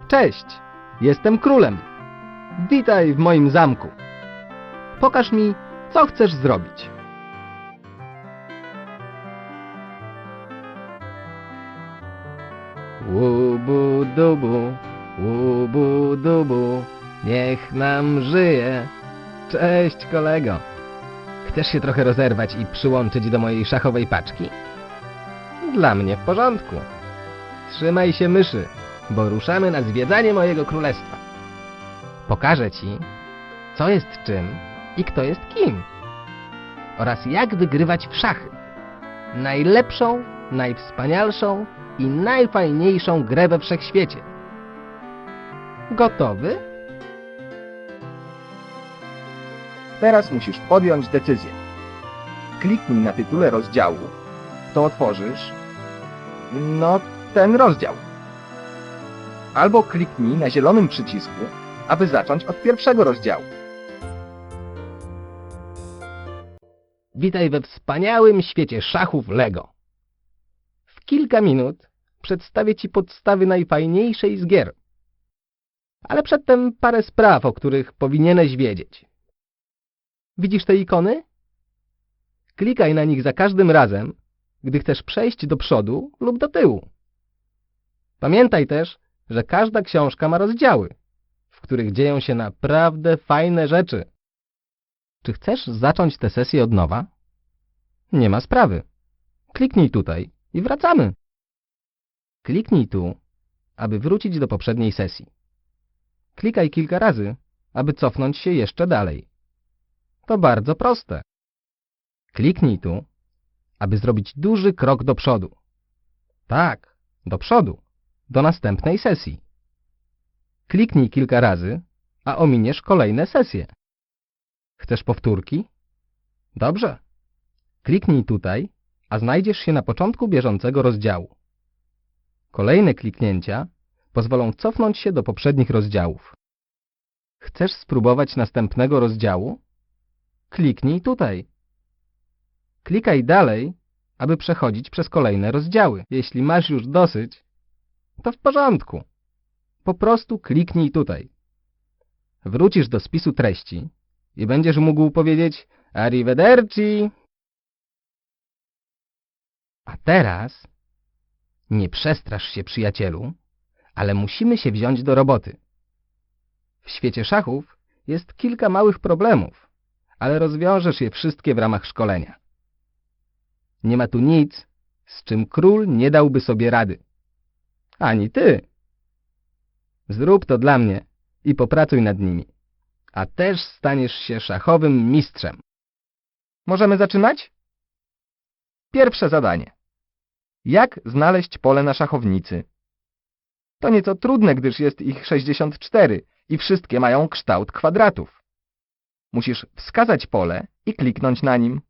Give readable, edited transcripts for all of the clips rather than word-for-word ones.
Cześć, jestem królem. Witaj w moim zamku. Pokaż mi, co chcesz zrobić. Łubu dubu, niech nam żyje. Cześć, kolego. Chcesz się trochę rozerwać i przyłączyć do mojej szachowej paczki? Dla mnie w porządku. Trzymaj się, myszy, bo ruszamy na zwiedzanie mojego królestwa. Pokażę ci, co jest czym i kto jest kim. Oraz jak wygrywać w szachy. Najlepszą, najwspanialszą i najfajniejszą grę we wszechświecie. Gotowy? Teraz musisz podjąć decyzję. Kliknij na tytule rozdziału, to otworzysz, ten rozdział. Albo kliknij na zielonym przycisku, aby zacząć od pierwszego rozdziału. Witaj we wspaniałym świecie szachów Lego. W kilka minut przedstawię ci podstawy najfajniejszej z gier. Ale przedtem parę spraw, o których powinieneś wiedzieć. Widzisz te ikony? Klikaj na nich za każdym razem, gdy chcesz przejść do przodu lub do tyłu. Pamiętaj też, że każda książka ma rozdziały, w których dzieją się naprawdę fajne rzeczy. Czy chcesz zacząć tę sesję od nowa? Nie ma sprawy. Kliknij tutaj i wracamy. Kliknij tu, aby wrócić do poprzedniej sesji. Klikaj kilka razy, aby cofnąć się jeszcze dalej. To bardzo proste. Kliknij tu, aby zrobić duży krok do przodu. Tak, do przodu, do następnej sesji. Kliknij kilka razy, a ominiesz kolejne sesje. Chcesz powtórki? Dobrze. Kliknij tutaj, a znajdziesz się na początku bieżącego rozdziału. Kolejne kliknięcia pozwolą cofnąć się do poprzednich rozdziałów. Chcesz spróbować następnego rozdziału? Kliknij tutaj. Klikaj dalej, aby przechodzić przez kolejne rozdziały. Jeśli masz już dosyć, to w porządku. Po prostu kliknij tutaj. Wrócisz do spisu treści i będziesz mógł powiedzieć Arrivederci. A teraz nie przestrasz się, przyjacielu, ale musimy się wziąć do roboty. W świecie szachów jest kilka małych problemów, ale rozwiążesz je wszystkie w ramach szkolenia. Nie ma tu nic, z czym król nie dałby sobie rady. Ani ty. Zrób to dla mnie i popracuj nad nimi, a też staniesz się szachowym mistrzem. Możemy zaczynać? Pierwsze zadanie. Jak znaleźć pole na szachownicy? To nieco trudne, gdyż jest ich 64 i wszystkie mają kształt kwadratów. Musisz wskazać pole i kliknąć na nim.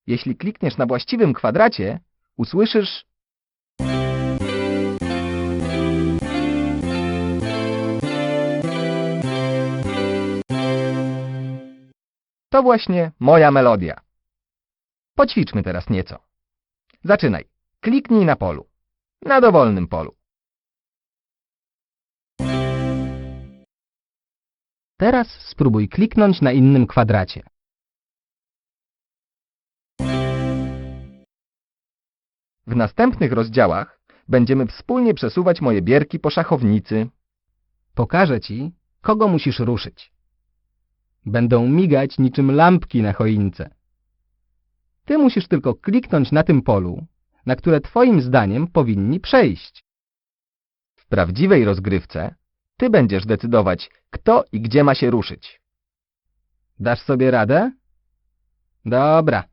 Jeśli klikniesz na właściwym kwadracie, usłyszysz to właśnie moja melodia. Poćwiczmy teraz nieco. Zaczynaj. Kliknij na polu. Na dowolnym polu. Teraz spróbuj kliknąć na innym kwadracie. W następnych rozdziałach będziemy wspólnie przesuwać moje bierki po szachownicy. Pokażę ci, kogo musisz ruszyć. Będą migać niczym lampki na choince. Ty musisz tylko kliknąć na tym polu, na które twoim zdaniem powinni przejść. W prawdziwej rozgrywce ty będziesz decydować, kto i gdzie ma się ruszyć. Dasz sobie radę? Dobra.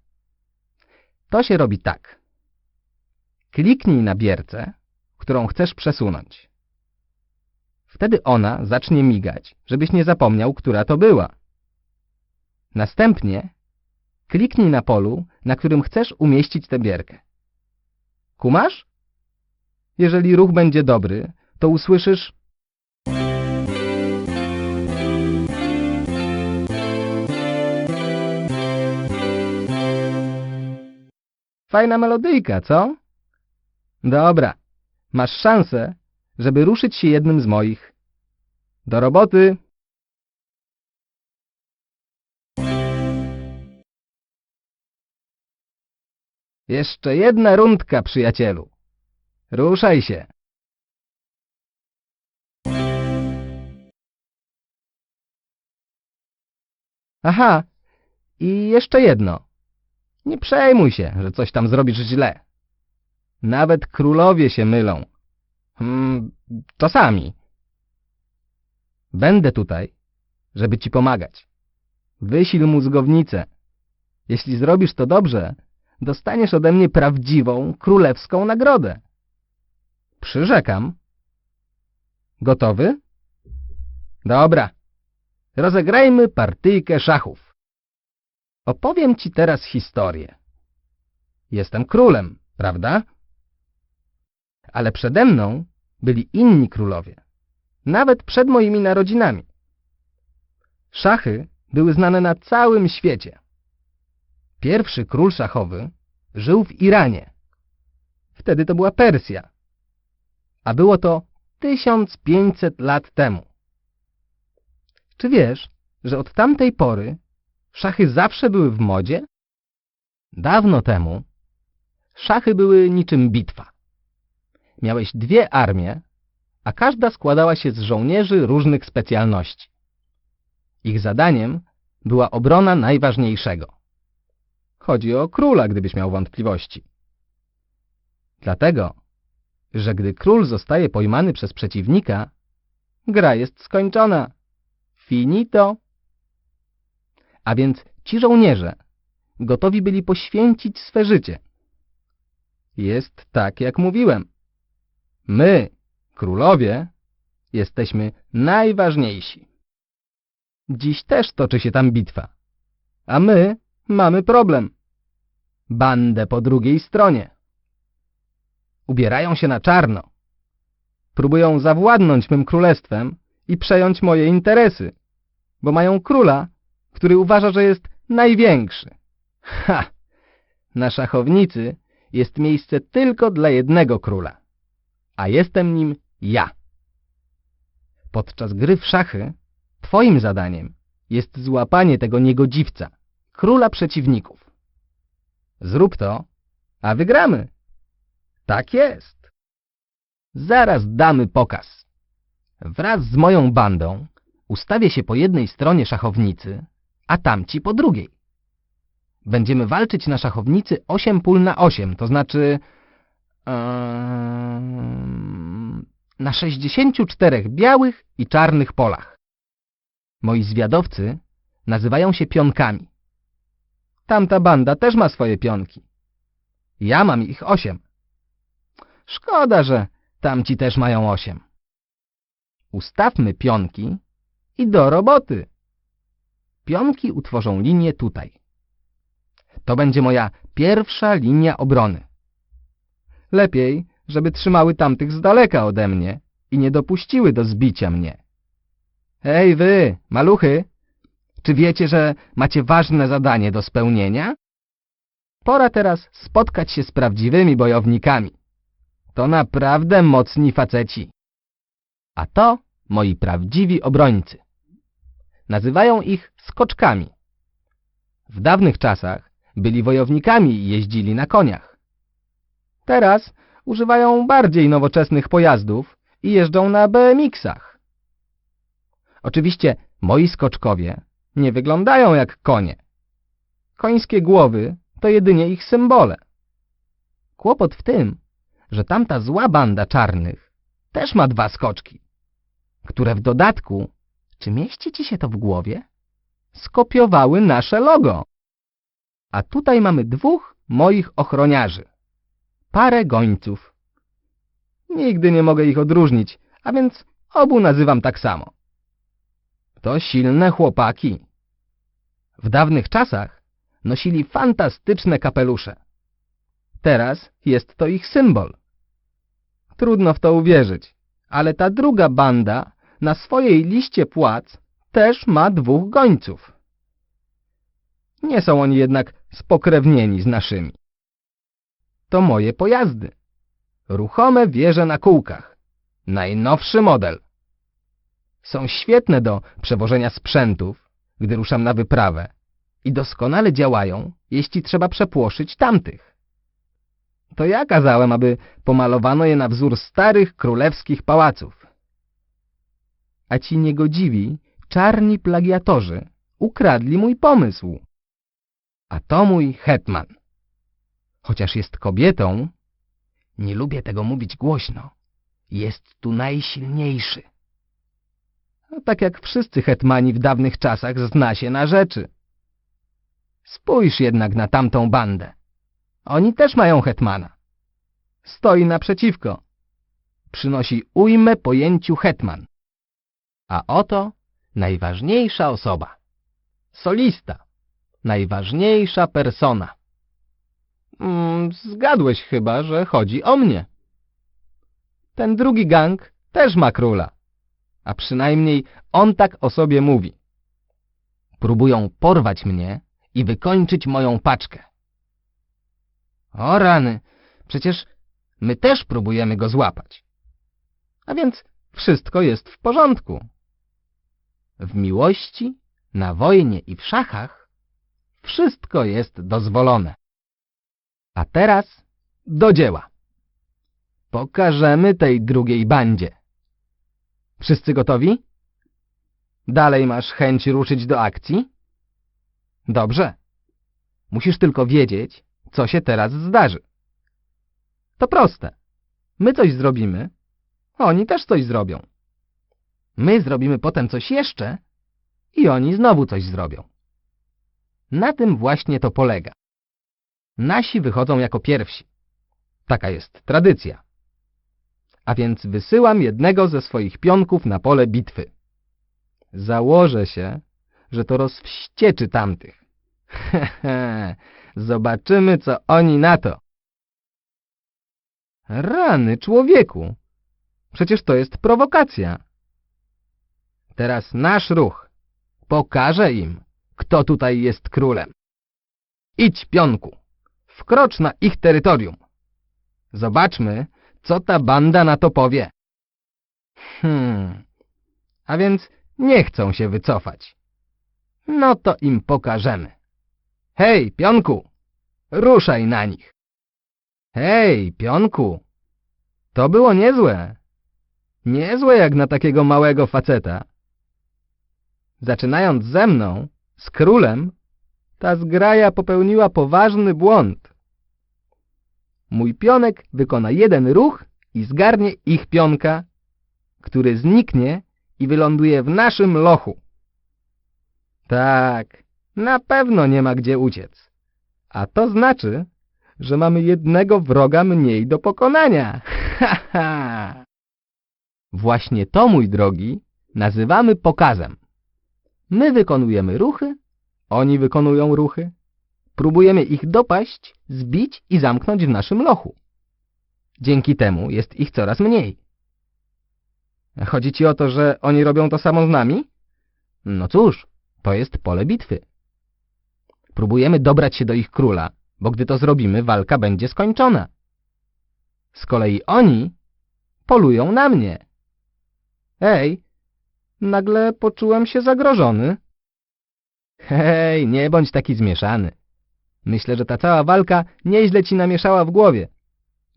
To się robi tak. Kliknij na bierce, którą chcesz przesunąć. Wtedy ona zacznie migać, żebyś nie zapomniał, która to była. Następnie kliknij na polu, na którym chcesz umieścić tę bierkę. Kumasz? Jeżeli ruch będzie dobry, to usłyszysz fajna melodyjka, co? Dobra, masz szansę, żeby ruszyć się jednym z moich Do roboty! Jeszcze jedna rundka, przyjacielu. Ruszaj się. Aha, i jeszcze jedno. Nie przejmuj się, że coś tam zrobisz źle. Nawet królowie się mylą. Czasami. Będę tutaj, żeby ci pomagać. Wysil mózgownicę. Jeśli zrobisz to dobrze, dostaniesz ode mnie prawdziwą, królewską nagrodę. Przyrzekam. Gotowy? Dobra. Rozegrajmy partyjkę szachów. Opowiem ci teraz historię. Jestem królem, prawda? Ale przede mną byli inni królowie. Nawet przed moimi narodzinami. Szachy były znane na całym świecie. Pierwszy król szachowy żył w Iranie. Wtedy to była Persja. A było to 1500 lat temu. Czy wiesz, że od tamtej pory szachy zawsze były w modzie? Dawno temu szachy były niczym bitwa. Miałeś dwie armie, a każda składała się z żołnierzy różnych specjalności. Ich zadaniem była obrona najważniejszego. Chodzi o króla, gdybyś miał wątpliwości. Dlatego, że gdy król zostaje pojmany przez przeciwnika, gra jest skończona. Finito. A więc ci żołnierze gotowi byli poświęcić swe życie. Jest tak, jak mówiłem. My, królowie, jesteśmy najważniejsi. Dziś też toczy się tam bitwa. A my mamy problem. Bandę po drugiej stronie. Ubierają się na czarno. Próbują zawładnąć mym królestwem i przejąć moje interesy, bo mają króla, który uważa, że jest największy. Ha! Na szachownicy jest miejsce tylko dla jednego króla, a jestem nim ja. Podczas gry w szachy twoim zadaniem jest złapanie tego niegodziwca, króla przeciwników. Zrób to, a wygramy. Tak jest. Zaraz damy pokaz. Wraz z moją bandą ustawię się po jednej stronie szachownicy, a tamci po drugiej. Będziemy walczyć na szachownicy 8 pól na 8, to znaczy na 64 białych i czarnych polach. Moi zwiadowcy nazywają się pionkami. Tamta banda też ma swoje pionki. Ja mam ich 8. Szkoda, że tamci też mają 8. Ustawmy pionki i do roboty. Pionki utworzą linię tutaj. To będzie moja pierwsza linia obrony. Lepiej, żeby trzymały tamtych z daleka ode mnie i nie dopuściły do zbicia mnie. Hej wy, maluchy! Czy wiecie, że macie ważne zadanie do spełnienia? Pora teraz spotkać się z prawdziwymi bojownikami. To naprawdę mocni faceci. A to moi prawdziwi obrońcy. Nazywają ich skoczkami. W dawnych czasach byli wojownikami i jeździli na koniach. Teraz używają bardziej nowoczesnych pojazdów i jeżdżą na BMX-ach. Oczywiście moi skoczkowie nie wyglądają jak konie. Końskie głowy to jedynie ich symbole. Kłopot w tym, że tamta zła banda czarnych też ma 2 skoczki, które w dodatku, czy mieści ci się to w głowie, skopiowały nasze logo. A tutaj mamy 2 moich ochroniarzy, parę gońców. Nigdy nie mogę ich odróżnić, a więc obu nazywam tak samo. To silne chłopaki. W dawnych czasach nosili fantastyczne kapelusze. Teraz jest to ich symbol. Trudno w to uwierzyć, ale ta druga banda na swojej liście płac też ma 2 gońców. Nie są oni jednak spokrewnieni z naszymi. To moje pojazdy. Ruchome wieże na kółkach. Najnowszy model. Są świetne do przewożenia sprzętów, gdy ruszam na wyprawę i doskonale działają, jeśli trzeba przepłoszyć tamtych. To ja kazałem, aby pomalowano je na wzór starych królewskich pałaców. A ci niegodziwi, czarni plagiatorzy ukradli mój pomysł. A to mój hetman. Chociaż jest kobietą, nie lubię tego mówić głośno, jest tu najsilniejszy. Tak jak wszyscy hetmani w dawnych czasach zna się na rzeczy. Spójrz jednak na tamtą bandę. Oni też mają hetmana. Stoi naprzeciwko. Przynosi ujmę pojęciu hetman. A oto najważniejsza osoba. Solista. Najważniejsza persona. Zgadłeś chyba, że chodzi o mnie. Ten drugi gang też ma króla. A przynajmniej on tak o sobie mówi. Próbują porwać mnie i wykończyć moją paczkę. O rany, przecież my też próbujemy go złapać. A więc wszystko jest w porządku. W miłości, na wojnie i w szachach wszystko jest dozwolone. A teraz do dzieła. Pokażemy tej drugiej bandzie. Wszyscy gotowi? Dalej masz chęć ruszyć do akcji? Dobrze. Musisz tylko wiedzieć, co się teraz zdarzy. To proste. My coś zrobimy, oni też coś zrobią. My zrobimy potem coś jeszcze i oni znowu coś zrobią. Na tym właśnie to polega. Nasi wychodzą jako pierwsi. Taka jest tradycja. A więc wysyłam jednego ze swoich pionków na pole bitwy. Założę się, że to rozwścieczy tamtych. Zobaczymy, co oni na to. Rany, człowieku! Przecież to jest prowokacja. Teraz nasz ruch. Pokażę im, kto tutaj jest królem. Idź, pionku. Wkrocz na ich terytorium. Zobaczmy, co ta banda na to powie. A więc nie chcą się wycofać. No to im pokażemy. Hej, pionku, ruszaj na nich. Hej, pionku, to było niezłe. Niezłe jak na takiego małego faceta. Zaczynając ze mną, z królem, ta zgraja popełniła poważny błąd. Mój pionek wykona jeden ruch i zgarnie ich pionka, który zniknie i wyląduje w naszym lochu. Tak, na pewno nie ma gdzie uciec. A to znaczy, że mamy jednego wroga mniej do pokonania. Właśnie to, mój drogi, nazywamy pokazem. My wykonujemy ruchy, oni wykonują ruchy. Próbujemy ich dopaść, zbić i zamknąć w naszym lochu. Dzięki temu jest ich coraz mniej. Chodzi ci o to, że oni robią to samo z nami? No cóż, to jest pole bitwy. Próbujemy dobrać się do ich króla, bo gdy to zrobimy, walka będzie skończona. Z kolei oni polują na mnie. Ej, nagle poczułem się zagrożony. Hej, nie bądź taki zmieszany. Myślę, że ta cała walka nieźle ci namieszała w głowie.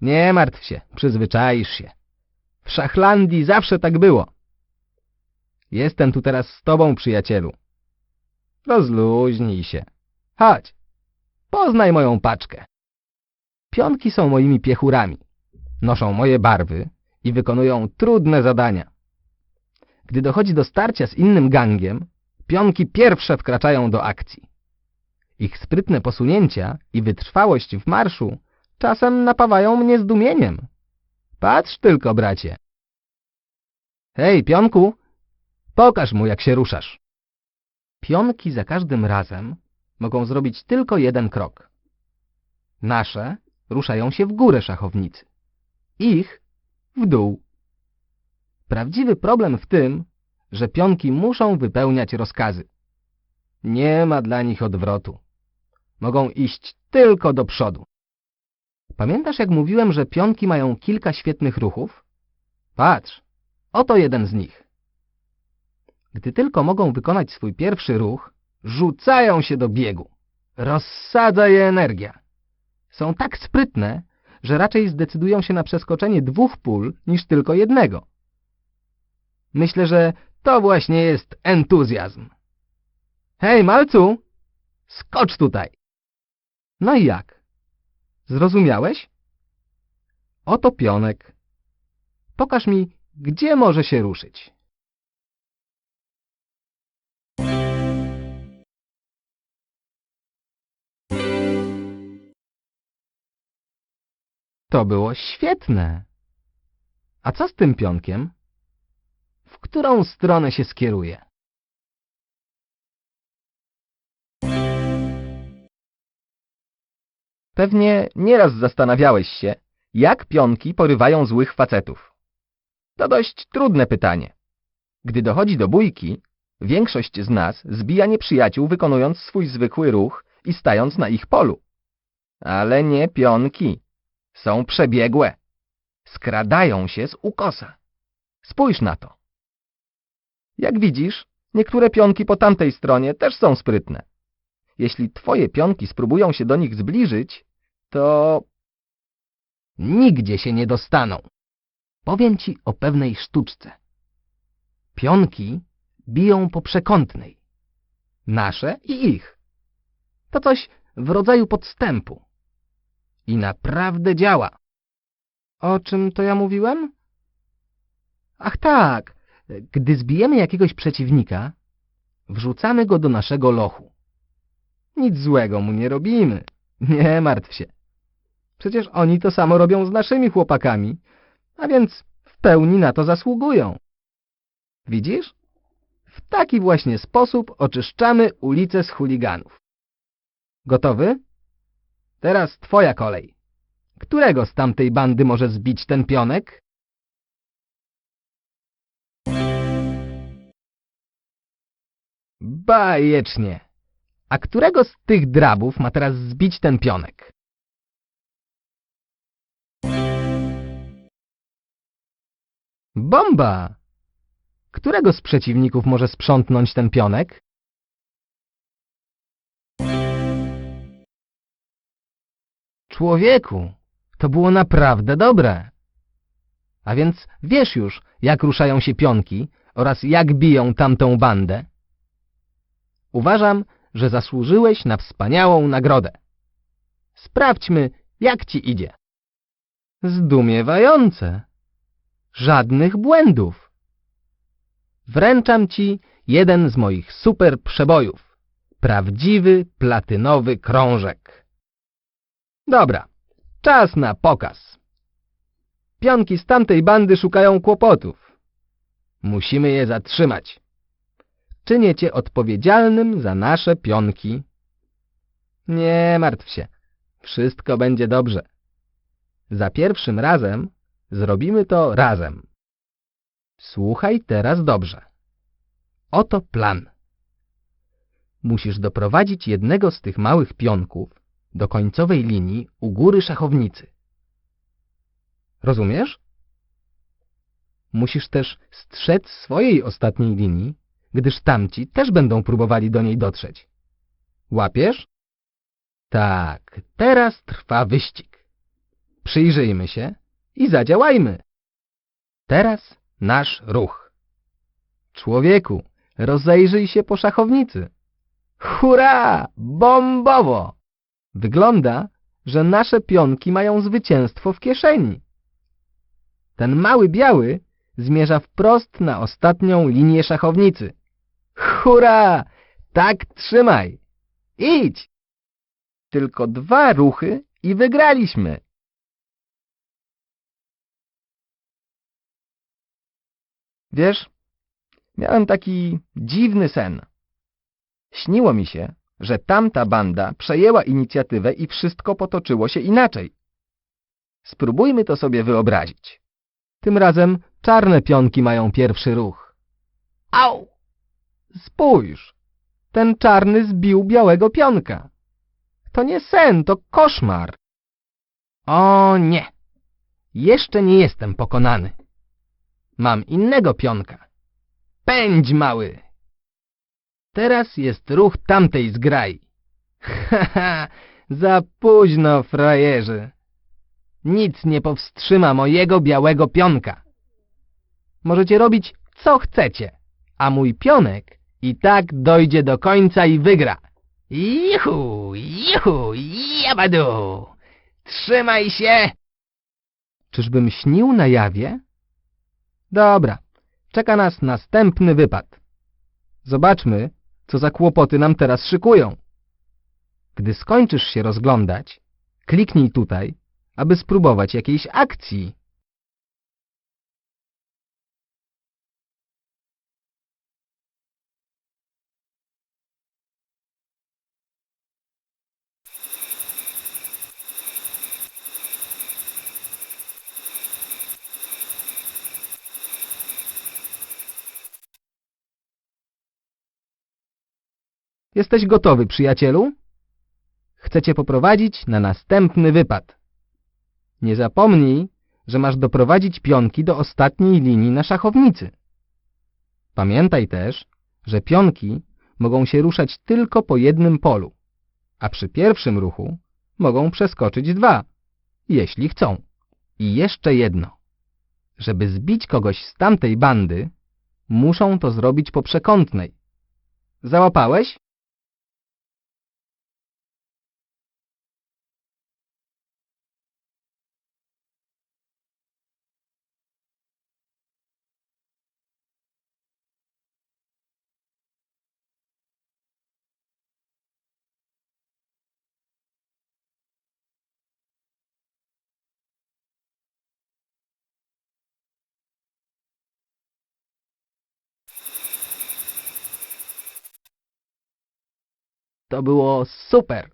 Nie martw się, przyzwyczaisz się. W Szachlandii zawsze tak było. Jestem tu teraz z tobą, przyjacielu. Rozluźnij się. Chodź, poznaj moją paczkę. Pionki są moimi piechurami. Noszą moje barwy i wykonują trudne zadania. Gdy dochodzi do starcia z innym gangiem, pionki pierwsze wkraczają do akcji. Ich sprytne posunięcia i wytrwałość w marszu czasem napawają mnie zdumieniem. Patrz tylko, bracie. Hej, pionku, pokaż mu, jak się ruszasz. Pionki za każdym razem mogą zrobić tylko jeden krok. Nasze ruszają się w górę szachownicy. Ich w dół. Prawdziwy problem w tym, że pionki muszą wypełniać rozkazy. Nie ma dla nich odwrotu. Mogą iść tylko do przodu. Pamiętasz, jak mówiłem, że pionki mają kilka świetnych ruchów? Patrz, oto jeden z nich. Gdy tylko mogą wykonać swój pierwszy ruch, rzucają się do biegu. Rozsadza je energia. Są tak sprytne, że raczej zdecydują się na przeskoczenie 2 pól niż tylko jednego. Myślę, że to właśnie jest entuzjazm. Hej, malcu! Skocz tutaj! No i jak? Zrozumiałeś? Oto pionek. Pokaż mi, gdzie może się ruszyć. To było świetne. A co z tym pionkiem? W którą stronę się skieruje? Pewnie nieraz zastanawiałeś się, jak pionki porywają złych facetów. To dość trudne pytanie. Gdy dochodzi do bójki, większość z nas zbija nieprzyjaciół, wykonując swój zwykły ruch i stając na ich polu. Ale nie pionki. Są przebiegłe. Skradają się z ukosa. Spójrz na to. Jak widzisz, niektóre pionki po tamtej stronie też są sprytne. Jeśli twoje pionki spróbują się do nich zbliżyć, to Nigdzie się nie dostaną. Powiem ci o pewnej sztuczce. Pionki biją po przekątnej. Nasze i ich. To coś w rodzaju podstępu. I naprawdę działa. O czym to ja mówiłem? Ach tak, gdy zbijemy jakiegoś przeciwnika, wrzucamy go do naszego lochu. Nic złego mu nie robimy. Nie martw się. Przecież oni to samo robią z naszymi chłopakami, a więc w pełni na to zasługują. Widzisz? W taki właśnie sposób oczyszczamy ulice z chuliganów. Gotowy? Teraz twoja kolej. Którego z tamtej bandy może zbić ten pionek? Bajecznie. A którego z tych drabów ma teraz zbić ten pionek? Bomba! Którego z przeciwników może sprzątnąć ten pionek? Człowieku, to było naprawdę dobre. A więc wiesz już, jak ruszają się pionki oraz jak biją tamtą bandę? Uważam, że zasłużyłeś na wspaniałą nagrodę. Sprawdźmy, jak ci idzie. Zdumiewające. Żadnych błędów. Wręczam ci jeden z moich super przebojów. Prawdziwy platynowy krążek. Dobra, czas na pokaz. Pionki z tamtej bandy szukają kłopotów. Musimy je zatrzymać. Czynię cię odpowiedzialnym za nasze pionki. Nie martw się, wszystko będzie dobrze. Za pierwszym razem zrobimy to razem. Słuchaj teraz dobrze. Oto plan. Musisz doprowadzić jednego z tych małych pionków do końcowej linii u góry szachownicy. Rozumiesz? Musisz też strzec swojej ostatniej linii, gdyż tamci też będą próbowali do niej dotrzeć. Łapiesz? Tak, teraz trwa wyścig. Przyjrzyjmy się i zadziałajmy. Teraz nasz ruch. Człowieku, rozejrzyj się po szachownicy. Hurra! Bombowo! Wygląda, że nasze pionki mają zwycięstwo w kieszeni. Ten mały biały zmierza wprost na ostatnią linię szachownicy. Hurra! Tak trzymaj! Idź! Tylko 2 ruchy i wygraliśmy. Wiesz, miałem taki dziwny sen. Śniło mi się, że tamta banda przejęła inicjatywę i wszystko potoczyło się inaczej. Spróbujmy to sobie wyobrazić. Tym razem czarne pionki mają pierwszy ruch. Au! Spójrz! Ten czarny zbił białego pionka. To nie sen, to koszmar. O nie! Jeszcze nie jestem pokonany. Mam innego pionka. Pędź, mały! Teraz jest ruch tamtej zgrai. Haha, za późno, frajerzy. Nic nie powstrzyma mojego białego pionka. Możecie robić, co chcecie, a mój pionek i tak dojdzie do końca i wygra. Juhu, juhu, jabadu! Trzymaj się! Czyżbym śnił na jawie? Dobra, czeka nas następny wypad. Zobaczmy, co za kłopoty nam teraz szykują. Gdy skończysz się rozglądać, kliknij tutaj, aby spróbować jakiejś akcji. Jesteś gotowy, przyjacielu? Chcę cię poprowadzić na następny wypad. Nie zapomnij, że masz doprowadzić pionki do ostatniej linii na szachownicy. Pamiętaj też, że pionki mogą się ruszać tylko po jednym polu, a przy pierwszym ruchu mogą przeskoczyć 2, jeśli chcą. I jeszcze jedno. Żeby zbić kogoś z tamtej bandy, muszą to zrobić po przekątnej. Załapałeś? To było super.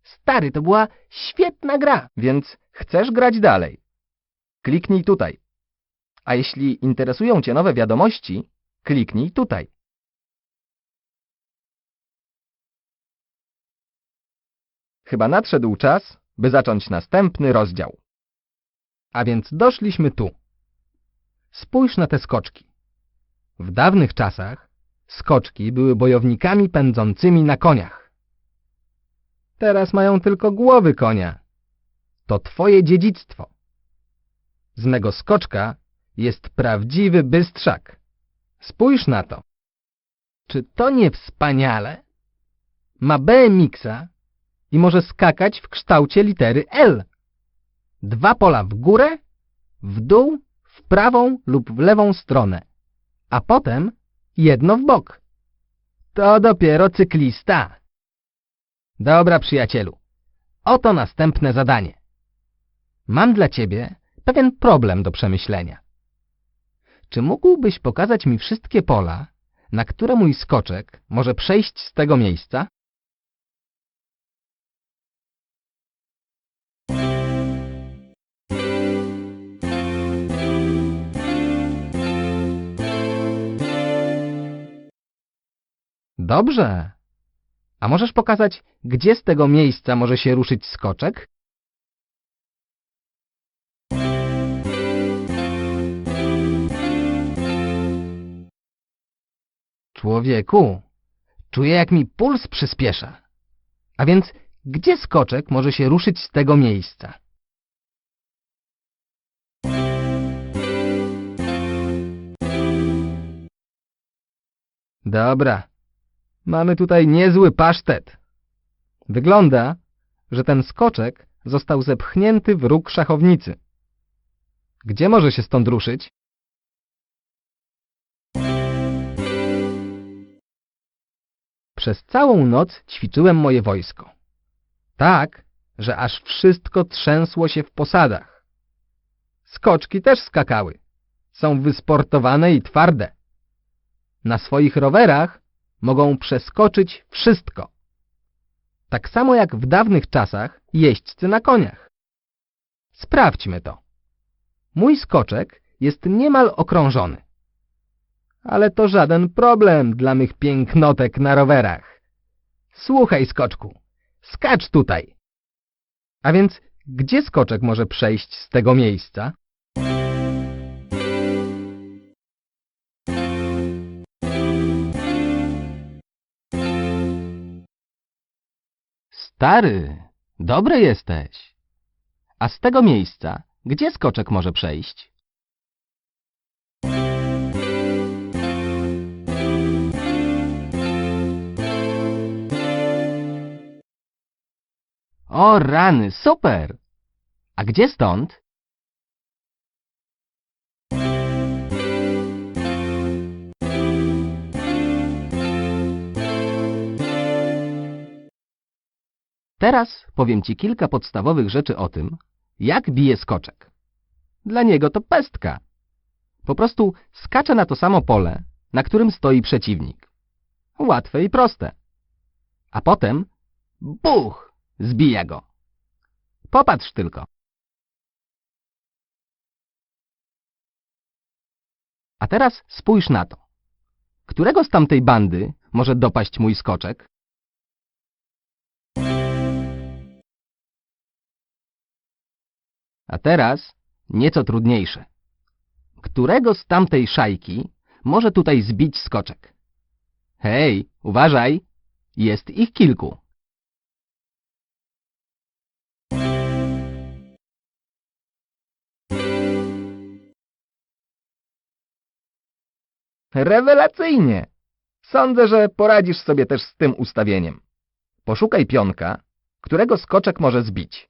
Stary, to była świetna gra. Więc chcesz grać dalej? Kliknij tutaj. A jeśli interesują cię nowe wiadomości, kliknij tutaj. Chyba nadszedł czas, by zacząć następny rozdział. A więc doszliśmy tu. Spójrz na te skoczki. W dawnych czasach skoczki były bojownikami pędzącymi na koniach. Teraz mają tylko głowy konia. To twoje dziedzictwo. Z mego skoczka jest prawdziwy bystrzak. Spójrz na to. Czy to nie wspaniale? Ma BMX-a i może skakać w kształcie litery L. 2 pola w górę, w dół, w prawą lub w lewą stronę, a potem jedno w bok. To dopiero cyklista. Dobra, przyjacielu, oto następne zadanie. Mam dla ciebie pewien problem do przemyślenia. Czy mógłbyś pokazać mi wszystkie pola, na które mój skoczek może przejść z tego miejsca? Dobrze. A możesz pokazać, gdzie z tego miejsca może się ruszyć skoczek? Człowieku, czuję, jak mi puls przyspiesza. A więc, gdzie skoczek może się ruszyć z tego miejsca? Dobra. Mamy tutaj niezły pasztet. Wygląda, że ten skoczek został zepchnięty w róg szachownicy. Gdzie może się stąd ruszyć? Przez całą noc ćwiczyłem moje wojsko. Tak, że aż wszystko trzęsło się w posadach. Skoczki też skakały. Są wysportowane i twarde. Na swoich rowerach mogą przeskoczyć wszystko. Tak samo jak w dawnych czasach jeźdźcy na koniach. Sprawdźmy to. Mój skoczek jest niemal okrążony. Ale to żaden problem dla mych pięknotek na rowerach. Słuchaj, skoczku, skacz tutaj. A więc, gdzie skoczek może przejść z tego miejsca? Stary, dobry jesteś. A z tego miejsca, gdzie skoczek może przejść? O rany, super! A gdzie stąd? Teraz powiem Ci kilka podstawowych rzeczy o tym, jak bije skoczek. Dla niego to pestka. Po prostu skacze na to samo pole, na którym stoi przeciwnik. Łatwe i proste. A potem buch! Zbija go. Popatrz tylko. A teraz spójrz na to. Którego z tamtej bandy może dopaść mój skoczek? A teraz nieco trudniejsze. Którego z tamtej szajki może tutaj zbić skoczek? Hej, uważaj! Jest ich kilku. Rewelacyjnie! Sądzę, że poradzisz sobie też z tym ustawieniem. Poszukaj pionka, którego skoczek może zbić.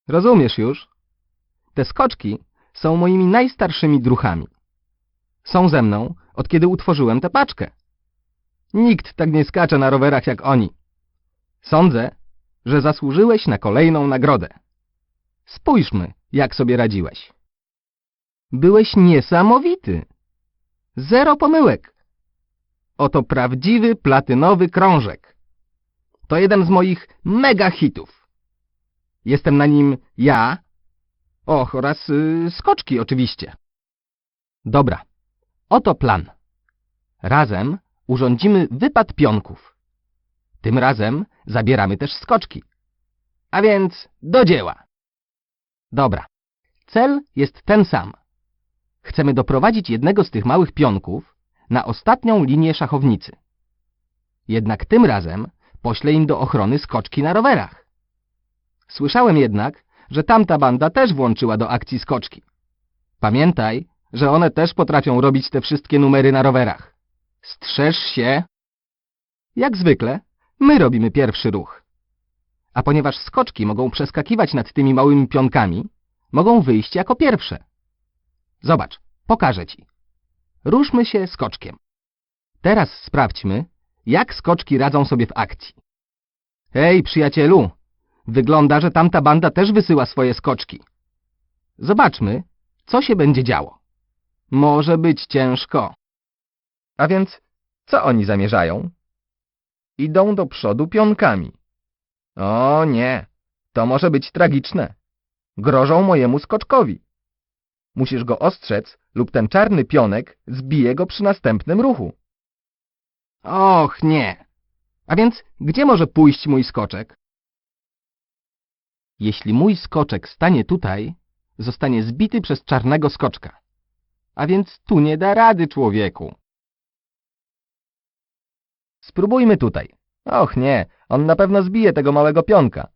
Rozumiesz już? Te skoczki są moimi najstarszymi druchami. Są ze mną, od kiedy utworzyłem tę paczkę. Nikt tak nie skacze na rowerach jak oni. Sądzę, że zasłużyłeś na kolejną nagrodę. Spójrzmy, jak sobie radziłeś. Byłeś niesamowity. 0 pomyłek. Oto prawdziwy platynowy krążek. To jeden z moich mega hitów. Jestem na nim ja, oraz skoczki oczywiście. Dobra, oto plan. Razem urządzimy wypad pionków. Tym razem zabieramy też skoczki. A więc do dzieła. Dobra, cel jest ten sam. Chcemy doprowadzić jednego z tych małych pionków na ostatnią linię szachownicy. Jednak tym razem poślę im do ochrony skoczki na rowerach. Słyszałem jednak, że tamta banda też włączyła do akcji skoczki. Pamiętaj, że one też potrafią robić te wszystkie numery na rowerach. Strzeż się! Jak zwykle, my robimy pierwszy ruch. A ponieważ skoczki mogą przeskakiwać nad tymi małymi pionkami, mogą wyjść jako pierwsze. Zobacz, pokażę Ci. Ruszmy się skoczkiem. Teraz sprawdźmy, jak skoczki radzą sobie w akcji. Hej, przyjacielu! Wygląda, że tamta banda też wysyła swoje skoczki. Zobaczmy, co się będzie działo. Może być ciężko. A więc, co oni zamierzają? Idą do przodu pionkami. O nie, to może być tragiczne. Grożą mojemu skoczkowi. Musisz go ostrzec lub ten czarny pionek zbije go przy następnym ruchu. Och, nie. A więc, gdzie może pójść mój skoczek? Jeśli mój skoczek stanie tutaj, zostanie zbity przez czarnego skoczka. A więc tu nie da rady, człowieku. Spróbujmy tutaj. Och nie, on na pewno zbije tego małego pionka.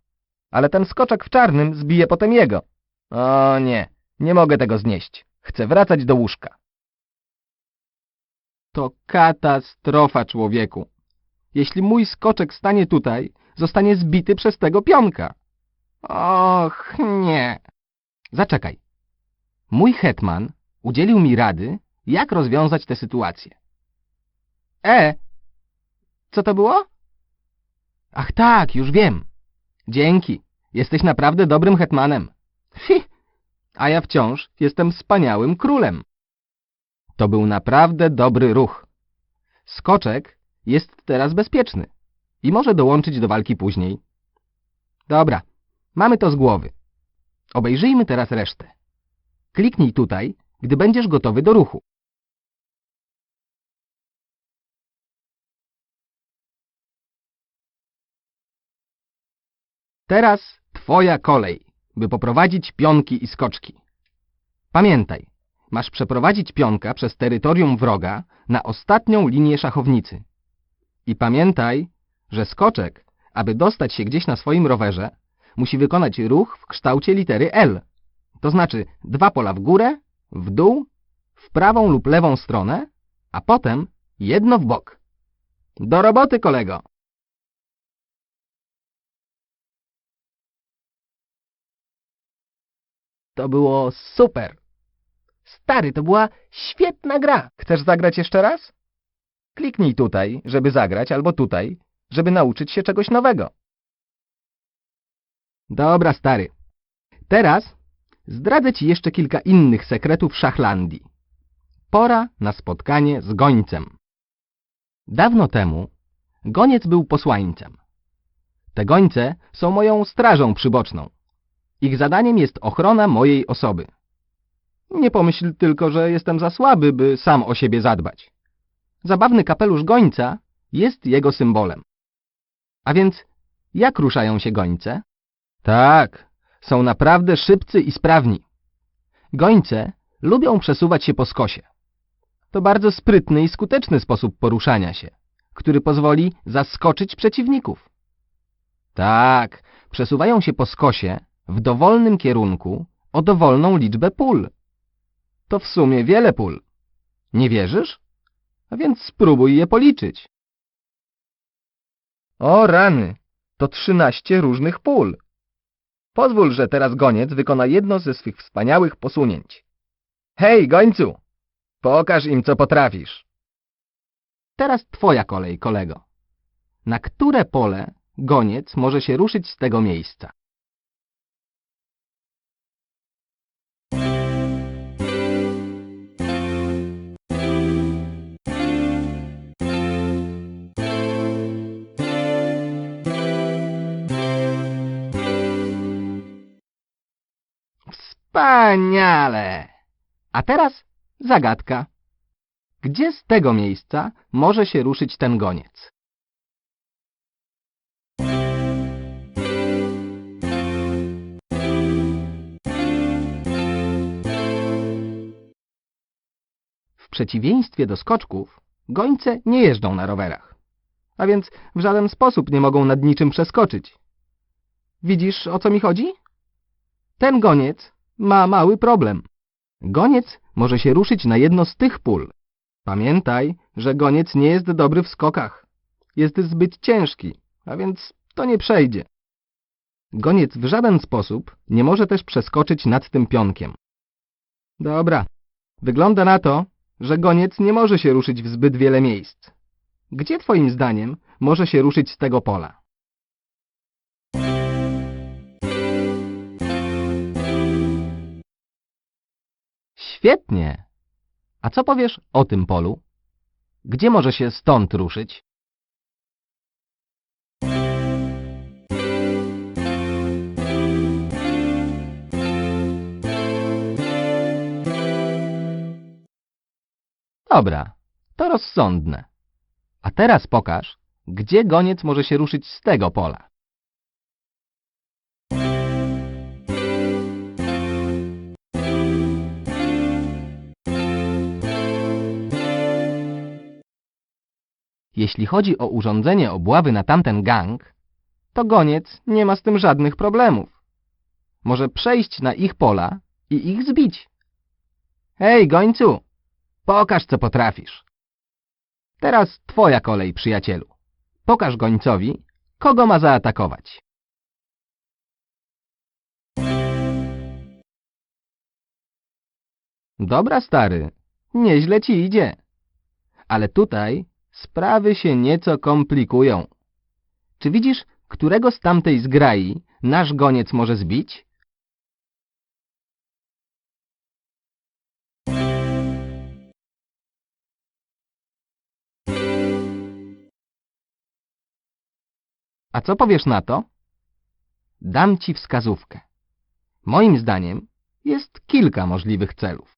Ale ten skoczek w czarnym zbije potem jego. O nie, nie mogę tego znieść. Chcę wracać do łóżka. To katastrofa, człowieku. Jeśli mój skoczek stanie tutaj, zostanie zbity przez tego pionka. Och, nie. Zaczekaj. Mój hetman udzielił mi rady, jak rozwiązać tę sytuację. Co to było? Ach tak, już wiem. Dzięki. Jesteś naprawdę dobrym hetmanem. A ja wciąż jestem wspaniałym królem. To był naprawdę dobry ruch. Skoczek jest teraz bezpieczny i może dołączyć do walki później. Dobra, mamy to z głowy. Obejrzyjmy teraz resztę. Kliknij tutaj, gdy będziesz gotowy do ruchu. Teraz twoja kolej, by poprowadzić pionki i skoczki. Pamiętaj, masz przeprowadzić pionka przez terytorium wroga na ostatnią linię szachownicy. I pamiętaj, że skoczek, aby dostać się gdzieś na swoim rowerze, musi wykonać ruch w kształcie litery L. To znaczy 2 pola w górę, w dół, w prawą lub lewą stronę, a potem jedno w bok. Do roboty, kolego! To było super! Stary, to była świetna gra! Chcesz zagrać jeszcze raz? Kliknij tutaj, żeby zagrać, albo tutaj, żeby nauczyć się czegoś nowego. Dobra, stary. Teraz zdradzę ci jeszcze kilka innych sekretów Szachlandii. Pora na spotkanie z gońcem. Dawno temu goniec był posłańcem. Te gońce są moją strażą przyboczną. Ich zadaniem jest ochrona mojej osoby. Nie pomyśl tylko, że jestem za słaby, by sam o siebie zadbać. Zabawny kapelusz gońca jest jego symbolem. A więc, jak ruszają się gońce? Tak, są naprawdę szybcy i sprawni. Gońce lubią przesuwać się po skosie. To bardzo sprytny i skuteczny sposób poruszania się, który pozwoli zaskoczyć przeciwników. Tak, przesuwają się po skosie w dowolnym kierunku o dowolną liczbę pól. To w sumie wiele pól. Nie wierzysz? A więc spróbuj je policzyć. O rany, to 13 różnych pól. Pozwól, że teraz goniec wykona jedno ze swych wspaniałych posunięć. Hej, gońcu! Pokaż im, co potrafisz. Teraz twoja kolej, kolego. Na które pole goniec może się ruszyć z tego miejsca? Wspaniale! A teraz zagadka. Gdzie z tego miejsca może się ruszyć ten goniec? W przeciwieństwie do skoczków, gońce nie jeżdżą na rowerach, a więc w żaden sposób nie mogą nad niczym przeskoczyć. Widzisz, o co mi chodzi? Ten goniec ma mały problem. Goniec może się ruszyć na jedno z tych pól. Pamiętaj, że goniec nie jest dobry w skokach. Jest zbyt ciężki, a więc to nie przejdzie. Goniec w żaden sposób nie może też przeskoczyć nad tym pionkiem. Dobra, wygląda na to, że goniec nie może się ruszyć w zbyt wiele miejsc. Gdzie twoim zdaniem może się ruszyć z tego pola? Świetnie! A co powiesz o tym polu? Gdzie może się stąd ruszyć? Dobra, to rozsądne. A teraz pokaż, gdzie goniec może się ruszyć z tego pola. Jeśli chodzi o urządzenie obławy na tamten gang, to goniec nie ma z tym żadnych problemów. Może przejść na ich pola i ich zbić. Hej, gońcu, pokaż, co potrafisz. Teraz twoja kolej, przyjacielu. Pokaż gońcowi, kogo ma zaatakować. Dobra, stary, nieźle ci idzie. Ale tutaj sprawy się nieco komplikują. Czy widzisz, którego z tamtej zgrai nasz goniec może zbić? A co powiesz na to? Dam ci wskazówkę. Moim zdaniem jest kilka możliwych celów.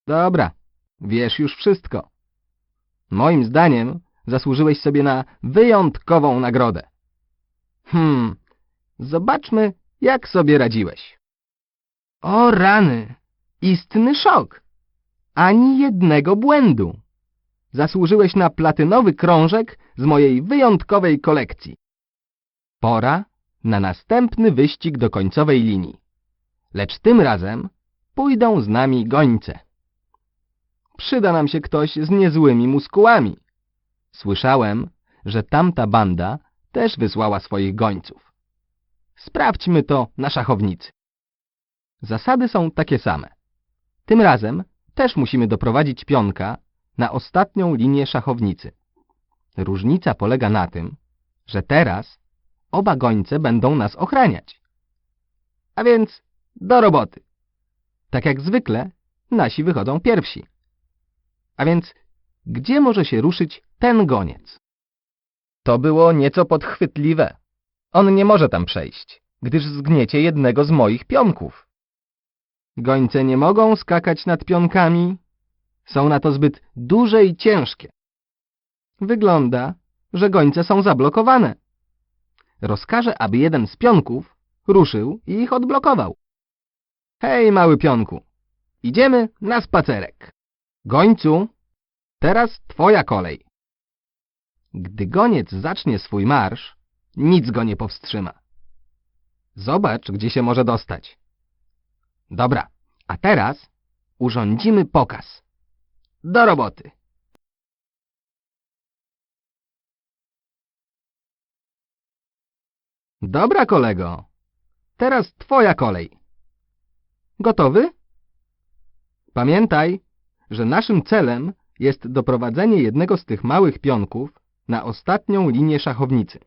Dobra, wiesz już wszystko. Moim zdaniem zasłużyłeś sobie na wyjątkową nagrodę. Zobaczmy, jak sobie radziłeś. O rany! Istny szok! Ani jednego błędu. Zasłużyłeś na platynowy krążek z mojej wyjątkowej kolekcji. Pora na następny wyścig do końcowej linii. Lecz tym razem pójdą z nami gońce. Przyda nam się ktoś z niezłymi muskułami. Słyszałem, że tamta banda też wysłała swoich gońców. Sprawdźmy to na szachownicy. Zasady są takie same. Tym razem też musimy doprowadzić pionka na ostatnią linię szachownicy. Różnica polega na tym, że teraz oba gońce będą nas ochraniać. A więc do roboty. Tak jak zwykle, nasi wychodzą pierwsi. A więc gdzie może się ruszyć ten goniec? To było nieco podchwytliwe. On nie może tam przejść, gdyż zgniecie jednego z moich pionków. Gońce nie mogą skakać nad pionkami. Są na to zbyt duże i ciężkie. Wygląda, że gońce są zablokowane. Rozkażę, aby jeden z pionków ruszył i ich odblokował. Hej, mały pionku, idziemy na spacerek. Gońcu, teraz twoja kolej. Gdy goniec zacznie swój marsz, nic go nie powstrzyma. Zobacz, gdzie się może dostać. Dobra, a teraz urządzimy pokaz. Do roboty. Dobra, kolego. Teraz twoja kolej. Gotowy? Pamiętaj, że naszym celem jest doprowadzenie jednego z tych małych pionków na ostatnią linię szachownicy.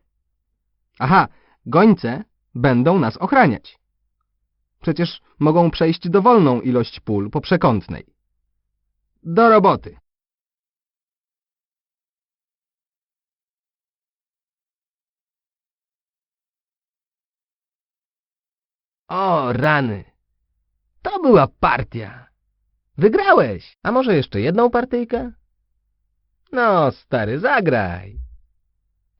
Aha, gońce będą nas ochraniać. Przecież mogą przejść dowolną ilość pól po przekątnej. Do roboty! O rany! To była partia! Wygrałeś! A może jeszcze jedną partyjkę? No, stary, zagraj!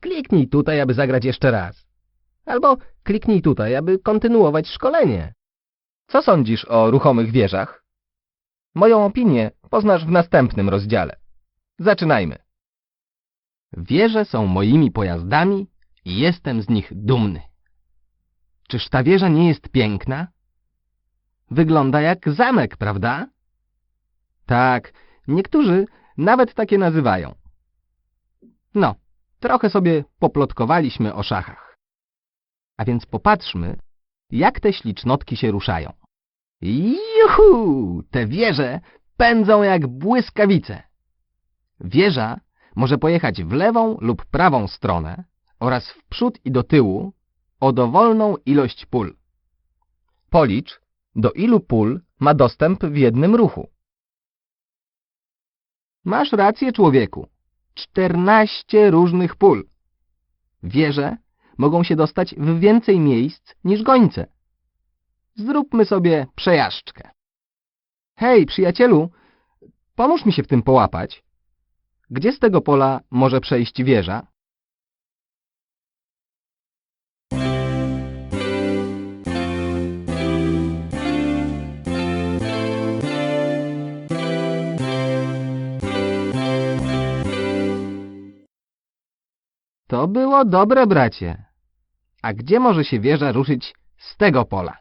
Kliknij tutaj, aby zagrać jeszcze raz. Albo kliknij tutaj, aby kontynuować szkolenie. Co sądzisz o ruchomych wieżach? Moją opinię poznasz w następnym rozdziale. Zaczynajmy. Wieże są moimi pojazdami i jestem z nich dumny. Czyż ta wieża nie jest piękna? Wygląda jak zamek, prawda? Tak, niektórzy nawet takie nazywają. No, trochę sobie poplotkowaliśmy o szachach. A więc popatrzmy, jak te ślicznotki się ruszają. Juhu! Te wieże pędzą jak błyskawice. Wieża może pojechać w lewą lub prawą stronę oraz w przód i do tyłu o dowolną ilość pól. Policz, do ilu pól ma dostęp w jednym ruchu. Masz rację, człowieku. 14 różnych pól. Wieże mogą się dostać w więcej miejsc niż gońce. Zróbmy sobie przejażdżkę. Hej, przyjacielu, pomóż mi się w tym połapać. Gdzie z tego pola może przejść wieża? To było dobre, bracie. A gdzie może się wieża ruszyć z tego pola?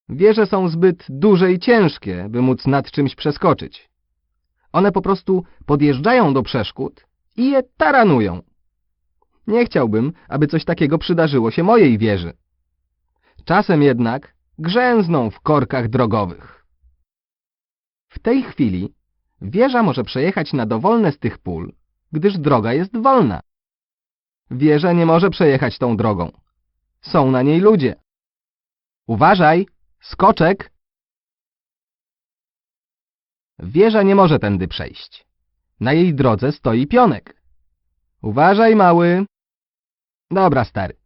Wieże są zbyt duże i ciężkie, by móc nad czymś przeskoczyć. One po prostu podjeżdżają do przeszkód i je taranują. Nie chciałbym, aby coś takiego przydarzyło się mojej wieży. Czasem jednak grzęzną w korkach drogowych. W tej chwili wieża może przejechać na dowolne z tych pól, gdyż droga jest wolna. Wieża nie może przejechać tą drogą. Są na niej ludzie. Uważaj! Skoczek! Wieża nie może tędy przejść. Na jej drodze stoi pionek. Uważaj, mały! Dobra, stary.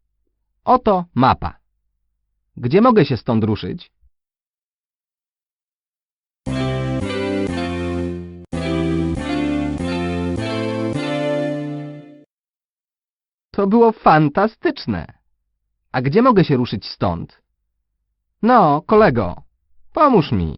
Oto mapa. Gdzie mogę się stąd ruszyć? To było fantastyczne. A gdzie mogę się ruszyć stąd? No, kolego, pomóż mi.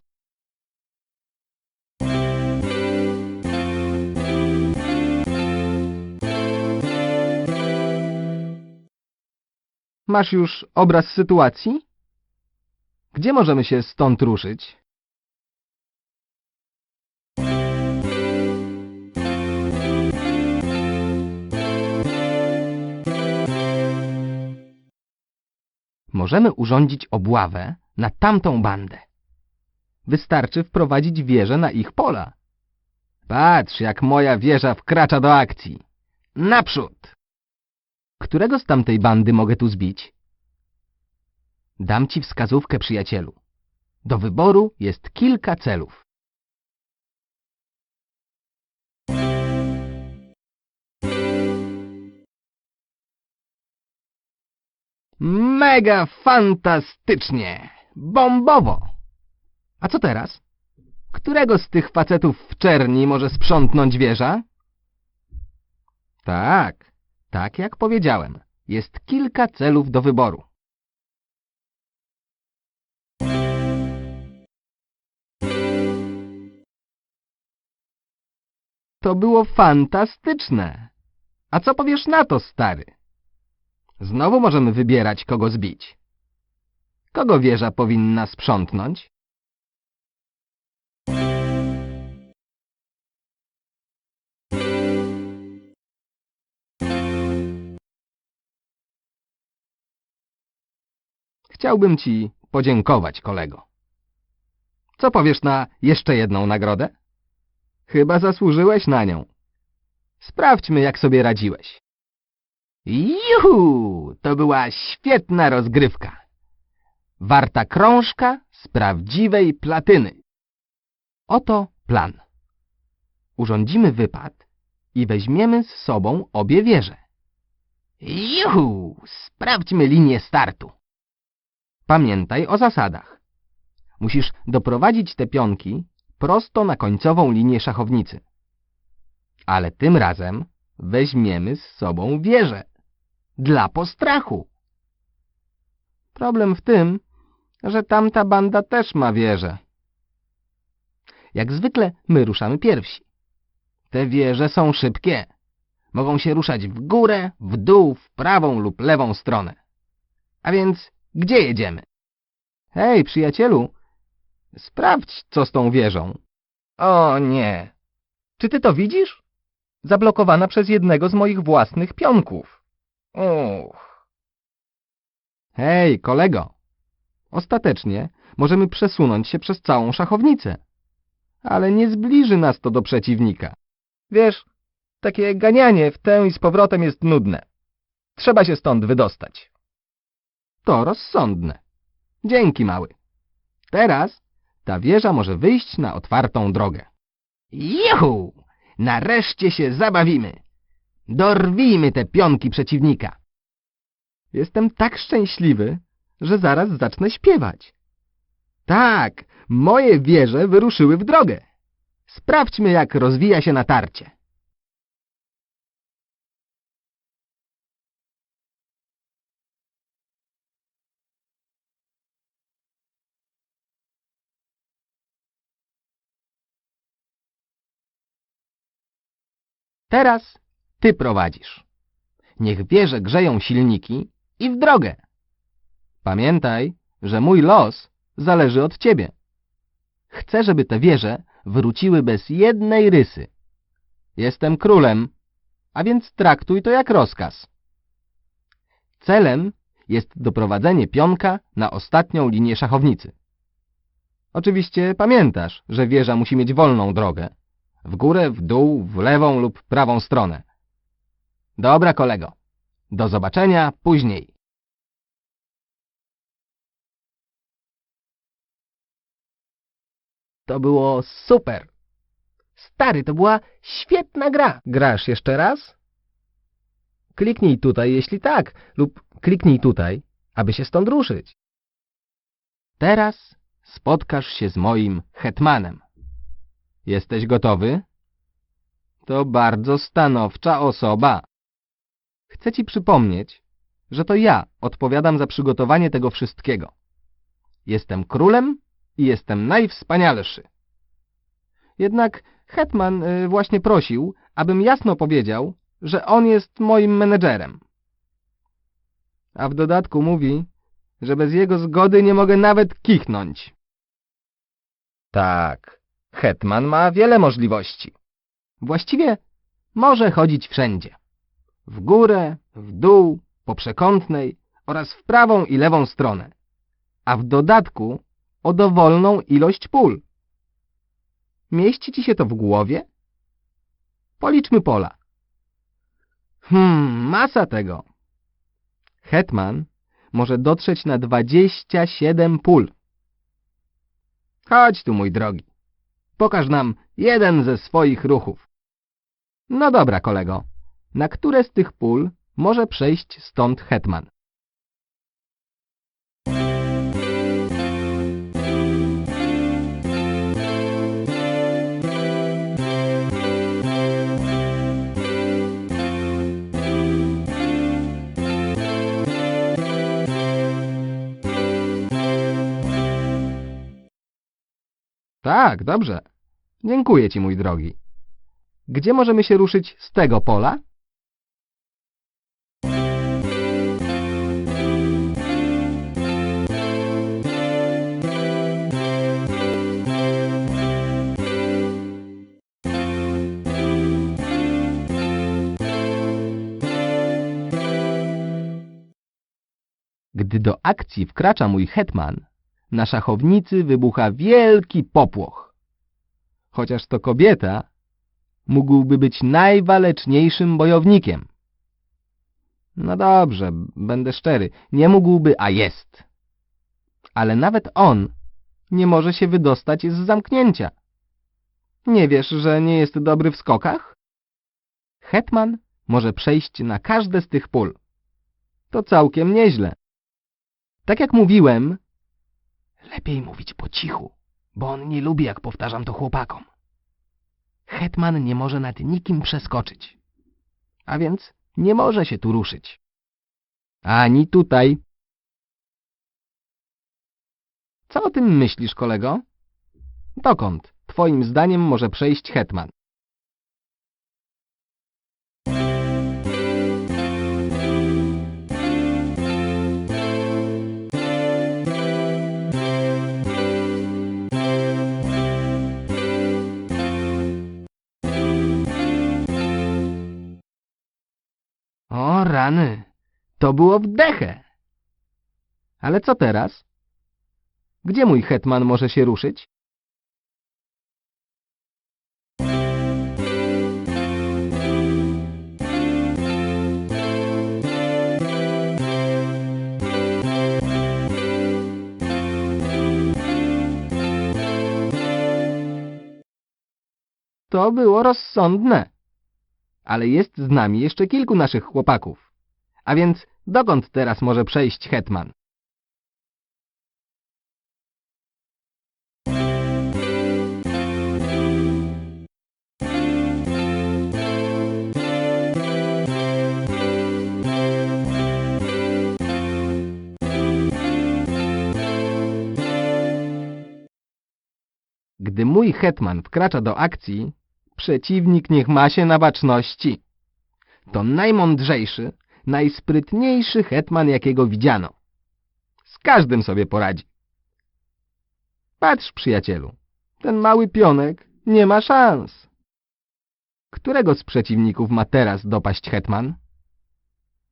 Masz już obraz sytuacji? Gdzie możemy się stąd ruszyć? Możemy urządzić obławę na tamtą bandę. Wystarczy wprowadzić wieżę na ich pola. Patrz, jak moja wieża wkracza do akcji. Naprzód! Którego z tamtej bandy mogę tu zbić? Dam ci wskazówkę, przyjacielu. Do wyboru jest kilka celów. Mega fantastycznie! Bombowo! A co teraz? Którego z tych facetów w czerni może sprzątnąć wieża? Tak jak powiedziałem. Jest kilka celów do wyboru. To było fantastyczne! A co powiesz na to, stary? Znowu możemy wybierać, kogo zbić. Kogo wieża powinna sprzątnąć? Chciałbym ci podziękować, kolego. Co powiesz na jeszcze jedną nagrodę? Chyba zasłużyłeś na nią. Sprawdźmy, jak sobie radziłeś. Juhu! To była świetna rozgrywka. Warta krążka z prawdziwej platyny. Oto plan. Urządzimy wypad i weźmiemy z sobą obie wieże. Juhu! Sprawdźmy linię startu. Pamiętaj o zasadach. Musisz doprowadzić te pionki prosto na końcową linię szachownicy. Ale tym razem weźmiemy z sobą wieżę. Dla postrachu. Problem w tym, że tamta banda też ma wieżę. Jak zwykle my ruszamy pierwsi. Te wieże są szybkie. Mogą się ruszać w górę, w dół, w prawą lub lewą stronę. A więc gdzie jedziemy? Hej, przyjacielu, sprawdź, co z tą wieżą. O nie. Czy ty to widzisz? Zablokowana przez jednego z moich własnych pionków. Uch. Hej, kolego. Ostatecznie możemy przesunąć się przez całą szachownicę. Ale nie zbliży nas to do przeciwnika. Wiesz, takie ganianie w tę i z powrotem jest nudne. Trzeba się stąd wydostać. To rozsądne. Dzięki, mały. Teraz ta wieża może wyjść na otwartą drogę. Juhu! Nareszcie się zabawimy. Dorwijmy te pionki przeciwnika. Jestem tak szczęśliwy, że zaraz zacznę śpiewać. Tak, moje wieże wyruszyły w drogę. Sprawdźmy, jak rozwija się natarcie. Teraz ty prowadzisz. Niech wieże grzeją silniki i w drogę. Pamiętaj, że mój los zależy od ciebie. Chcę, żeby te wieże wróciły bez jednej rysy. Jestem królem, a więc traktuj to jak rozkaz. Celem jest doprowadzenie pionka na ostatnią linię szachownicy. Oczywiście pamiętasz, że wieża musi mieć wolną drogę. W górę, w dół, w lewą lub prawą stronę. Dobra, kolego. Do zobaczenia później. To było super. Stary, to była świetna gra. Grasz jeszcze raz? kliknij tutaj, jeśli tak, lub kliknij tutaj, aby się stąd ruszyć. Teraz spotkasz się z moim hetmanem. Jesteś gotowy? To bardzo stanowcza osoba. Chcę ci przypomnieć, że to ja odpowiadam za przygotowanie tego wszystkiego. Jestem królem i jestem najwspanialszy. Jednak hetman właśnie prosił, abym jasno powiedział, że on jest moim menedżerem. A w dodatku mówi, że bez jego zgody nie mogę nawet kichnąć. Tak, hetman ma wiele możliwości. Właściwie może chodzić wszędzie. W górę, w dół, po przekątnej oraz w prawą i lewą stronę. A w dodatku o dowolną ilość pól. Mieści ci się to w głowie? Policzmy pola. Masa tego. Hetman może dotrzeć na 27 pól. Chodź tu, mój drogi. Pokaż nam jeden ze swoich ruchów. No dobra, kolego. Na które z tych pól może przejść stąd hetman? Tak, dobrze. Dziękuję ci, mój drogi. Gdzie możemy się ruszyć z tego pola? Gdy do akcji wkracza mój hetman, na szachownicy wybucha wielki popłoch. Chociaż to kobieta, mógłby być najwaleczniejszym bojownikiem. No dobrze, będę szczery, nie mógłby, a jest. Ale nawet on nie może się wydostać z zamknięcia. Nie wiesz, że nie jest dobry w skokach? Hetman może przejść na każde z tych pól. To całkiem nieźle. Tak jak mówiłem, lepiej mówić po cichu, bo on nie lubi, jak powtarzam to chłopakom. Hetman nie może nad nikim przeskoczyć, a więc nie może się tu ruszyć. Ani tutaj. Co o tym myślisz, kolego? Dokąd, twoim zdaniem, może przejść hetman? O rany, to było w dechę. Ale co teraz? Gdzie mój hetman może się ruszyć? To było rozsądne. Ale jest z nami jeszcze kilku naszych chłopaków. A więc dokąd teraz może przejść hetman? Gdy mój hetman wkracza do akcji, przeciwnik niech ma się na baczności. To najmądrzejszy, najsprytniejszy hetman, jakiego widziano. Z każdym sobie poradzi. Patrz, przyjacielu, ten mały pionek nie ma szans. Którego z przeciwników ma teraz dopaść hetman?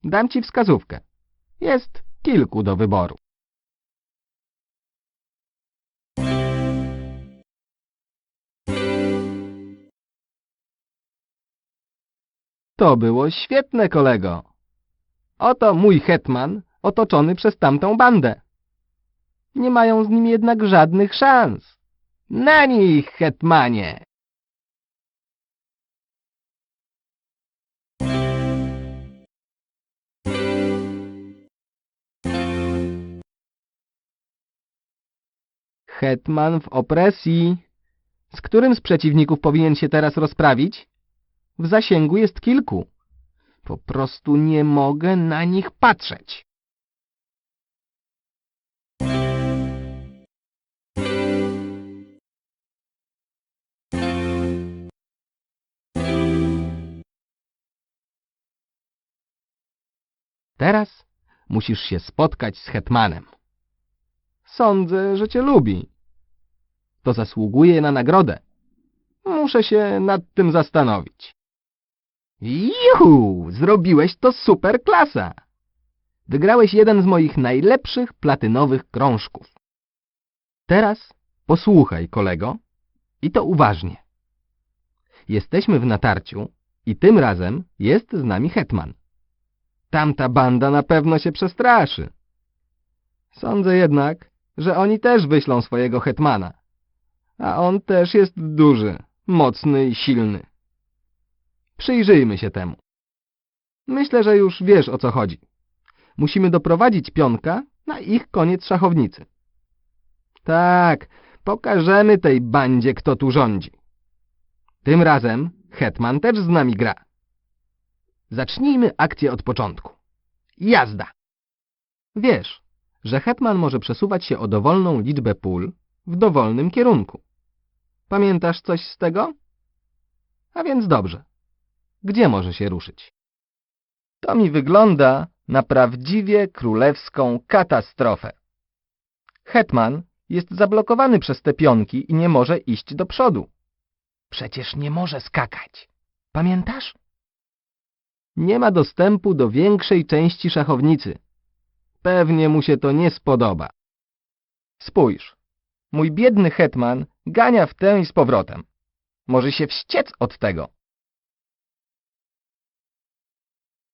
Dam ci wskazówkę. Jest kilku do wyboru. To było świetne, kolego. Oto mój hetman otoczony przez tamtą bandę. Nie mają z nim jednak żadnych szans. Na nich, hetmanie! Hetman w opresji. Z którym z przeciwników powinien się teraz rozprawić? W zasięgu jest kilku. Po prostu nie mogę na nich patrzeć. Teraz musisz się spotkać z hetmanem. Sądzę, że cię lubi. To zasługuje na nagrodę. Muszę się nad tym zastanowić. Juhu! Zrobiłeś to super klasa! Wygrałeś jeden z moich najlepszych platynowych krążków. Teraz posłuchaj, kolego, i to uważnie. Jesteśmy w natarciu i tym razem jest z nami hetman. Tamta banda na pewno się przestraszy. Sądzę jednak, że oni też wyślą swojego hetmana. A on też jest duży, mocny i silny. Przyjrzyjmy się temu. Myślę, że już wiesz, o co chodzi. Musimy doprowadzić pionka na ich koniec szachownicy. Tak, pokażemy tej bandzie, kto tu rządzi. Tym razem hetman też z nami gra. Zacznijmy akcję od początku. Jazda! Wiesz, że hetman może przesuwać się o dowolną liczbę pól w dowolnym kierunku. Pamiętasz coś z tego? A więc dobrze. Gdzie może się ruszyć? To mi wygląda na prawdziwie królewską katastrofę. Hetman jest zablokowany przez te pionki i nie może iść do przodu. Przecież nie może skakać. Pamiętasz? Nie ma dostępu do większej części szachownicy. Pewnie mu się to nie spodoba. Spójrz, mój biedny hetman gania w tę i z powrotem. Może się wściec od tego.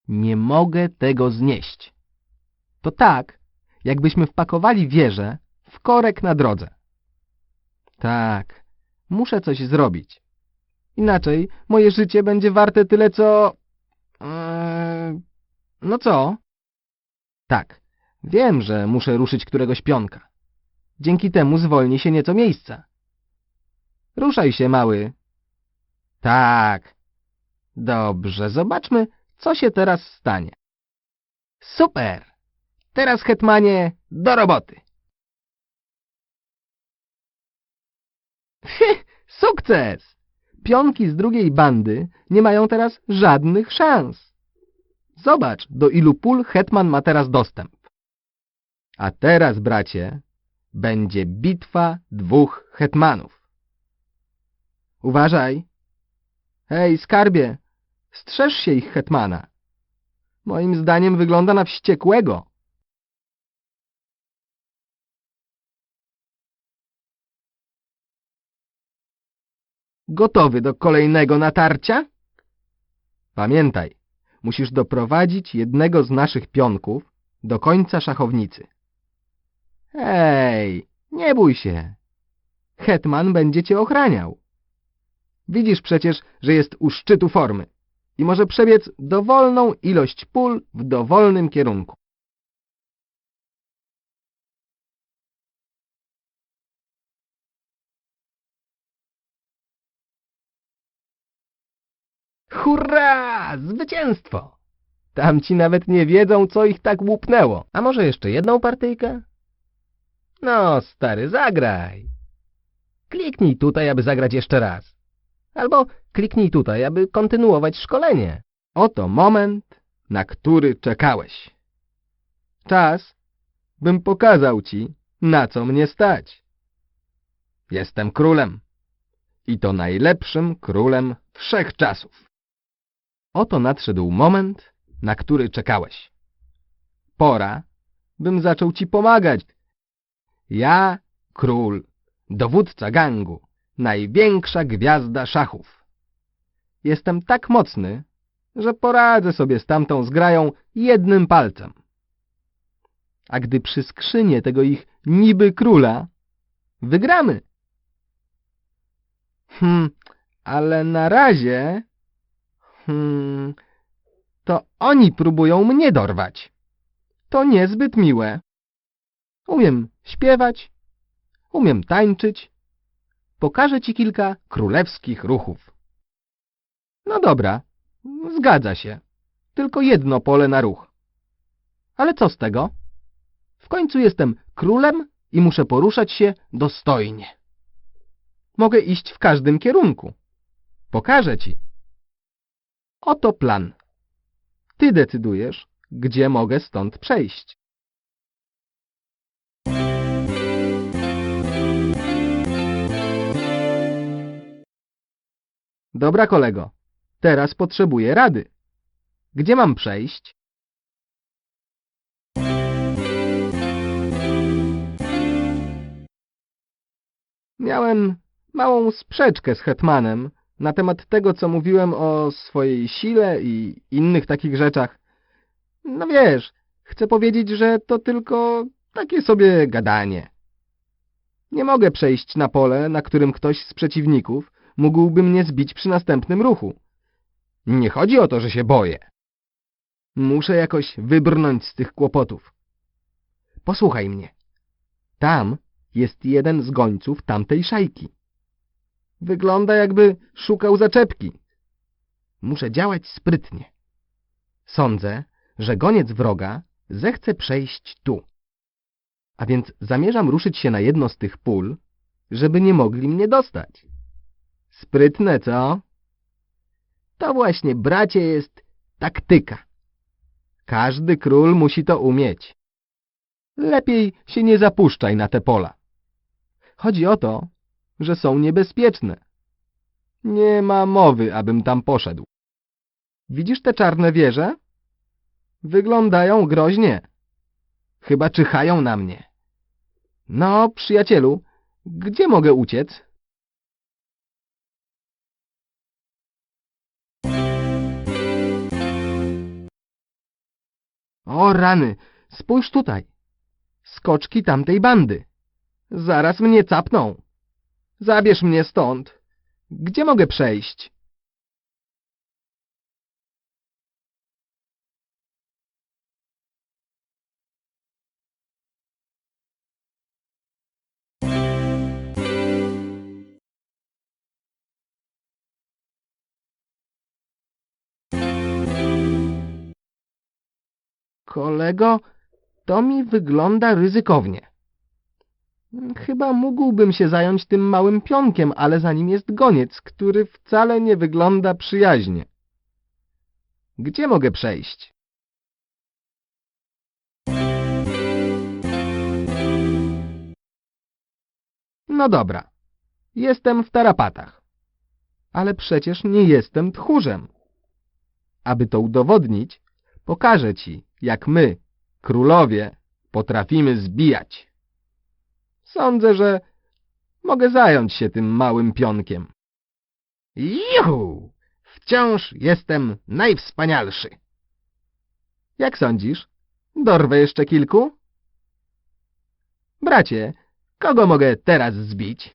Nie mogę tego znieść. To tak, jakbyśmy wpakowali wieżę w korek na drodze. Tak, muszę coś zrobić. Inaczej moje życie będzie warte tyle, co... No co? Tak, wiem, że muszę ruszyć któregoś pionka. Dzięki temu zwolni się nieco miejsca. Ruszaj się, mały. Tak. Dobrze, zobaczmy, co się teraz stanie. Super! Teraz, hetmanie, do roboty! Sukces! Pionki z drugiej bandy nie mają teraz żadnych szans. Zobacz, do ilu pól hetman ma teraz dostęp. A teraz, bracie, będzie bitwa dwóch hetmanów. Uważaj! Hej, skarbie! Strzeż się ich hetmana. Moim zdaniem wygląda na wściekłego. Gotowy do kolejnego natarcia? Pamiętaj, musisz doprowadzić jednego z naszych pionków do końca szachownicy. Hej, nie bój się. Hetman będzie cię ochraniał. Widzisz przecież, że jest u szczytu formy i może przebiec dowolną ilość pól w dowolnym kierunku. Hurra! Zwycięstwo! Tamci nawet nie wiedzą, co ich tak łupnęło. A może jeszcze jedną partyjkę? No, stary, zagraj. Kliknij tutaj, aby zagrać jeszcze raz. Albo kliknij tutaj, aby kontynuować szkolenie. Oto moment, na który czekałeś. Czas, bym pokazał ci, na co mnie stać. Jestem królem. I to najlepszym królem wszechczasów. Oto nadszedł moment, na który czekałeś. Pora, bym zaczął ci pomagać. Ja, król, dowódca gangu, największa gwiazda szachów. Jestem tak mocny, że poradzę sobie z tamtą zgrają jednym palcem. A gdy przyskrzynię tego ich niby króla, wygramy. Ale na razie... to oni próbują mnie dorwać. To niezbyt miłe. Umiem śpiewać, umiem tańczyć. Pokażę ci kilka królewskich ruchów. No dobra, zgadza się. Tylko jedno pole na ruch. Ale co z tego? W końcu jestem królem i muszę poruszać się dostojnie. Mogę iść w każdym kierunku. Pokażę ci. Oto plan. Ty decydujesz, gdzie mogę stąd przejść. Dobra, kolego. Teraz potrzebuję rady. Gdzie mam przejść? Miałem małą sprzeczkę z hetmanem na temat tego, co mówiłem o swojej sile i innych takich rzeczach. No wiesz, chcę powiedzieć, że to tylko takie sobie gadanie. Nie mogę przejść na pole, na którym ktoś z przeciwników mógłby mnie zbić przy następnym ruchu. Nie chodzi o to, że się boję. Muszę jakoś wybrnąć z tych kłopotów. Posłuchaj mnie. Tam jest jeden z gońców tamtej szajki. Wygląda, jakby szukał zaczepki. Muszę działać sprytnie. Sądzę, że goniec wroga zechce przejść tu. A więc zamierzam ruszyć się na jedno z tych pól, żeby nie mogli mnie dostać. Sprytne, co? To właśnie, bracie, jest taktyka. Każdy król musi to umieć. Lepiej się nie zapuszczaj na te pola. Chodzi o to, że są niebezpieczne. Nie ma mowy, abym tam poszedł. Widzisz te czarne wieże? Wyglądają groźnie. Chyba czyhają na mnie. No, przyjacielu, gdzie mogę uciec? O rany, spójrz tutaj. Skoczki tamtej bandy. Zaraz mnie capną. Zabierz mnie stąd. Gdzie mogę przejść? Kolego, to mi wygląda ryzykownie. Chyba mógłbym się zająć tym małym pionkiem, ale za nim jest goniec, który wcale nie wygląda przyjaźnie. Gdzie mogę przejść? No dobra, jestem w tarapatach, ale przecież nie jestem tchórzem. Aby to udowodnić, pokażę ci, jak my, królowie, potrafimy zbijać. Sądzę, że mogę zająć się tym małym pionkiem. Juhu! Wciąż jestem najwspanialszy. Jak sądzisz? Dorwę jeszcze kilku? Bracie, kogo mogę teraz zbić?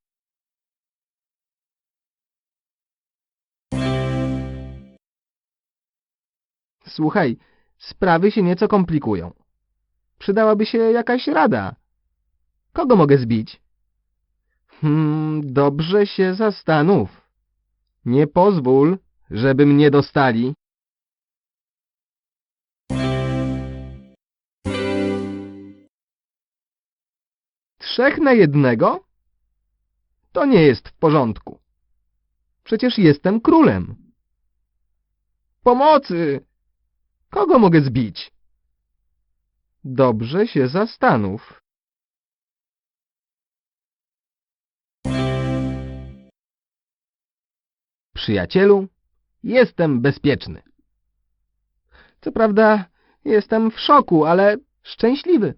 Słuchaj, sprawy się nieco komplikują. Przydałaby się jakaś rada. Kogo mogę zbić? Dobrze się zastanów. Nie pozwól, żeby mnie dostali. Trzech na jednego? To nie jest w porządku. Przecież jestem królem. Pomocy! Kogo mogę zbić? Dobrze się zastanów. Przyjacielu, jestem bezpieczny. Co prawda, jestem w szoku, ale szczęśliwy.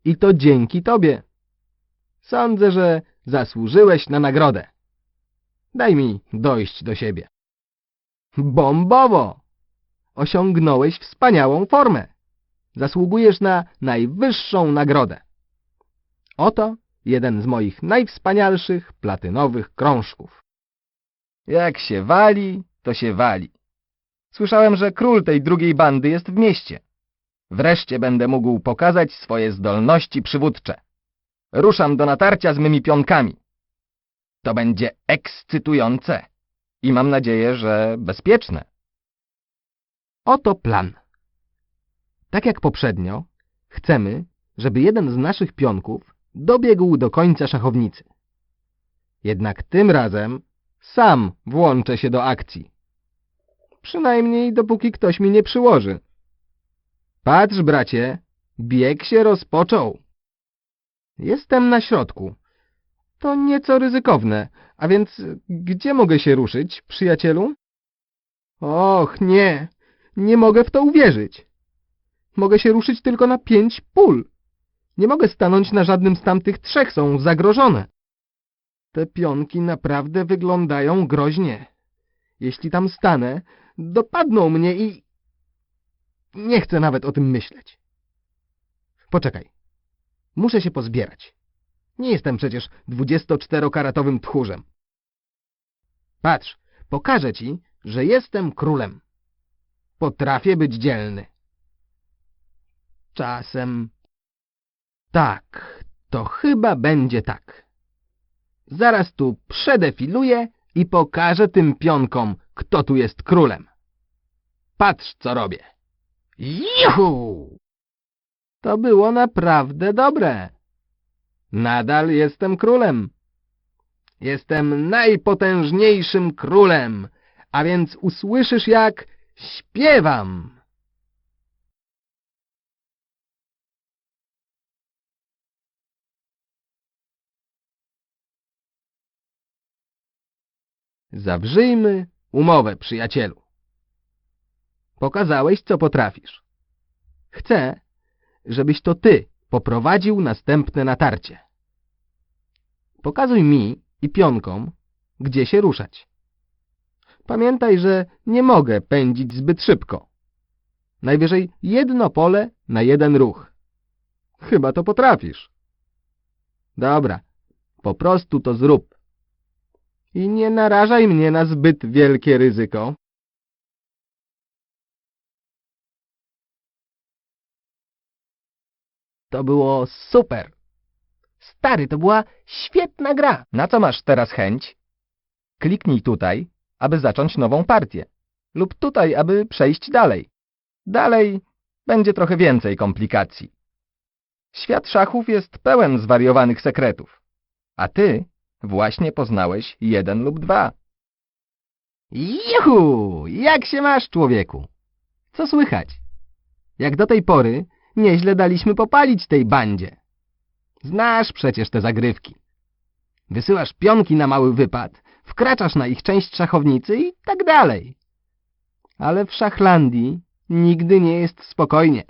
I to dzięki tobie. Sądzę, że zasłużyłeś na nagrodę. Daj mi dojść do siebie. Bombowo! Osiągnąłeś wspaniałą formę. Zasługujesz na najwyższą nagrodę. Oto jeden z moich najwspanialszych platynowych krążków. Jak się wali, to się wali. Słyszałem, że król tej drugiej bandy jest w mieście. Wreszcie będę mógł pokazać swoje zdolności przywódcze. ruszam do natarcia z mymi pionkami. To będzie ekscytujące i mam nadzieję, że bezpieczne. Oto plan. Tak jak poprzednio, chcemy, żeby jeden z naszych pionków dobiegł do końca szachownicy. Jednak tym razem sam włączę się do akcji. Przynajmniej dopóki ktoś mi nie przyłoży. Patrz, bracie, bieg się rozpoczął. Jestem na środku. To nieco ryzykowne, a więc gdzie mogę się ruszyć, przyjacielu? Och, nie mogę w to uwierzyć. Mogę się ruszyć tylko na 5 pól. Nie mogę stanąć na żadnym z tamtych 3, są zagrożone. Te pionki naprawdę wyglądają groźnie. Jeśli tam stanę, dopadną mnie i... Nie chcę nawet o tym myśleć. Poczekaj. Muszę się pozbierać. Nie jestem przecież 24-karatowym tchórzem. Patrz, pokażę ci, że jestem królem. Potrafię być dzielny. Czasem... Tak, to chyba będzie tak. Zaraz tu przedefiluję i pokażę tym pionkom, kto tu jest królem. Patrz, co robię. Juhu! To było naprawdę dobre. Nadal jestem królem. Jestem najpotężniejszym królem, a więc usłyszysz, jak śpiewam. Zawrzyjmy umowę, przyjacielu. Pokazałeś, co potrafisz. Chcę, żebyś to ty poprowadził następne natarcie. Pokazuj mi i pionkom, gdzie się ruszać. Pamiętaj, że nie mogę pędzić zbyt szybko. Najwyżej jedno pole na jeden ruch. Chyba to potrafisz. Dobra, po prostu to zrób. I nie narażaj mnie na zbyt wielkie ryzyko. To było super. Stary, to była świetna gra. Na co masz teraz chęć? Kliknij tutaj, aby zacząć nową partię. Lub tutaj, aby przejść dalej. Dalej będzie trochę więcej komplikacji. Świat szachów jest pełen zwariowanych sekretów. A ty właśnie poznałeś 1 lub 2. Juhu! Jak się masz, człowieku? Co słychać? Jak do tej pory nieźle daliśmy popalić tej bandzie. Znasz przecież te zagrywki. Wysyłasz pionki na mały wypad, wkraczasz na ich część szachownicy i tak dalej. Ale w Szachlandii nigdy nie jest spokojnie.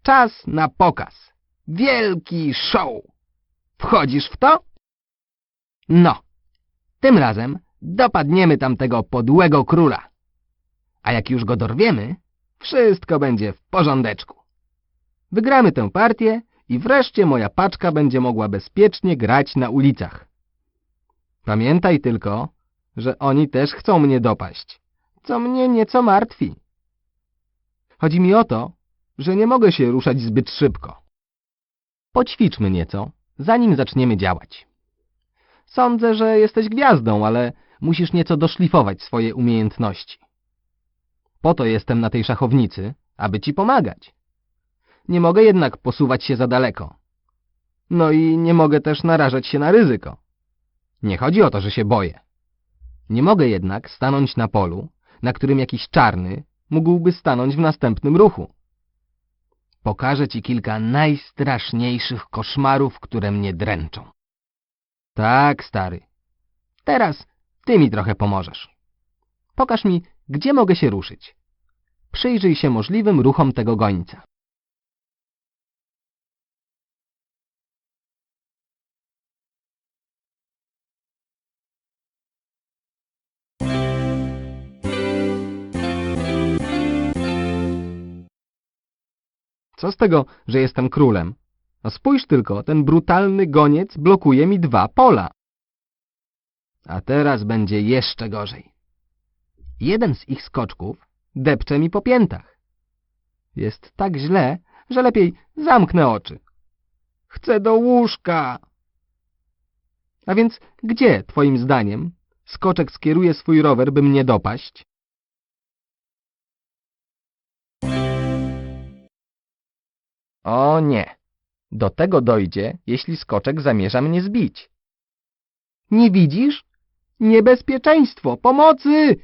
Czas na pokaz. Wielki show. Wchodzisz w to? No, tym razem dopadniemy tamtego podłego króla. A jak już go dorwiemy, wszystko będzie w porządeczku. Wygramy tę partię i wreszcie moja paczka będzie mogła bezpiecznie grać na ulicach. Pamiętaj tylko, że oni też chcą mnie dopaść, co mnie nieco martwi. Chodzi mi o to, że nie mogę się ruszać zbyt szybko. Poćwiczmy nieco, zanim zaczniemy działać. Sądzę, że jesteś gwiazdą, ale musisz nieco doszlifować swoje umiejętności. Po to jestem na tej szachownicy, aby ci pomagać. Nie mogę jednak posuwać się za daleko. No i nie mogę też narażać się na ryzyko. Nie chodzi o to, że się boję. Nie mogę jednak stanąć na polu, na którym jakiś czarny mógłby stanąć w następnym ruchu. Pokażę ci kilka najstraszniejszych koszmarów, które mnie dręczą. Tak, stary. Teraz ty mi trochę pomożesz. Pokaż mi, gdzie mogę się ruszyć. Przyjrzyj się możliwym ruchom tego gońca. Co z tego, że jestem królem? No spójrz tylko, ten brutalny goniec blokuje mi 2 pola. A teraz będzie jeszcze gorzej. Jeden z ich skoczków depcze mi po piętach. Jest tak źle, że lepiej zamknę oczy. Chcę do łóżka. A więc gdzie, twoim zdaniem, Skoczek skieruje swój rower, by mnie dopaść? O nie, do tego dojdzie, jeśli Skoczek zamierza mnie zbić. Nie widzisz? Niebezpieczeństwo! Pomocy!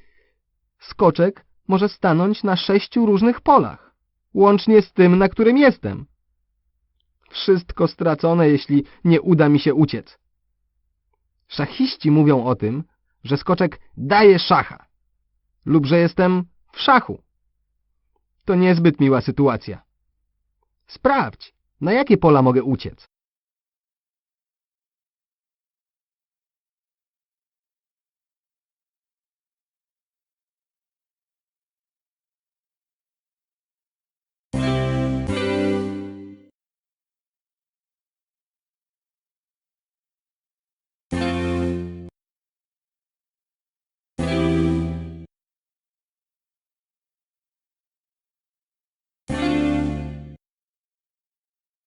Skoczek może stanąć na 6 różnych polach, łącznie z tym, na którym jestem. Wszystko stracone, jeśli nie uda mi się uciec. Szachiści mówią o tym, że Skoczek daje szacha lub że jestem w szachu. To niezbyt miła sytuacja. Sprawdź, na jakie pola mogę uciec.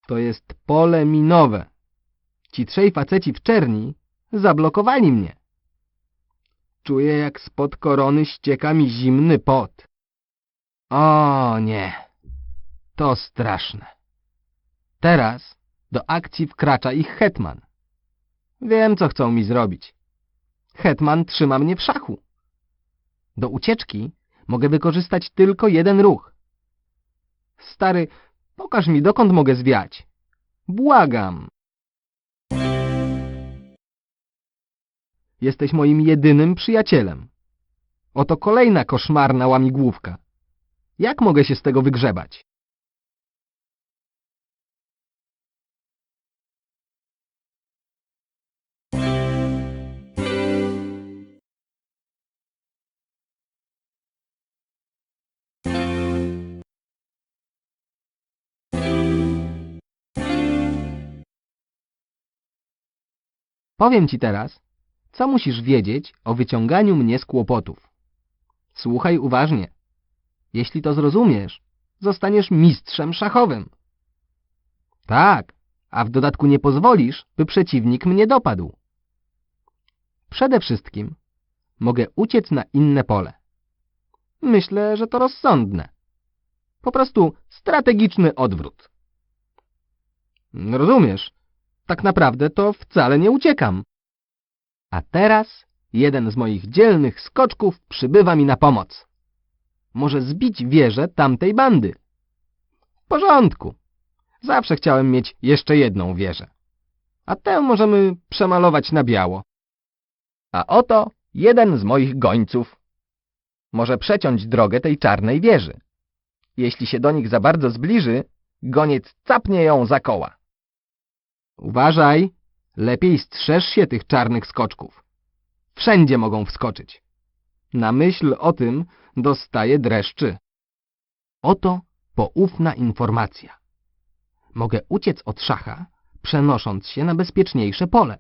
To jest pole minowe. Ci trzej faceci w czerni zablokowali mnie. Czuję, jak spod korony ścieka mi zimny pot. O nie, to straszne. Teraz do akcji wkracza ich hetman. Wiem, co chcą mi zrobić. Hetman trzyma mnie w szachu. Do ucieczki mogę wykorzystać tylko jeden ruch. Stary, pokaż mi, dokąd mogę zwiać. Błagam. Jesteś moim jedynym przyjacielem. Oto kolejna koszmarna łamigłówka. Jak mogę się z tego wygrzebać? Powiem ci teraz, co musisz wiedzieć o wyciąganiu mnie z kłopotów. Słuchaj uważnie. Jeśli to zrozumiesz, zostaniesz mistrzem szachowym. Tak, a w dodatku nie pozwolisz, by przeciwnik mnie dopadł. Przede wszystkim mogę uciec na inne pole. Myślę, że to rozsądne. Po prostu strategiczny odwrót. Rozumiesz, tak naprawdę to wcale nie uciekam. A teraz jeden z moich dzielnych skoczków przybywa mi na pomoc. Może zbić wieżę tamtej bandy. W porządku. Zawsze chciałem mieć jeszcze jedną wieżę. A tę możemy przemalować na biało. A oto jeden z moich gońców. Może przeciąć drogę tej czarnej wieży. Jeśli się do nich za bardzo zbliży, goniec capnie ją za koła. Uważaj, lepiej strzeż się tych czarnych skoczków. Wszędzie mogą wskoczyć. Na myśl o tym dostaję dreszczy. Oto poufna informacja. Mogę uciec od szacha, przenosząc się na bezpieczniejsze pole.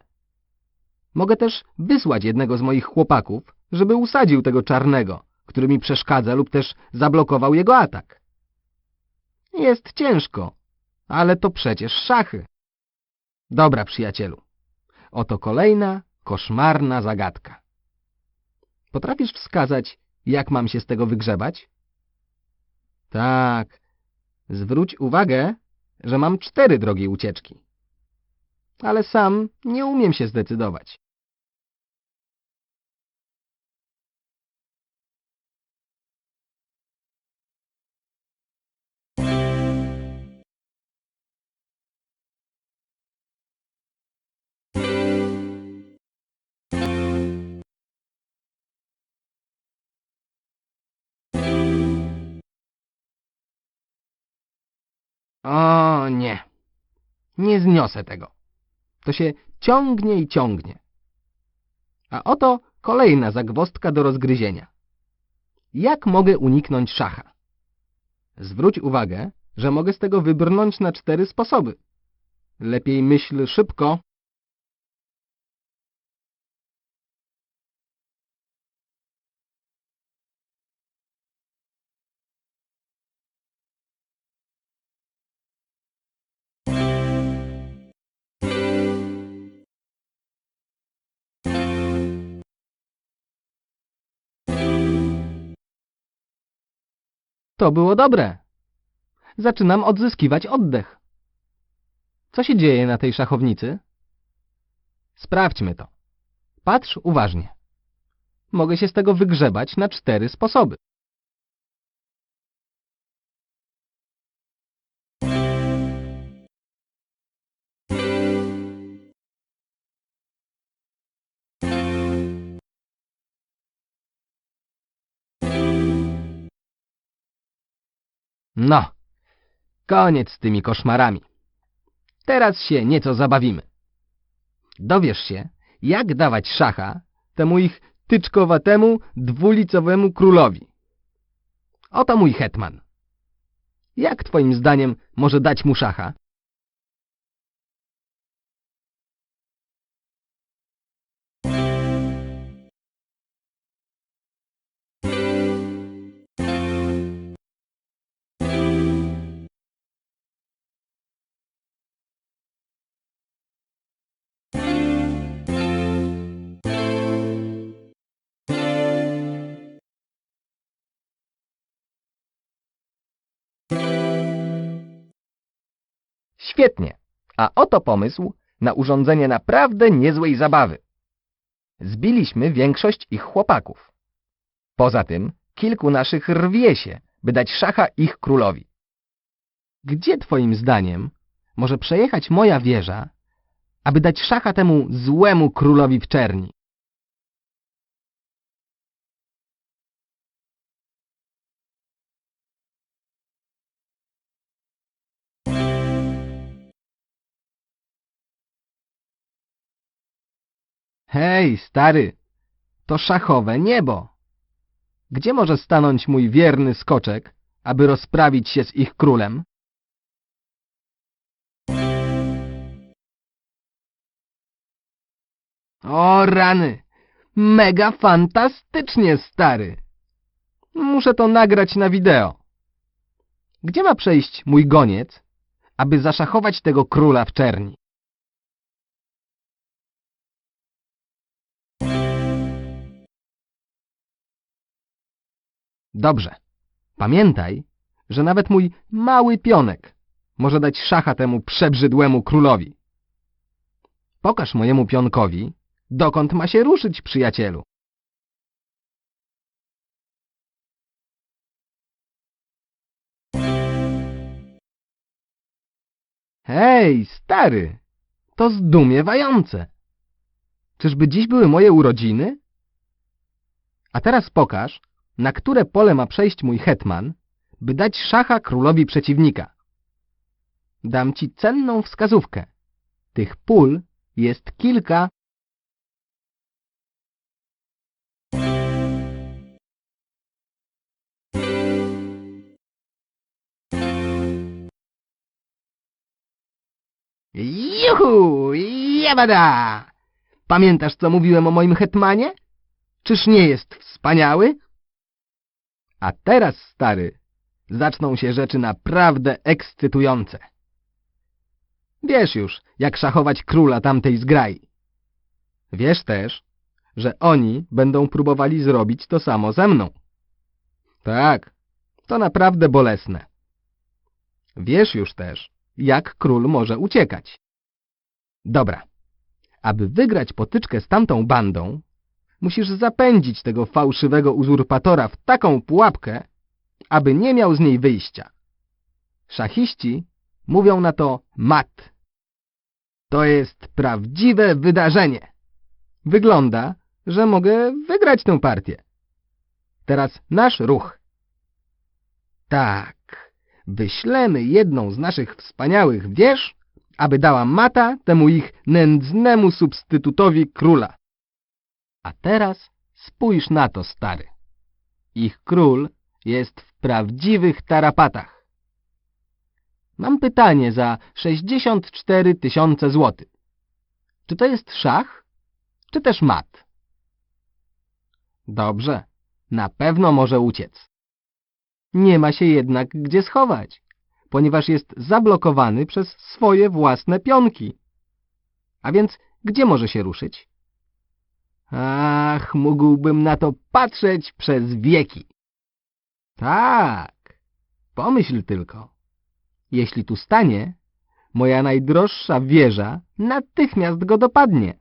Mogę też wysłać jednego z moich chłopaków, żeby usadził tego czarnego, który mi przeszkadza lub też zablokował jego atak. Jest ciężko, ale to przecież szachy. Dobra, przyjacielu. Oto kolejna koszmarna zagadka. Potrafisz wskazać, jak mam się z tego wygrzebać? Tak. Zwróć uwagę, że mam 4 drogi ucieczki. Ale sam nie umiem się zdecydować. O nie. Nie zniosę tego. To się ciągnie i ciągnie. A oto kolejna zagwozdka do rozgryzienia. Jak mogę uniknąć szacha? Zwróć uwagę, że mogę z tego wybrnąć na 4 sposoby. Lepiej myśl szybko. To było dobre. Zaczynam odzyskiwać oddech. Co się dzieje na tej szachownicy? Sprawdźmy to. Patrz uważnie. Mogę się z tego wygrzebać na 4 sposoby. No, koniec z tymi koszmarami. Teraz się nieco zabawimy. Dowiesz się, jak dawać szacha temu ich tyczkowatemu, dwulicowemu królowi. Oto mój hetman. Jak twoim zdaniem może dać mu szacha? Świetnie. A oto pomysł na urządzenie naprawdę niezłej zabawy. Zbiliśmy większość ich chłopaków. Poza tym kilku naszych rwie się, by dać szacha ich królowi. Gdzie twoim zdaniem może przejechać moja wieża, aby dać szacha temu złemu królowi w czerni? Hej, stary, to szachowe niebo. Gdzie może stanąć mój wierny skoczek, aby rozprawić się z ich królem? O rany! Mega fantastycznie, stary! Muszę to nagrać na wideo. Gdzie ma przejść mój goniec, aby zaszachować tego króla w czerni? Dobrze. Pamiętaj, że nawet mój mały pionek może dać szacha temu przebrzydłemu królowi. Pokaż mojemu pionkowi, dokąd ma się ruszyć, przyjacielu. Hej, stary, to zdumiewające. Czyżby dziś były moje urodziny? A teraz pokaż, na które pole ma przejść mój hetman, by dać szacha królowi przeciwnika. Dam ci cenną wskazówkę. Tych pól jest kilka. Juhu! Jabada! Pamiętasz, co mówiłem o moim hetmanie? Czyż nie jest wspaniały? A teraz, stary, zaczną się rzeczy naprawdę ekscytujące. Wiesz już, jak szachować króla tamtej zgrai. Wiesz też, że oni będą próbowali zrobić to samo ze mną. Tak, to naprawdę bolesne. Wiesz już też, jak król może uciekać. Dobra, aby wygrać potyczkę z tamtą bandą, musisz zapędzić tego fałszywego uzurpatora w taką pułapkę, aby nie miał z niej wyjścia. Szachiści mówią na to mat. To jest prawdziwe wydarzenie. Wygląda, że mogę wygrać tę partię. Teraz nasz ruch. Tak, wyślemy jedną z naszych wspaniałych wież, aby dała mata temu ich nędznemu substytutowi króla. A teraz spójrz na to, stary. Ich król jest w prawdziwych tarapatach. Mam pytanie za 64 000 złotych. Czy to jest szach, czy też mat? Dobrze, na pewno może uciec. Nie ma się jednak gdzie schować, ponieważ jest zablokowany przez swoje własne pionki. A więc gdzie może się ruszyć? Ach, mógłbym na to patrzeć przez wieki. Tak, Pomyśl tylko. Jeśli tu stanie, moja najdroższa wieża natychmiast go dopadnie.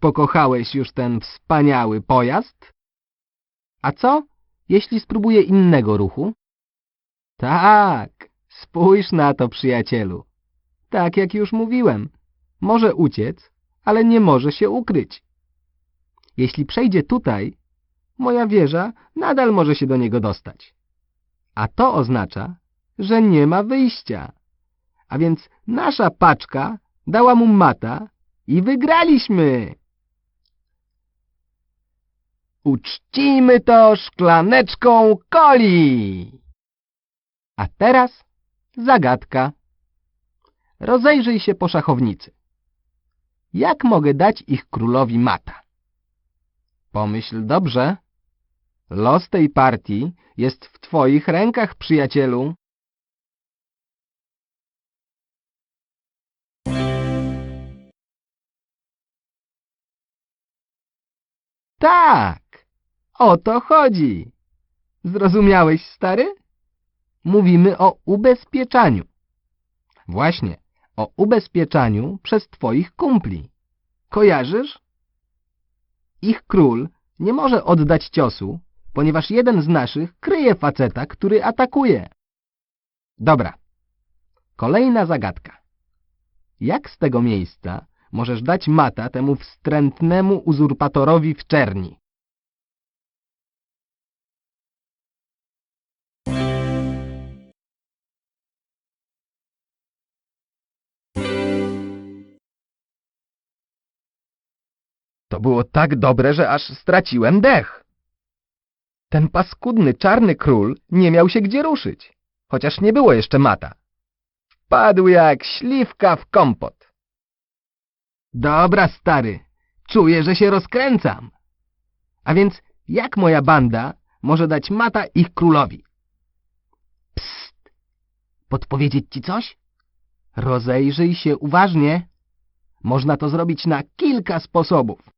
Pokochałeś już ten wspaniały pojazd? A co, jeśli spróbuję innego ruchu? Tak, spójrz na to, przyjacielu. Tak jak już mówiłem, może uciec, ale nie może się ukryć. Jeśli przejdzie tutaj, moja wieża nadal może się do niego dostać. A to oznacza, że nie ma wyjścia. A więc nasza paczka dała mu mata i wygraliśmy. Uczcijmy to szklaneczką coli. A teraz zagadka. Rozejrzyj się po szachownicy. Jak mogę dać ich królowi mata? Pomyśl dobrze. Los tej partii jest w twoich rękach, przyjacielu. Tak, o to chodzi. Zrozumiałeś, stary? Mówimy o ubezpieczaniu. Właśnie, o ubezpieczaniu przez twoich kumpli. Kojarzysz? Ich król nie może oddać ciosu, ponieważ jeden z naszych kryje faceta, który atakuje. Dobra. Kolejna zagadka. Jak z tego miejsca możesz dać mata temu wstrętnemu uzurpatorowi w czerni? To było tak dobre, że aż straciłem dech. Ten paskudny czarny król nie miał się gdzie ruszyć, chociaż nie było jeszcze mata. Wpadł jak śliwka w kompot. Dobra, stary, czuję, że się rozkręcam. A więc jak moja banda może dać mata ich królowi? Psst! Podpowiedzieć ci coś? Rozejrzyj się uważnie. Można to zrobić na kilka sposobów.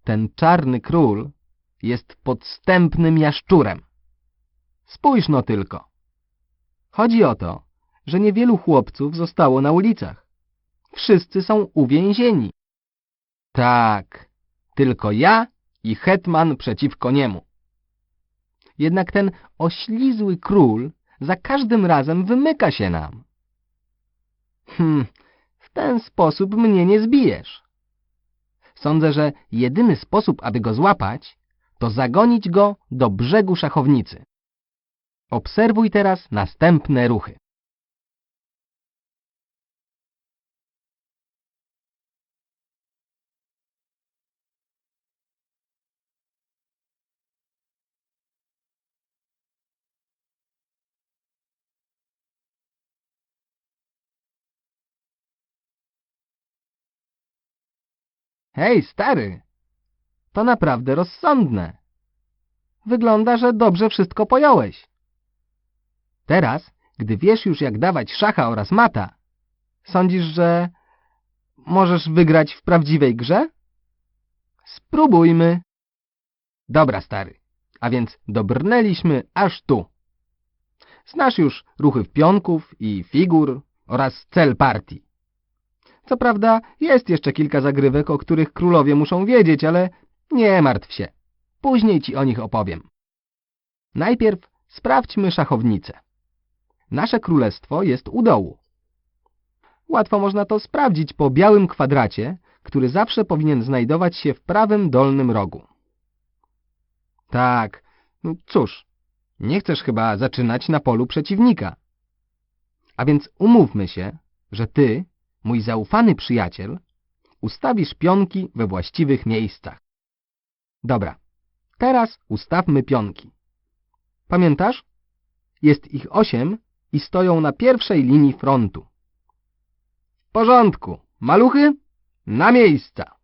Ten czarny król jest podstępnym jaszczurem. Spójrz no tylko. Chodzi o to, że niewielu chłopców zostało na ulicach. Wszyscy są uwięzieni. Tak, tylko ja i hetman przeciwko niemu. Jednak ten oślizły król za każdym razem wymyka się nam. W ten sposób mnie nie zbijesz. Sądzę, że jedyny sposób, aby go złapać, to zagonić go do brzegu szachownicy. Obserwuj teraz następne ruchy. Hej, stary! To naprawdę rozsądne. Wygląda, że dobrze wszystko pojąłeś. Teraz, gdy wiesz już jak dawać szacha oraz mata, sądzisz, że możesz wygrać w prawdziwej grze? Spróbujmy. Dobra, stary, a więc dobrnęliśmy aż tu. Znasz już ruchy pionków i figur oraz cel partii. Co prawda jest jeszcze kilka zagrywek, o których królowie muszą wiedzieć, ale nie martw się. Później ci o nich opowiem. Najpierw sprawdźmy szachownicę. Nasze królestwo jest u dołu. Łatwo można to sprawdzić po białym kwadracie, który zawsze powinien znajdować się w prawym dolnym rogu. Tak, no cóż, nie chcesz chyba zaczynać na polu przeciwnika. A więc umówmy się, że ty, mój zaufany przyjaciel, ustawisz pionki we właściwych miejscach. Dobra, teraz ustawmy pionki. Pamiętasz? Jest ich 8 i stoją na pierwszej linii frontu. W porządku, maluchy, na miejsca.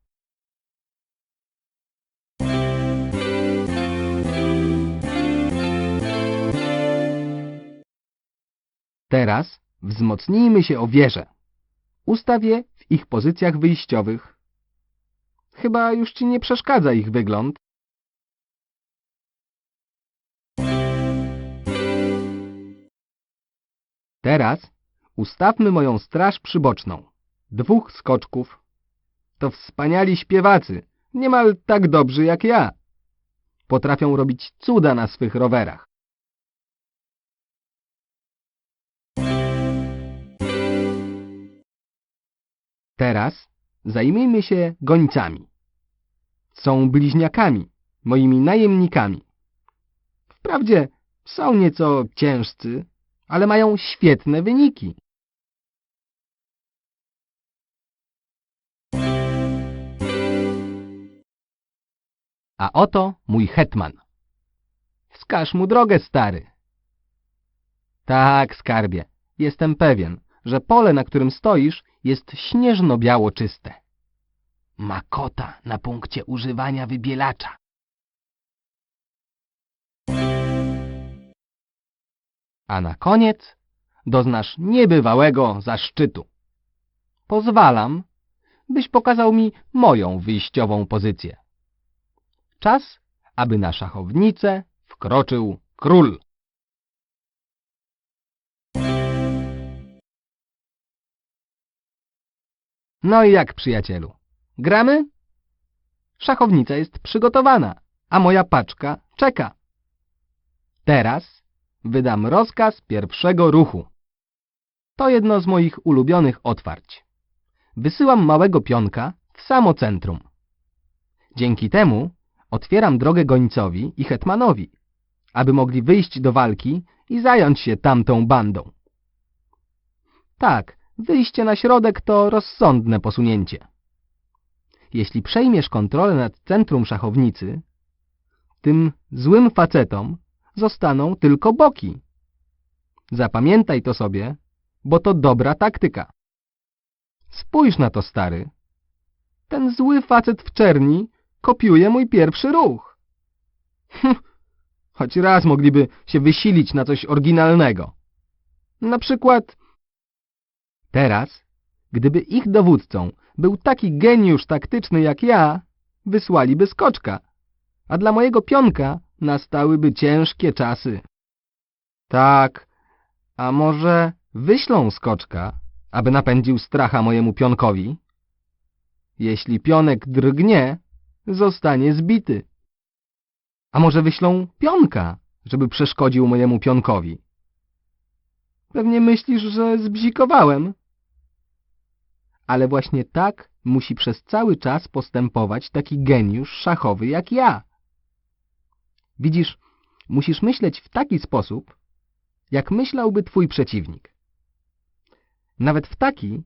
Teraz wzmocnijmy się o wieże. Ustaw je w ich pozycjach wyjściowych. Chyba już ci nie przeszkadza ich wygląd. Teraz ustawmy moją straż przyboczną. 2 skoczków. To wspaniali śpiewacy, niemal tak dobrzy jak ja. Potrafią robić cuda na swych rowerach. Teraz zajmijmy się gońcami. Są bliźniakami, moimi najemnikami. Wprawdzie są nieco ciężcy, ale mają świetne wyniki. A oto mój hetman. Wskaż mu drogę, stary. Tak, skarbie, jestem pewien, że pole, na którym stoisz, jest śnieżno-biało czyste. Ma kota na punkcie używania wybielacza. A na koniec doznasz niebywałego zaszczytu. Pozwalam, byś pokazał mi moją wyjściową pozycję. Czas, aby na szachownicę wkroczył król. No i jak, przyjacielu? Gramy? Szachownica jest przygotowana, a moja paczka czeka. Teraz wydam rozkaz pierwszego ruchu. To jedno z moich ulubionych otwarć. Wysyłam małego pionka w samo centrum. Dzięki temu otwieram drogę gońcowi i hetmanowi, aby mogli wyjść do walki i zająć się tamtą bandą. Tak, wyjście na środek to rozsądne posunięcie. Jeśli przejmiesz kontrolę nad centrum szachownicy, tym złym facetom zostaną tylko boki. Zapamiętaj to sobie, bo to dobra taktyka. Spójrz na to, stary. Ten zły facet w czerni kopiuje mój pierwszy ruch. Choć raz mogliby się wysilić na coś oryginalnego. Na przykład teraz, gdyby ich dowódcą był taki geniusz taktyczny jak ja, wysłaliby skoczka, a dla mojego pionka nastałyby ciężkie czasy. Tak, a może wyślą skoczka, aby napędził stracha mojemu pionkowi? Jeśli pionek drgnie, zostanie zbity. A może wyślą pionka, żeby przeszkodził mojemu pionkowi? Pewnie myślisz, że zbzikowałem. Ale właśnie tak musi przez cały czas postępować taki geniusz szachowy jak ja. Widzisz, musisz myśleć w taki sposób, jak myślałby twój przeciwnik. Nawet w taki,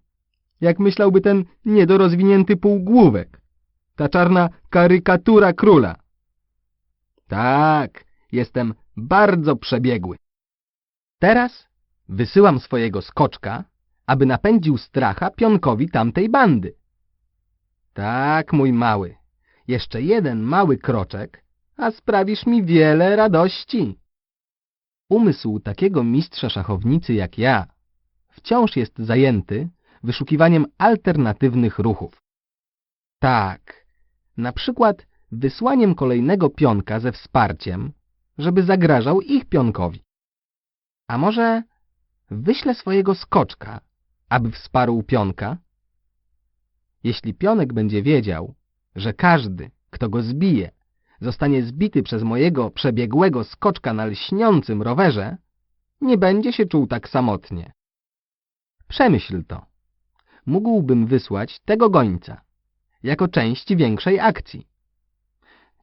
jak myślałby ten niedorozwinięty półgłówek, ta czarna karykatura króla. Tak, jestem bardzo przebiegły. Teraz wysyłam swojego skoczka, aby napędził stracha pionkowi tamtej bandy. Tak, mój mały, jeszcze jeden mały kroczek, a sprawisz mi wiele radości. Umysł takiego mistrza szachownicy jak ja wciąż jest zajęty wyszukiwaniem alternatywnych ruchów. Tak, na przykład wysłaniem kolejnego pionka ze wsparciem, żeby zagrażał ich pionkowi. A może wyślę swojego skoczka, aby wsparł pionka? Jeśli pionek będzie wiedział, że każdy, kto go zbije, zostanie zbity przez mojego przebiegłego skoczka na lśniącym rowerze, nie będzie się czuł tak samotnie. Przemyśl to. Mógłbym wysłać tego gońca, jako część większej akcji.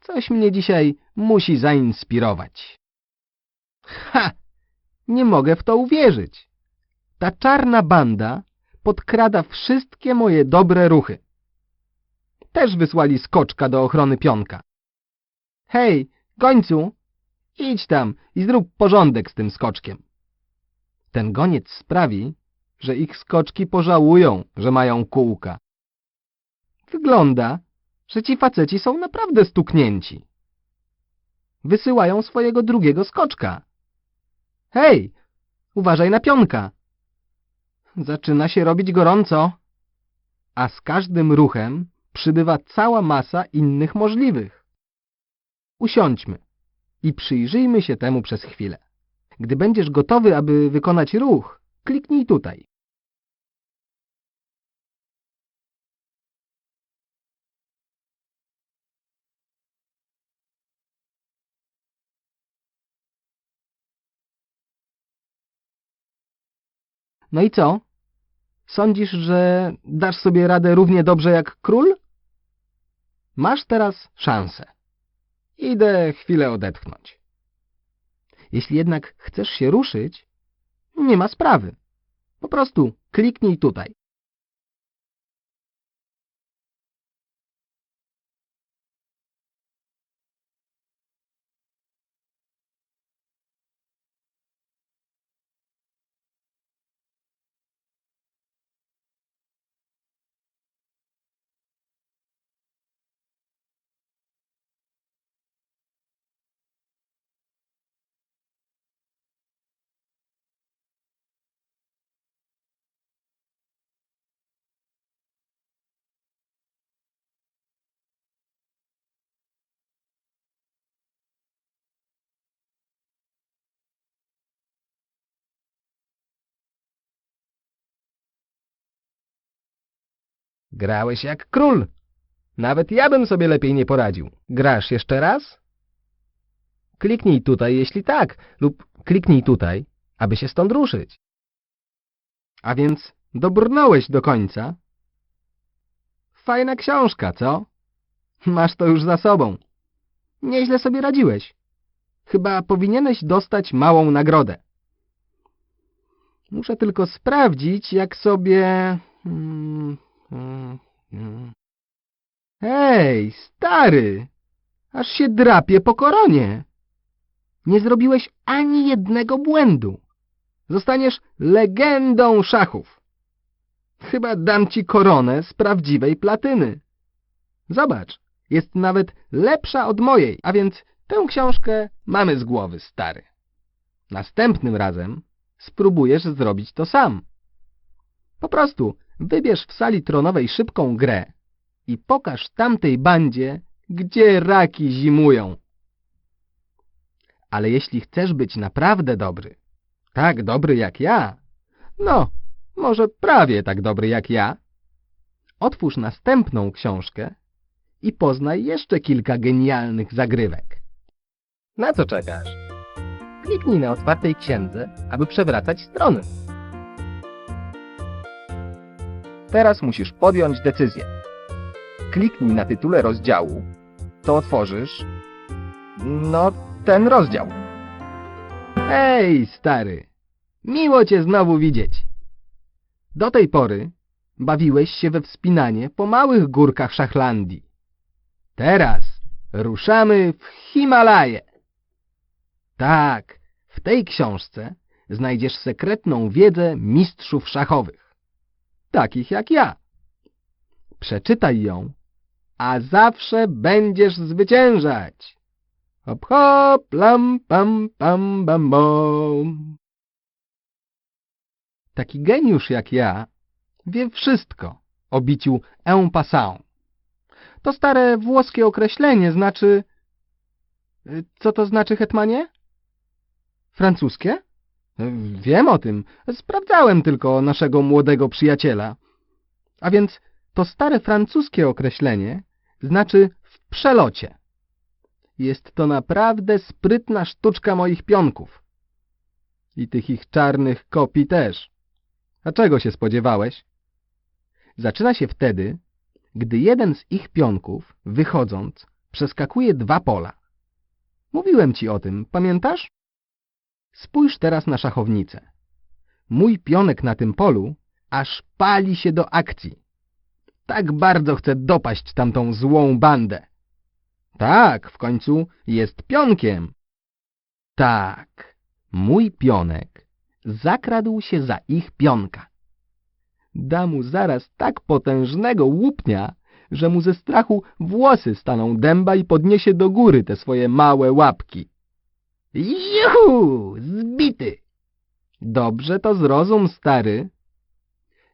Coś mnie dzisiaj musi zainspirować. Ha! Nie mogę w to uwierzyć. Ta czarna banda podkrada wszystkie moje dobre ruchy. Też wysłali skoczka do ochrony pionka. Hej, gońcu, idź tam i zrób porządek z tym skoczkiem. Ten goniec sprawi, że ich skoczki pożałują, że mają kółka. Wygląda, że ci faceci są naprawdę stuknięci. Wysyłają swojego drugiego skoczka. Hej, Uważaj na pionka. Zaczyna się robić gorąco, a z każdym ruchem przybywa cała masa innych możliwych. Usiądźmy i przyjrzyjmy się temu przez chwilę. Gdy będziesz gotowy, aby wykonać ruch, kliknij tutaj. No i co? Sądzisz, że dasz sobie radę równie dobrze jak król? Masz teraz szansę. Idę chwilę odetchnąć. Jeśli jednak chcesz się ruszyć, nie ma sprawy. Po prostu kliknij tutaj. Grałeś jak król. Nawet ja bym sobie lepiej nie poradził. Grasz jeszcze raz? Kliknij tutaj, jeśli tak, lub kliknij tutaj, aby się stąd ruszyć. A więc dobrnąłeś do końca. Fajna książka, co? Masz to już za sobą. Nieźle sobie radziłeś. Chyba powinieneś dostać małą nagrodę. Muszę tylko sprawdzić, jak sobie... Hej, stary! Aż się drapie po koronie. Nie zrobiłeś ani jednego błędu. Zostaniesz legendą szachów. Chyba dam ci koronę z prawdziwej platyny. Zobacz, jest nawet lepsza od mojej, a więc tę książkę mamy z głowy, stary. Następnym razem spróbujesz zrobić to sam. Po prostu wybierz w sali tronowej szybką grę i pokaż tamtej bandzie, gdzie raki zimują. Ale jeśli chcesz być naprawdę dobry, tak dobry jak ja, no, może prawie tak dobry jak ja, otwórz następną książkę i poznaj jeszcze kilka genialnych zagrywek. Na co czekasz? Kliknij na otwartej księdze, aby przewracać strony. Teraz musisz podjąć decyzję. Kliknij na tytule rozdziału, to otworzysz... no, ten rozdział. Hej, stary! Miło cię znowu widzieć. Do tej pory bawiłeś się we wspinanie po małych górkach Szachlandii. Teraz ruszamy w Himalaje. Tak, w tej książce znajdziesz sekretną wiedzę mistrzów szachowych. Takich jak ja. Przeczytaj ją, a zawsze będziesz zwyciężać. Hop, hop, lam, pam, pam, bam, bom. Taki geniusz jak ja wie wszystko o biciu en passant. To stare włoskie określenie znaczy... Co to znaczy, hetmanie? Francuskie? Wiem o tym. Sprawdzałem tylko naszego młodego przyjaciela. A więc to stare francuskie określenie znaczy w przelocie. Jest to naprawdę sprytna sztuczka moich pionków. I tych ich czarnych kopii też. A czego się spodziewałeś? Zaczyna się wtedy, gdy jeden z ich pionków, wychodząc, przeskakuje 2 pola. Mówiłem ci o tym, pamiętasz? Spójrz teraz na szachownicę. Mój pionek na tym polu aż pali się do akcji. Tak bardzo chce dopaść tamtą złą bandę. Tak, w końcu jest pionkiem. Tak, mój pionek zakradł się za ich pionka. Da mu zaraz tak potężnego łupnia, że mu ze strachu włosy staną dęba i podniesie do góry te swoje małe łapki. Juhu! Zbity! Dobrze to zrozum, stary.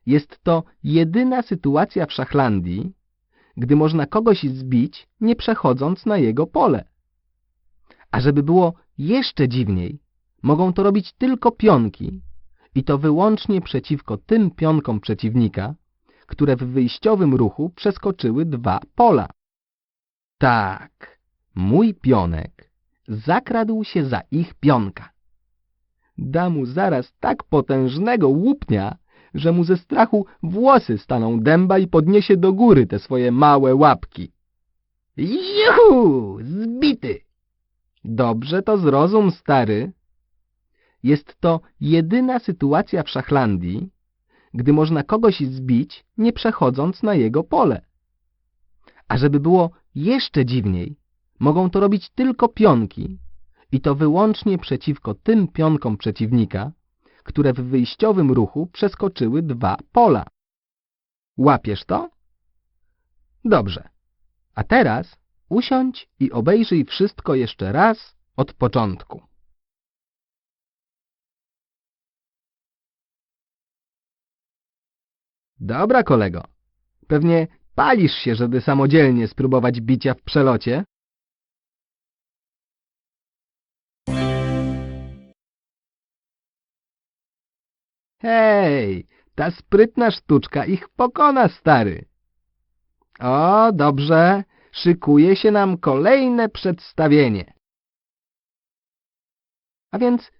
Jest to jedyna sytuacja w Szachlandii, gdy można kogoś zbić, nie przechodząc na jego pole. A żeby było jeszcze dziwniej, mogą to robić tylko pionki, i to wyłącznie przeciwko tym pionkom przeciwnika, które w wyjściowym ruchu przeskoczyły 2 pola. Tak, mój pionek zakradł się za ich pionka. Da mu zaraz tak potężnego łupnia, że mu ze strachu włosy staną dęba i podniesie do góry te swoje małe łapki. Juhu! Zbity! Dobrze to zrozum, stary. Jest to jedyna sytuacja w Szachlandii, gdy można kogoś zbić, nie przechodząc na jego pole. A żeby było jeszcze dziwniej, mogą to robić tylko pionki, i to wyłącznie przeciwko tym pionkom przeciwnika, które w wyjściowym ruchu przeskoczyły 2 pola. Łapiesz to? Dobrze. A teraz usiądź i obejrzyj wszystko jeszcze raz od początku. Dobra, kolego. Pewnie palisz się, żeby samodzielnie spróbować bicia w przelocie? Hej, ta sprytna sztuczka ich pokona, stary. O, dobrze, szykuje się nam kolejne przedstawienie. A więc,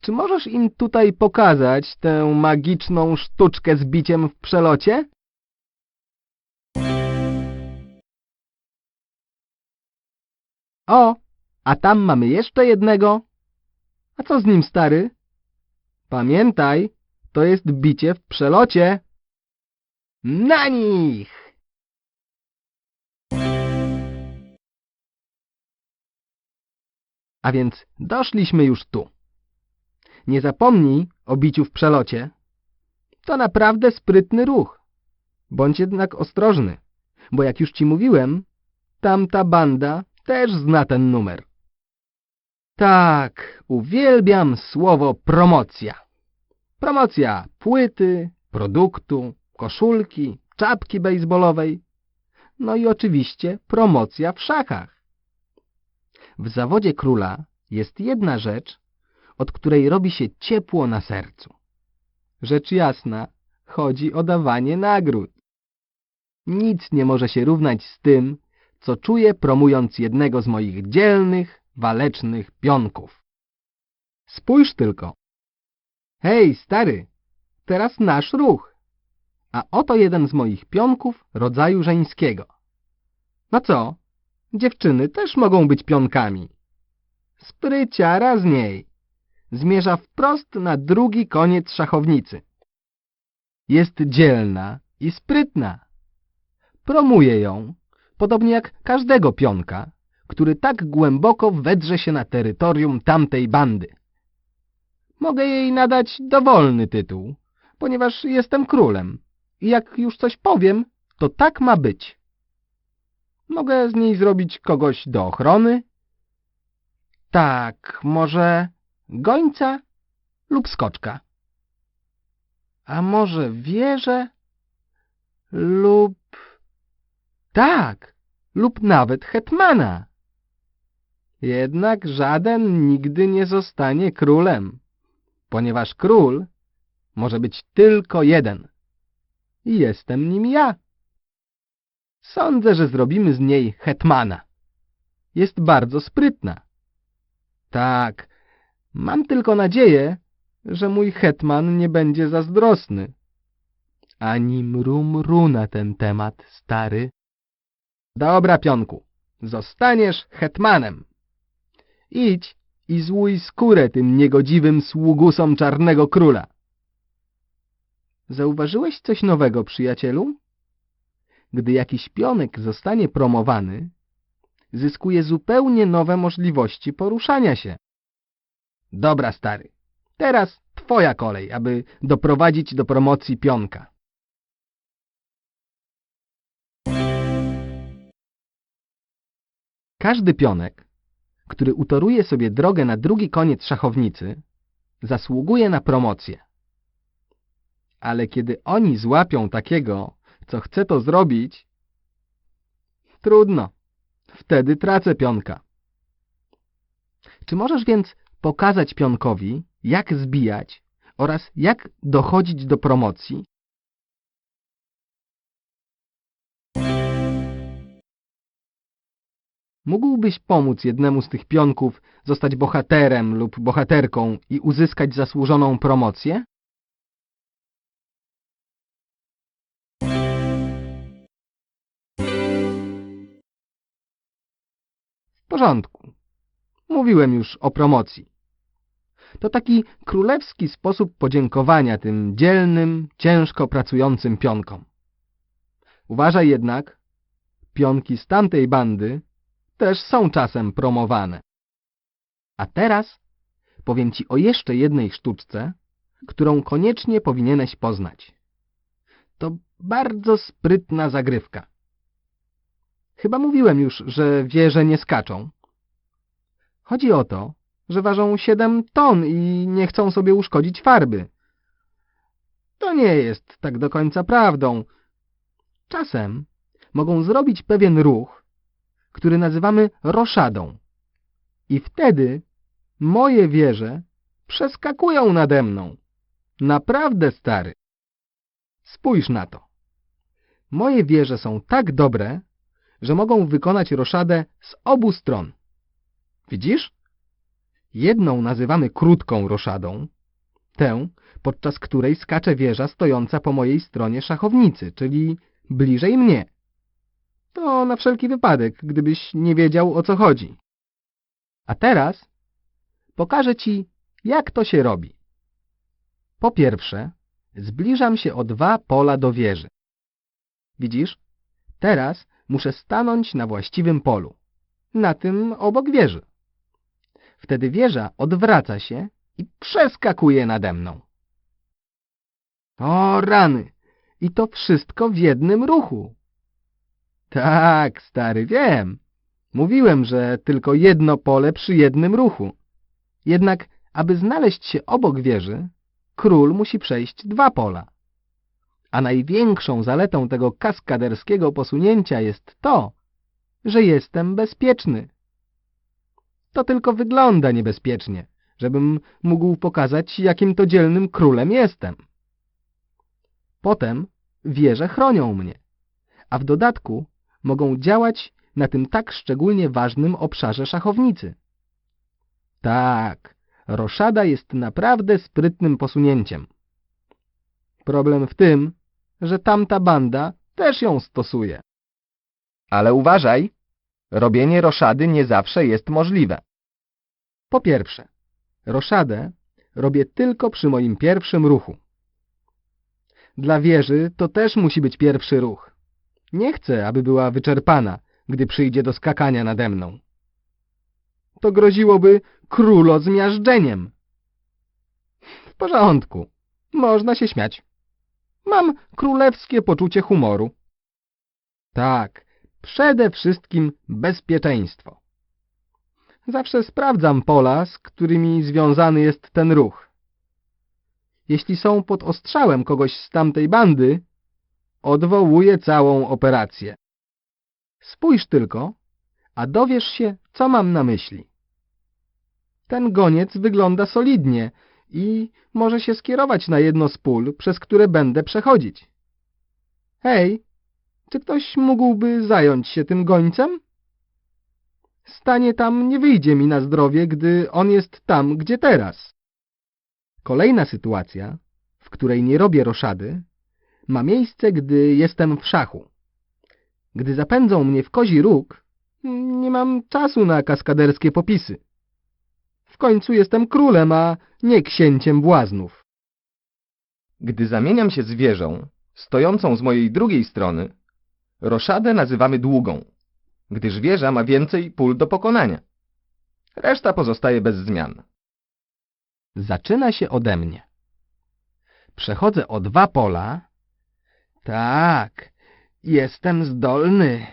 czy możesz im tutaj pokazać tę magiczną sztuczkę z biciem w przelocie? O, a tam mamy jeszcze jednego. A co z nim, stary? Pamiętaj, to jest bicie w przelocie. Na nich! A więc doszliśmy już tu. Nie zapomnij o biciu w przelocie. To naprawdę sprytny ruch. Bądź jednak ostrożny, bo jak już ci mówiłem, tamta banda też zna ten numer. Tak, uwielbiam słowo promocja. Promocja płyty, produktu, koszulki, czapki bejsbolowej. No i oczywiście promocja w szachach. W zawodzie króla jest jedna rzecz, od której robi się ciepło na sercu. Rzecz jasna, chodzi o dawanie nagród. Nic nie może się równać z tym, co czuję promując jednego z moich dzielnych, walecznych pionków. Spójrz tylko. Hej, stary, teraz nasz ruch. A oto jeden z moich pionków rodzaju żeńskiego. No co? Dziewczyny też mogą być pionkami. Spryciara z niej. Zmierza wprost na drugi koniec szachownicy. Jest dzielna i sprytna. Promuję ją, podobnie jak każdego pionka, który tak głęboko wedrze się na terytorium tamtej bandy. Mogę jej nadać dowolny tytuł, ponieważ jestem królem i jak już coś powiem, to tak ma być. Mogę z niej zrobić kogoś do ochrony. Tak, może gońca lub skoczka. A może wieżę lub... Tak, lub nawet hetmana. Jednak żaden nigdy nie zostanie królem, ponieważ król może być tylko jeden. I jestem nim ja. Sądzę, że zrobimy z niej hetmana. Jest bardzo sprytna. Tak, mam tylko nadzieję, że mój hetman nie będzie zazdrosny. Ani mru na ten temat, stary. Dobra, pionku, zostaniesz hetmanem. Idź i złuj skórę tym niegodziwym sługusom Czarnego Króla. Zauważyłeś coś nowego, przyjacielu? Gdy jakiś pionek zostanie promowany, zyskuje zupełnie nowe możliwości poruszania się. Dobra, stary, teraz twoja kolej, aby doprowadzić do promocji pionka. Każdy pionek, który utoruje sobie drogę na drugi koniec szachownicy, zasługuje na promocję. Ale kiedy oni złapią takiego, co chce to zrobić, trudno, wtedy tracę pionka. Czy możesz więc pokazać pionkowi, jak zbijać oraz jak dochodzić do promocji? Mógłbyś pomóc jednemu z tych pionków zostać bohaterem lub bohaterką i uzyskać zasłużoną promocję? W porządku. Mówiłem już o promocji. To taki królewski sposób podziękowania tym dzielnym, ciężko pracującym pionkom. Uważaj jednak, pionki z tamtej bandy też są czasem promowane. A teraz powiem Ci o jeszcze jednej sztuczce, którą koniecznie powinieneś poznać. To bardzo sprytna zagrywka. Chyba mówiłem już, że wieże nie skaczą. Chodzi o to, że ważą 7 ton i nie chcą sobie uszkodzić farby. To nie jest tak do końca prawdą. Czasem mogą zrobić pewien ruch, który nazywamy roszadą. I wtedy moje wieże przeskakują nade mną. Naprawdę, stary. Spójrz na to. Moje wieże są tak dobre, że mogą wykonać roszadę z obu stron. Widzisz? Jedną nazywamy krótką roszadą, tę, podczas której skacze wieża stojąca po mojej stronie szachownicy, czyli bliżej mnie. To na wszelki wypadek, gdybyś nie wiedział, o co chodzi. A teraz pokażę Ci, jak to się robi. Po pierwsze, zbliżam się o 2 pola do wieży. Widzisz? Teraz muszę stanąć na właściwym polu, na tym obok wieży. Wtedy wieża odwraca się i przeskakuje nade mną. O rany! I to wszystko w jednym ruchu. Tak, stary, wiem. Mówiłem, że tylko jedno pole przy jednym ruchu. Jednak, aby znaleźć się obok wieży, król musi przejść 2 pola. A największą zaletą tego kaskaderskiego posunięcia jest to, że jestem bezpieczny. To tylko wygląda niebezpiecznie, żebym mógł pokazać, jakim to dzielnym królem jestem. Potem wieże chronią mnie, a w dodatku mogą działać na tym tak szczególnie ważnym obszarze szachownicy. Tak, roszada jest naprawdę sprytnym posunięciem. Problem w tym, że tamta banda też ją stosuje. Ale uważaj, robienie roszady nie zawsze jest możliwe. Po pierwsze, roszadę robię tylko przy moim pierwszym ruchu. Dla wieży to też musi być pierwszy ruch. Nie chcę, aby była wyczerpana, gdy przyjdzie do skakania nade mną. To groziłoby królozmiażdżeniem. W porządku, można się śmiać. Mam królewskie poczucie humoru. Tak, przede wszystkim bezpieczeństwo. Zawsze sprawdzam pola, z którymi związany jest ten ruch. Jeśli są pod ostrzałem kogoś z tamtej bandy, odwołuję całą operację. Spójrz tylko, a dowiesz się, co mam na myśli. Ten goniec wygląda solidnie i może się skierować na jedno z pól, przez które będę przechodzić. Hej, czy ktoś mógłby zająć się tym gońcem? Stanie tam nie wyjdzie mi na zdrowie, gdy on jest tam, gdzie teraz. Kolejna sytuacja, w której nie robię roszady, ma miejsce, gdy jestem w szachu. Gdy zapędzą mnie w kozi róg, nie mam czasu na kaskaderskie popisy. W końcu jestem królem, a nie księciem błaznów. Gdy zamieniam się z wieżą, stojącą z mojej drugiej strony, roszadę nazywamy długą, gdyż wieża ma więcej pól do pokonania. Reszta pozostaje bez zmian. Zaczyna się ode mnie. Przechodzę o 2 pola. Tak, jestem zdolny.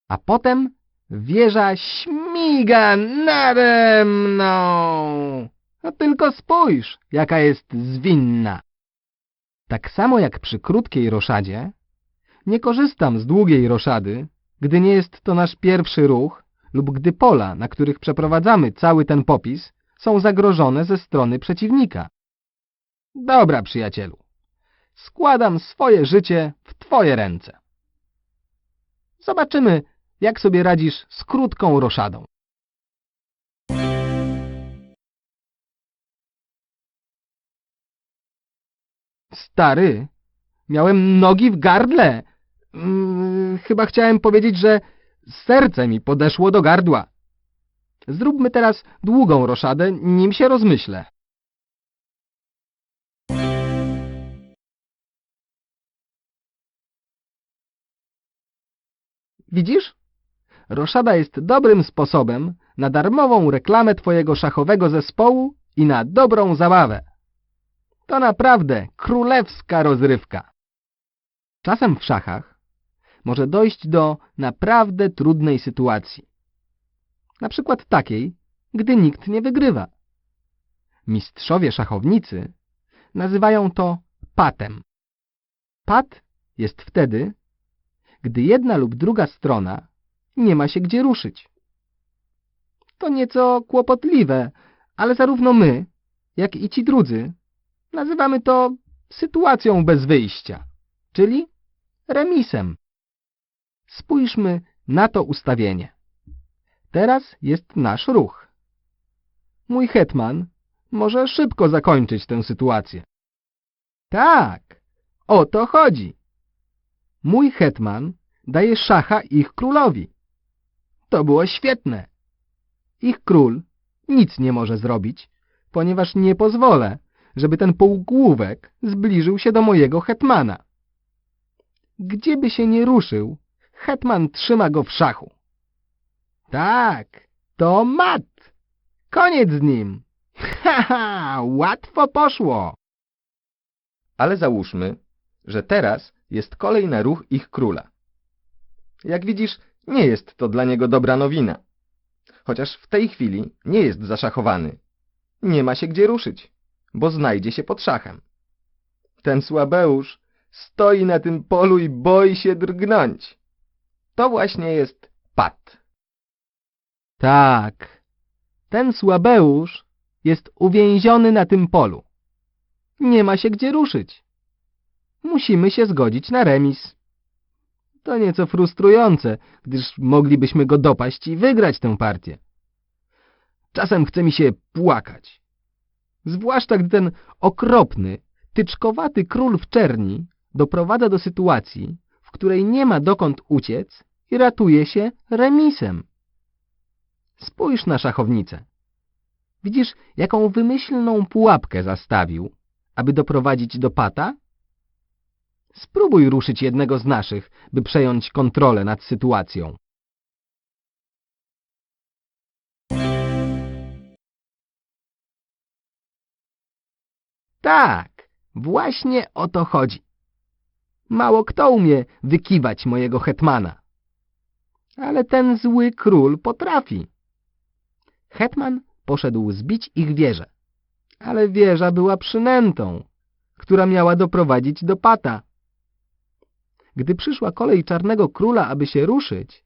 A potem wieża śmiga Miga nade mną! No tylko spójrz, jaka jest zwinna. Tak samo jak przy krótkiej roszadzie, nie korzystam z długiej roszady, gdy nie jest to nasz pierwszy ruch lub gdy pola, na których przeprowadzamy cały ten popis, są zagrożone ze strony przeciwnika. Dobra, przyjacielu, składam swoje życie w twoje ręce. Zobaczymy, jak sobie radzisz z krótką roszadą. Stary, miałem nogi w gardle. Chyba chciałem powiedzieć, że serce mi podeszło do gardła. Zróbmy teraz długą roszadę, nim się rozmyślę. Widzisz? Roszada jest dobrym sposobem na darmową reklamę twojego szachowego zespołu i na dobrą zabawę. To naprawdę królewska rozrywka. Czasem w szachach może dojść do naprawdę trudnej sytuacji. Na przykład takiej, gdy nikt nie wygrywa. Mistrzowie szachownicy nazywają to patem. Pat jest wtedy, gdy jedna lub druga strona nie ma się gdzie ruszyć. To nieco kłopotliwe, ale zarówno my, jak i ci drudzy nazywamy to sytuacją bez wyjścia, czyli remisem. Spójrzmy na to ustawienie. Teraz jest nasz ruch. Mój hetman może szybko zakończyć tę sytuację. Tak, o to chodzi. Mój hetman daje szacha ich królowi. To było świetne. Ich król nic nie może zrobić, ponieważ nie pozwolę, żeby ten półgłówek zbliżył się do mojego hetmana. Gdzie by się nie ruszył, hetman trzyma go w szachu. Tak, to mat. Koniec z nim. Haha, łatwo poszło. Ale załóżmy, że teraz jest kolej na ruch ich króla. Jak widzisz, nie jest to dla niego dobra nowina. Chociaż w tej chwili nie jest zaszachowany. Nie ma się gdzie ruszyć, bo znajdzie się pod szachem. Ten słabeusz stoi na tym polu i boi się drgnąć. To właśnie jest pat. Tak, ten słabeusz jest uwięziony na tym polu. Nie ma się gdzie ruszyć. Musimy się zgodzić na remis. To nieco frustrujące, gdyż moglibyśmy go dopaść i wygrać tę partię. Czasem chce mi się płakać. Zwłaszcza gdy ten okropny, tyczkowaty król w czerni doprowadza do sytuacji, w której nie ma dokąd uciec i ratuje się remisem. Spójrz na szachownicę. Widzisz, jaką wymyślną pułapkę zastawił, aby doprowadzić do pata? Spróbuj ruszyć jednego z naszych, by przejąć kontrolę nad sytuacją. Tak, właśnie o to chodzi. Mało kto umie wykiwać mojego hetmana. Ale ten zły król potrafi. Hetman poszedł zbić ich wieżę, ale wieża była przynętą, która miała doprowadzić do pata. Gdy przyszła kolej czarnego króla, aby się ruszyć,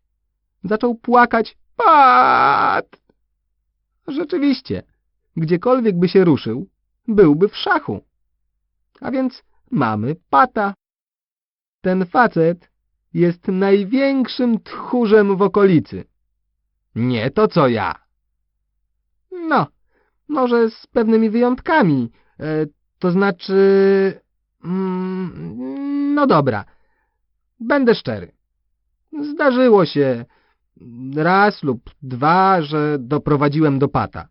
zaczął płakać: pat! Rzeczywiście, gdziekolwiek by się ruszył, byłby w szachu. A więc mamy pata. Ten facet jest największym tchórzem w okolicy. Nie to co ja. No, może z pewnymi wyjątkami. To znaczy... No dobra, będę szczery. Zdarzyło się raz lub dwa, że doprowadziłem do pata.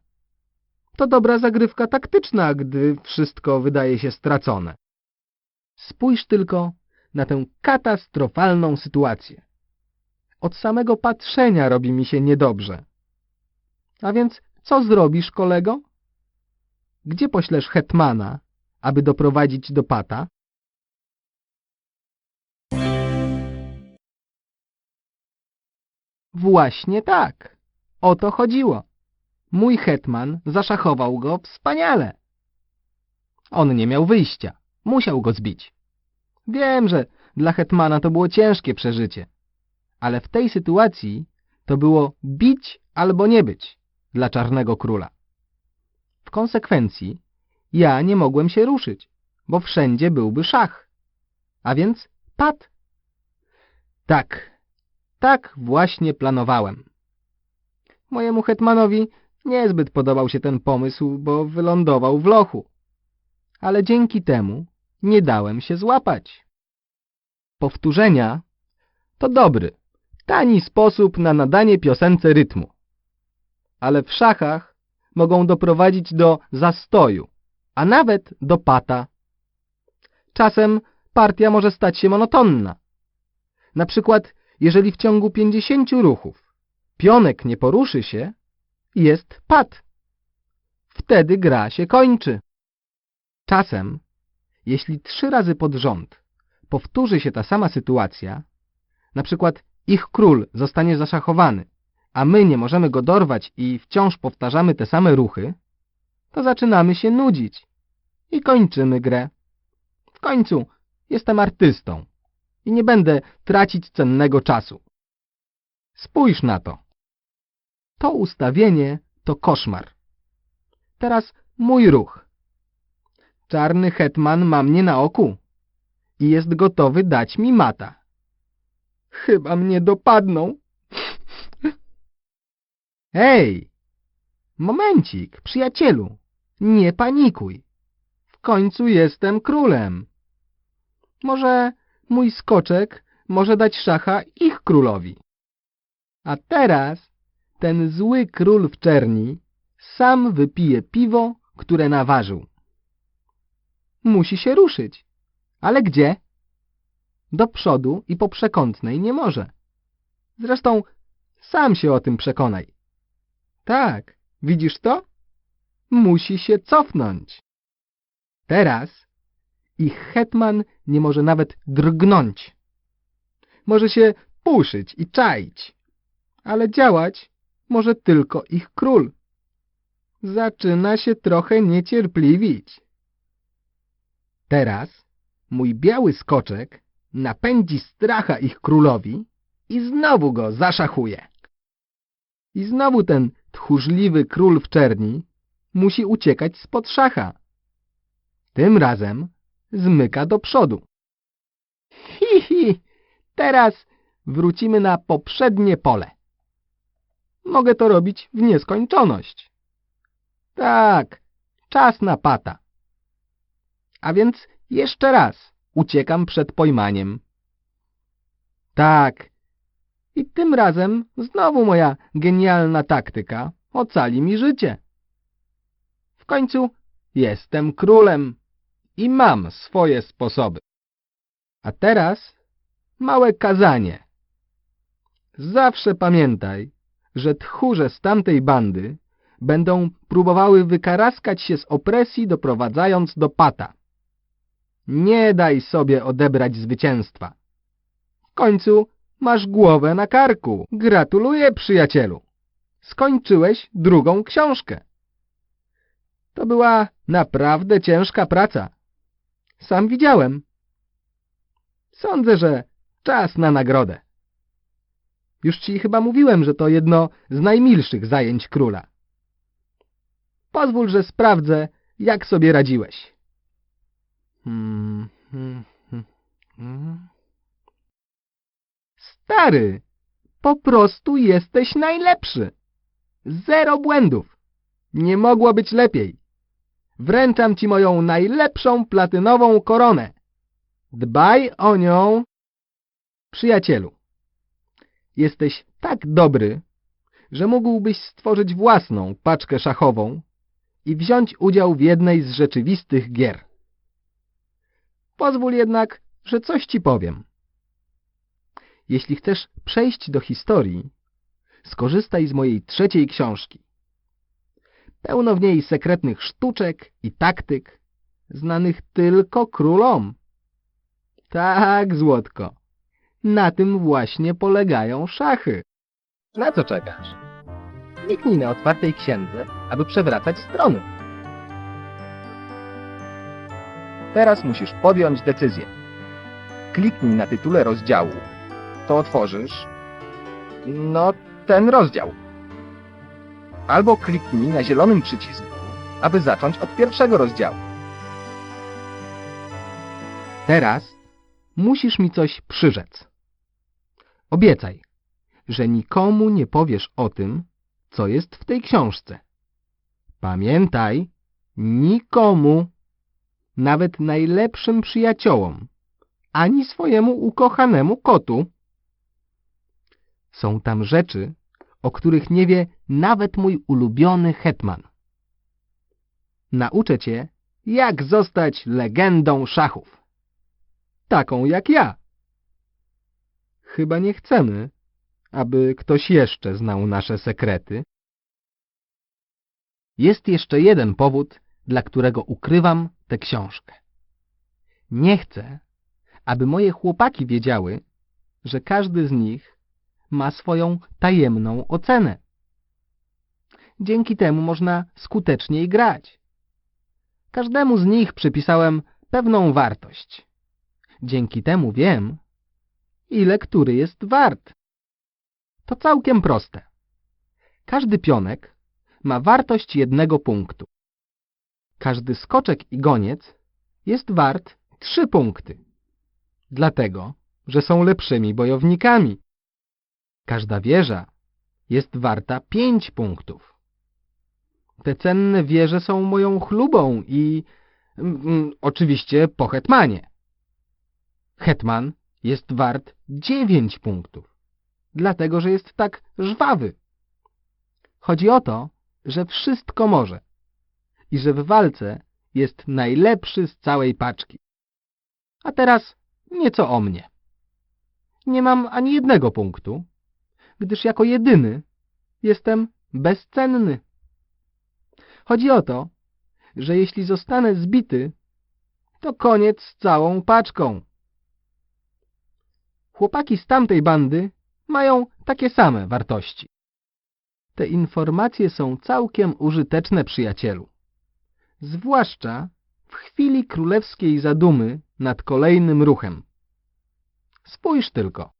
To dobra zagrywka taktyczna, gdy wszystko wydaje się stracone. Spójrz tylko na tę katastrofalną sytuację. Od samego patrzenia robi mi się niedobrze. A więc co zrobisz, kolego? Gdzie poślesz hetmana, aby doprowadzić do pata? Właśnie tak. o to chodziło. Mój hetman zaszachował go wspaniale. On nie miał wyjścia. Musiał go zbić. Wiem, że dla hetmana to było ciężkie przeżycie, ale w tej sytuacji to było bić albo nie być dla Czarnego Króla. W konsekwencji ja nie mogłem się ruszyć, bo wszędzie byłby szach, a więc padł. Tak właśnie planowałem. Mojemu hetmanowi niezbyt podobał się ten pomysł, bo wylądował w lochu, ale dzięki temu nie dałem się złapać. Powtórzenia to dobry, tani sposób na nadanie piosence rytmu, ale w szachach mogą doprowadzić do zastoju, a nawet do pata. Czasem partia może stać się monotonna. Na przykład, jeżeli w ciągu 50 ruchów pionek nie poruszy się, jest pat. Wtedy gra się kończy. Czasem, jeśli 3 razy pod rząd powtórzy się ta sama sytuacja, na przykład ich król zostanie zaszachowany, a my nie możemy go dorwać i wciąż powtarzamy te same ruchy, to zaczynamy się nudzić i kończymy grę. W końcu jestem artystą i nie będę tracić cennego czasu. Spójrz na to. To ustawienie to koszmar. Teraz mój ruch. Czarny hetman ma mnie na oku i jest gotowy dać mi mata. Chyba mnie dopadną. Hej! Momencik, przyjacielu. Nie panikuj. W końcu jestem królem. Może mój skoczek może dać szacha ich królowi. A teraz ten zły król w czerni sam wypije piwo, które nawarzył. Musi się ruszyć. Ale gdzie? Do przodu i po przekątnej nie może. Zresztą sam się o tym przekonaj. Tak, widzisz to? Musi się cofnąć. Teraz ich hetman nie może nawet drgnąć. Może się puszyć i czaić, ale działać może tylko ich król. Zaczyna się trochę niecierpliwić. Teraz mój biały skoczek napędzi stracha ich królowi i znowu go zaszachuje. I znowu ten tchórzliwy król w czerni musi uciekać spod szacha. Tym razem zmyka do przodu. Teraz wrócimy na poprzednie pole. Mogę to robić w nieskończoność. Tak, czas na pata. A więc jeszcze raz uciekam przed pojmaniem. Tak, i tym razem znowu moja genialna taktyka ocali mi życie. W końcu jestem królem i mam swoje sposoby. A teraz małe kazanie. Zawsze pamiętaj, że tchórze z tamtej bandy będą próbowały wykaraskać się z opresji, doprowadzając do pata. Nie daj sobie odebrać zwycięstwa. W końcu masz głowę na karku. Gratuluję, przyjacielu. Skończyłeś 2. książkę. To była naprawdę ciężka praca. Sam widziałem. Sądzę, że czas na nagrodę. Już ci chyba mówiłem, że to jedno z najmilszych zajęć króla. Pozwól, że sprawdzę, jak sobie radziłeś. Stary, po prostu jesteś najlepszy. 0 błędów. Nie mogło być lepiej. Wręczam ci moją najlepszą platynową koronę. Dbaj o nią. Przyjacielu, jesteś tak dobry, że mógłbyś stworzyć własną paczkę szachową i wziąć udział w jednej z rzeczywistych gier. Pozwól jednak, że coś ci powiem. Jeśli chcesz przejść do historii, skorzystaj z mojej 3. książki. Pełno w niej sekretnych sztuczek i taktyk, znanych tylko królom. Tak, złotko, na tym właśnie polegają szachy. Na co czekasz? Kliknij na otwartej księdze, aby przewracać strony. Teraz musisz podjąć decyzję. Kliknij na tytule rozdziału. To otworzysz... ten rozdział. Albo kliknij na zielonym przycisku, aby zacząć od pierwszego rozdziału. Teraz musisz mi coś przyrzec. Obiecaj, że nikomu nie powiesz o tym, co jest w tej książce. Pamiętaj, nikomu, nawet najlepszym przyjaciołom, ani swojemu ukochanemu kotu. Są tam rzeczy, o których nie wie nawet mój ulubiony hetman. Nauczę cię, jak zostać legendą szachów. Taką jak ja. Chyba nie chcemy, aby ktoś jeszcze znał nasze sekrety. Jest jeszcze jeden powód, dla którego ukrywam tę książkę. Nie chcę, aby moje chłopaki wiedziały, że każdy z nich ma swoją tajemną ocenę. Dzięki temu można skuteczniej grać. Każdemu z nich przypisałem pewną wartość. Dzięki temu wiem, ile który jest wart. To całkiem proste. Każdy pionek ma wartość 1 punktu. Każdy skoczek i goniec jest wart 3 punkty. Dlatego, że są lepszymi bojownikami. Każda wieża jest warta 5 punktów. Te cenne wieże są moją chlubą i oczywiście po hetmanie. Hetman jest wart 9 punktów, dlatego że jest tak żwawy. Chodzi o to, że wszystko może i że w walce jest najlepszy z całej paczki. A teraz nieco o mnie. Nie mam ani 1 punktu, gdyż jako jedyny jestem bezcenny. Chodzi o to, że jeśli zostanę zbity, to koniec z całą paczką. Chłopaki z tamtej bandy mają takie same wartości. Te informacje są całkiem użyteczne, przyjacielu. Zwłaszcza w chwili królewskiej zadumy nad kolejnym ruchem. Spójrz tylko.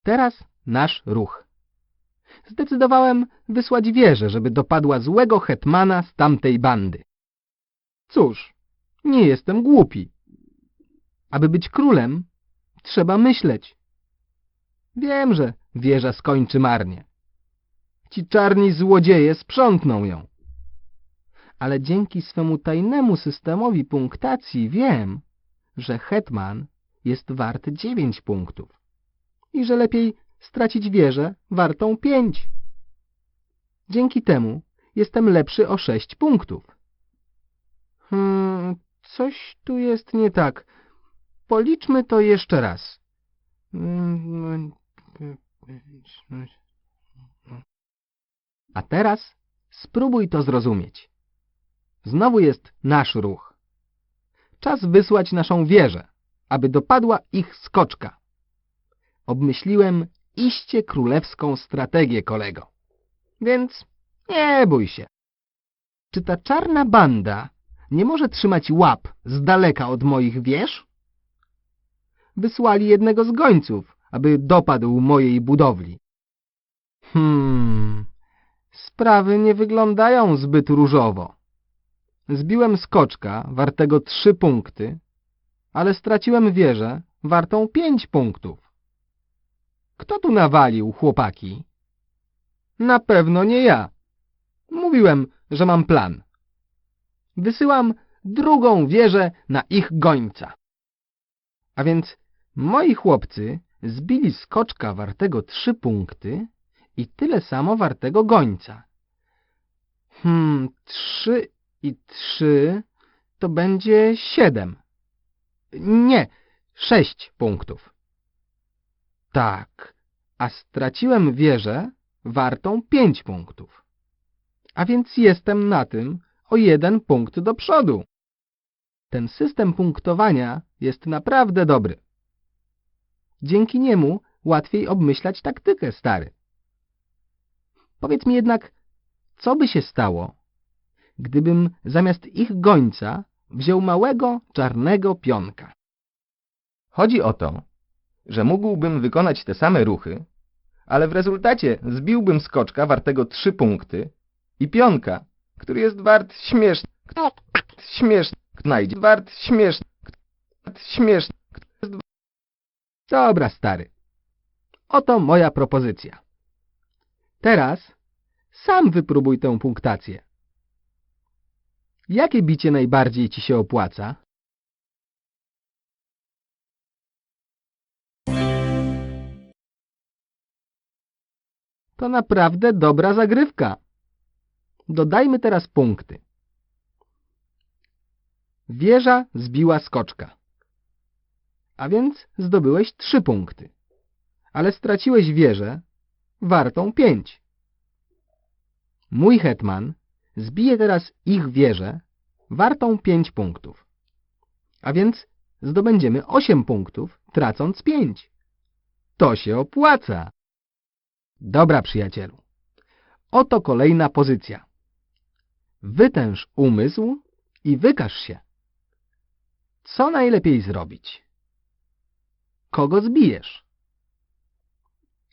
Teraz nasz ruch. Zdecydowałem wysłać wieżę, żeby dopadła złego hetmana z tamtej bandy. Cóż, nie jestem głupi. Aby być królem, trzeba myśleć. Wiem, że wieża skończy marnie. Ci czarni złodzieje sprzątną ją. Ale dzięki swemu tajnemu systemowi punktacji wiem, że hetman jest wart 9 punktów i że lepiej stracić wieżę wartą 5. Dzięki temu jestem lepszy o 6 punktów. Coś tu jest nie tak. Policzmy to jeszcze raz. A teraz spróbuj to zrozumieć. Znowu jest nasz ruch. Czas wysłać naszą wieżę, aby dopadła ich skoczka. Obmyśliłem iście królewską strategię, kolego. Więc nie bój się. Czy ta czarna banda nie może trzymać łap z daleka od moich wież? Wysłali jednego z gońców, aby dopadł mojej budowli. Sprawy nie wyglądają zbyt różowo. Zbiłem skoczka wartego 3 punkty, ale straciłem wieżę wartą 5 punktów. Kto tu nawalił, chłopaki? Na pewno nie ja. Mówiłem, że mam plan. Wysyłam drugą wieżę na ich gońca. A więc moi chłopcy zbili skoczka wartego 3 punkty i tyle samo wartego gońca. 3 i 3 to będzie 7. Nie, 6 punktów. Tak, a straciłem wieżę wartą 5 punktów. A więc jestem na tym o 1 punkt do przodu. Ten system punktowania jest naprawdę dobry. Dzięki niemu łatwiej obmyślać taktykę, stary. Powiedz mi jednak, co by się stało, gdybym zamiast ich gońca wziął małego, czarnego pionka? Chodzi o to, że mógłbym wykonać te same ruchy, ale w rezultacie zbiłbym skoczka wartego 3 punkty i pionka, który jest wart śmieszny. Dobra, stary. Oto moja propozycja. Teraz sam wypróbuj tę punktację. Jakie bicie najbardziej ci się opłaca? To naprawdę dobra zagrywka. Dodajmy teraz punkty. Wieża zbiła skoczka. A więc zdobyłeś 3 punkty. Ale straciłeś wieżę wartą 5. Mój hetman zbije teraz ich wieżę wartą 5 punktów. A więc zdobędziemy 8 punktów, tracąc 5. To się opłaca. Dobra, przyjacielu. Oto kolejna pozycja. Wytęż umysł i wykaż się. Co najlepiej zrobić? Kogo zbijesz?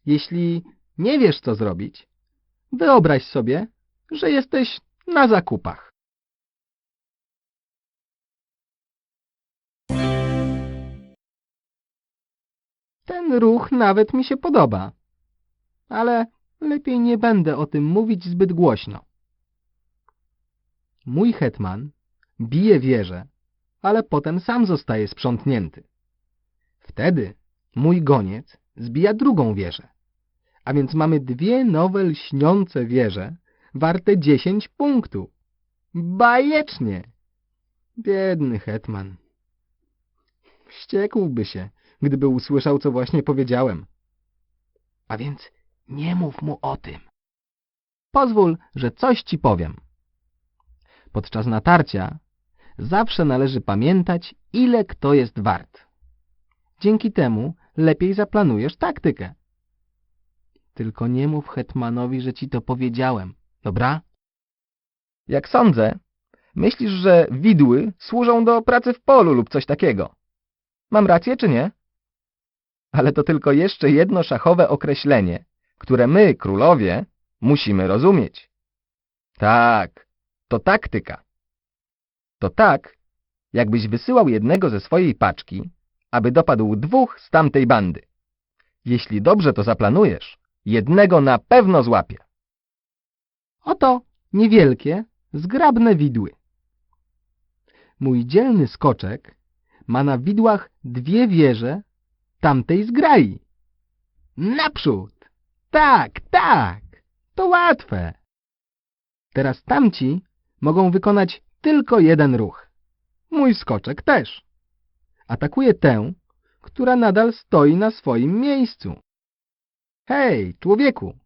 Jeśli nie wiesz, co zrobić, wyobraź sobie, że jesteś na zakupach. Ten ruch nawet mi się podoba, ale lepiej nie będę o tym mówić zbyt głośno. Mój hetman bije wieżę, ale potem sam zostaje sprzątnięty. Wtedy mój goniec zbija drugą wieżę, a więc mamy 2 nowe lśniące wieże warte 10 punktów. Bajecznie! Biedny hetman. Wściekłby się, gdyby usłyszał, co właśnie powiedziałem. A więc nie mów mu o tym. Pozwól, że coś ci powiem. Podczas natarcia zawsze należy pamiętać, ile kto jest wart. Dzięki temu lepiej zaplanujesz taktykę. Tylko nie mów hetmanowi, że ci to powiedziałem, dobra? Jak sądzę, myślisz, że widły służą do pracy w polu lub coś takiego. Mam rację, czy nie? Ale to tylko jeszcze jedno szachowe określenie, które my, królowie, musimy rozumieć. Tak, to taktyka. To tak, jakbyś wysyłał jednego ze swojej paczki, aby dopadł 2 z tamtej bandy. Jeśli dobrze to zaplanujesz, jednego na pewno złapie. Oto niewielkie, zgrabne widły. Mój dzielny skoczek ma na widłach 2 wieże tamtej zgrai. Naprzód! Tak, tak! To łatwe! Teraz tamci mogą wykonać tylko jeden ruch. Mój skoczek też. Atakuje tę, która nadal stoi na swoim miejscu. Hej, człowieku!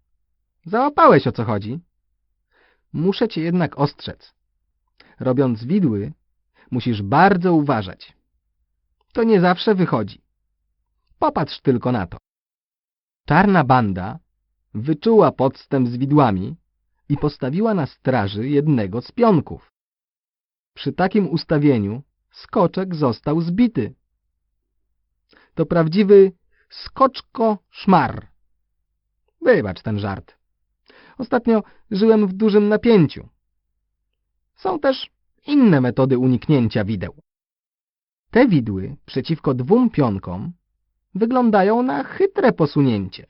Załapałeś, o co chodzi? Muszę cię jednak ostrzec. Robiąc widły, musisz bardzo uważać. To nie zawsze wychodzi. Popatrz tylko na to. Czarna banda wyczuła podstęp z widłami i postawiła na straży jednego z pionków. Przy takim ustawieniu skoczek został zbity. To prawdziwy skoczko-szmar. Wybacz ten żart. Ostatnio żyłem w dużym napięciu. Są też inne metody uniknięcia wideł. Te widły przeciwko 2 pionkom wyglądają na chytre posunięcie.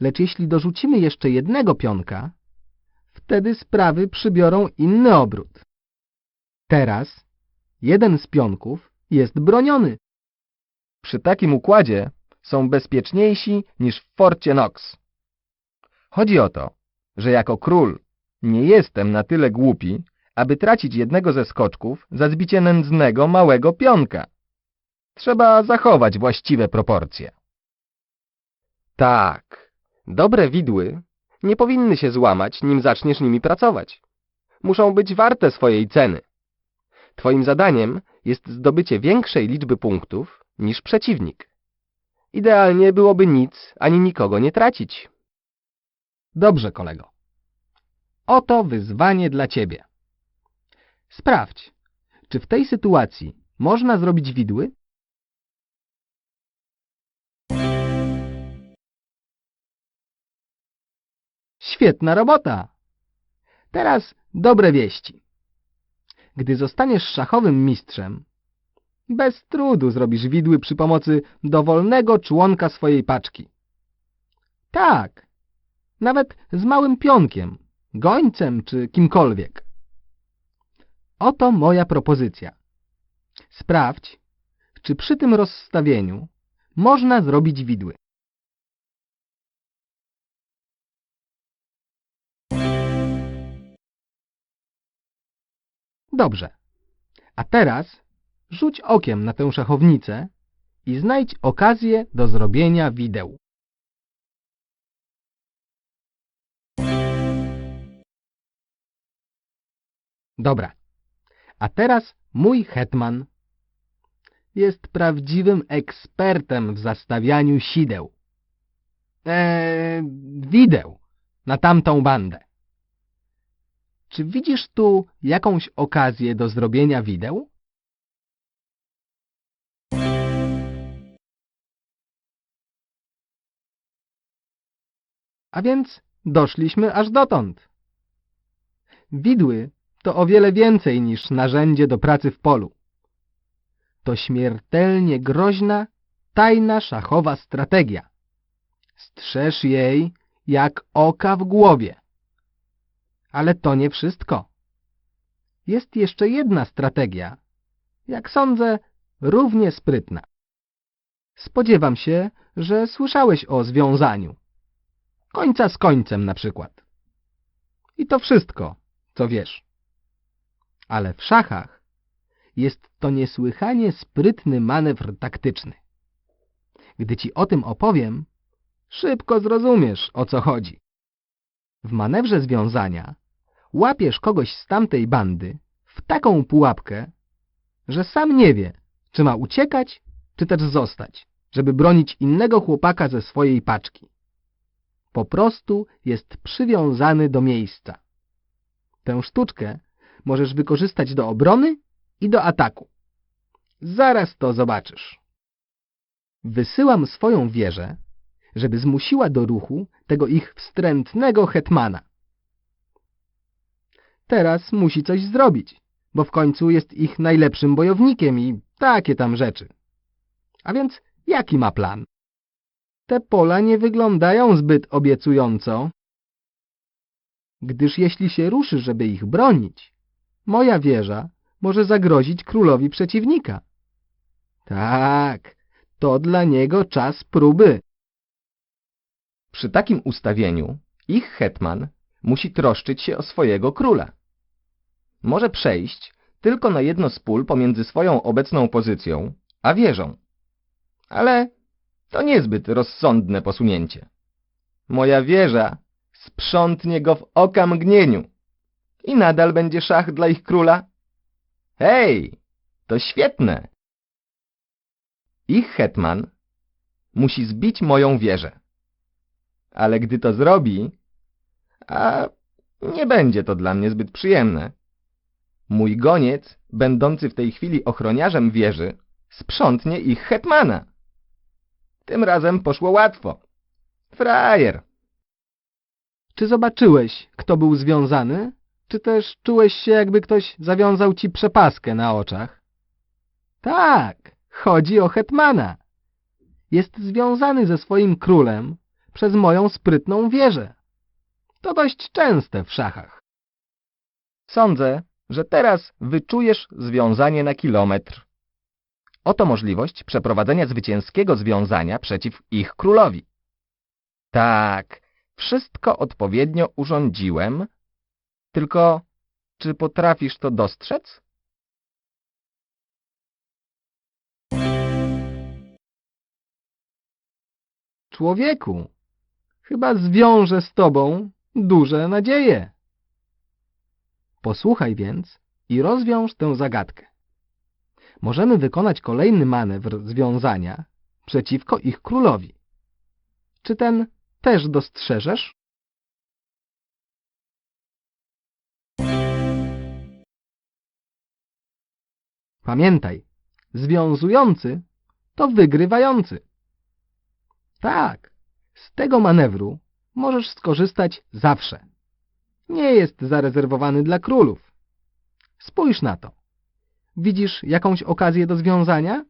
Lecz jeśli dorzucimy jeszcze jednego pionka, wtedy sprawy przybiorą inny obrót. Teraz jeden z pionków jest broniony. Przy takim układzie są bezpieczniejsi niż w Forcie Knox. Chodzi o to, że jako król nie jestem na tyle głupi, aby tracić jednego ze skoczków za zbicie nędznego małego pionka. Trzeba zachować właściwe proporcje. Tak, dobre widły nie powinny się złamać, nim zaczniesz nimi pracować. Muszą być warte swojej ceny. Twoim zadaniem jest zdobycie większej liczby punktów niż przeciwnik. Idealnie byłoby nic ani nikogo nie tracić. Dobrze, kolego. Oto wyzwanie dla ciebie. Sprawdź, czy w tej sytuacji można zrobić widły? Świetna robota! Teraz dobre wieści. Gdy zostaniesz szachowym mistrzem, bez trudu zrobisz widły przy pomocy dowolnego członka swojej paczki. Tak, nawet z małym pionkiem, gońcem czy kimkolwiek. Oto moja propozycja. Sprawdź, czy przy tym rozstawieniu można zrobić widły. Dobrze. A teraz rzuć okiem na tę szachownicę i znajdź okazję do zrobienia wideł. Dobra. A teraz mój hetman jest prawdziwym ekspertem w zastawianiu sideł. Wideł na tamtą bandę. Czy widzisz tu jakąś okazję do zrobienia wideł? A więc doszliśmy aż dotąd. Widły to o wiele więcej niż narzędzie do pracy w polu. To śmiertelnie groźna, tajna szachowa strategia. Strzeż jej jak oka w głowie. Ale to nie wszystko. Jest jeszcze jedna strategia, jak sądzę, równie sprytna. Spodziewam się, że słyszałeś o związaniu. Końca z końcem na przykład. I to wszystko, co wiesz. Ale w szachach jest to niesłychanie sprytny manewr taktyczny. Gdy ci o tym opowiem, szybko zrozumiesz, o co chodzi. W manewrze związania łapiesz kogoś z tamtej bandy w taką pułapkę, że sam nie wie, czy ma uciekać, czy też zostać, żeby bronić innego chłopaka ze swojej paczki. Po prostu jest przywiązany do miejsca. Tę sztuczkę możesz wykorzystać do obrony i do ataku. Zaraz to zobaczysz. Wysyłam swoją wieżę, żeby zmusiła do ruchu tego ich wstrętnego hetmana. Teraz musi coś zrobić, bo w końcu jest ich najlepszym bojownikiem i takie tam rzeczy. A więc jaki ma plan? Te pola nie wyglądają zbyt obiecująco, gdyż jeśli się ruszy, żeby ich bronić, moja wieża może zagrozić królowi przeciwnika. Tak, to dla niego czas próby. Przy takim ustawieniu ich hetman musi troszczyć się o swojego króla. Może przejść tylko na jedno z pól pomiędzy swoją obecną pozycją a wieżą. Ale to niezbyt rozsądne posunięcie. Moja wieża sprzątnie go w okamgnieniu i nadal będzie szach dla ich króla. Hej, to świetne! Ich hetman musi zbić moją wieżę. Ale gdy to zrobi, a nie będzie to dla mnie zbyt przyjemne, mój goniec, będący w tej chwili ochroniarzem wieży, sprzątnie ich hetmana. Tym razem poszło łatwo. Frajer! Czy zobaczyłeś, kto był związany? Czy też czułeś się, jakby ktoś zawiązał ci przepaskę na oczach? Tak, chodzi o hetmana. Jest związany ze swoim królem przez moją sprytną wieżę. To dość częste w szachach. Sądzę, że teraz wyczujesz związanie na kilometr. Oto możliwość przeprowadzenia zwycięskiego związania przeciw ich królowi. Tak, wszystko odpowiednio urządziłem, tylko czy potrafisz to dostrzec? Człowieku, chyba zwiążę z tobą duże nadzieje. Posłuchaj więc i rozwiąż tę zagadkę. Możemy wykonać kolejny manewr związania przeciwko ich królowi. Czy ten też dostrzeżesz? Pamiętaj, związujący to wygrywający. Tak, z tego manewru możesz skorzystać zawsze. Nie jest zarezerwowany dla królów. Spójrz na to. Widzisz jakąś okazję do związania?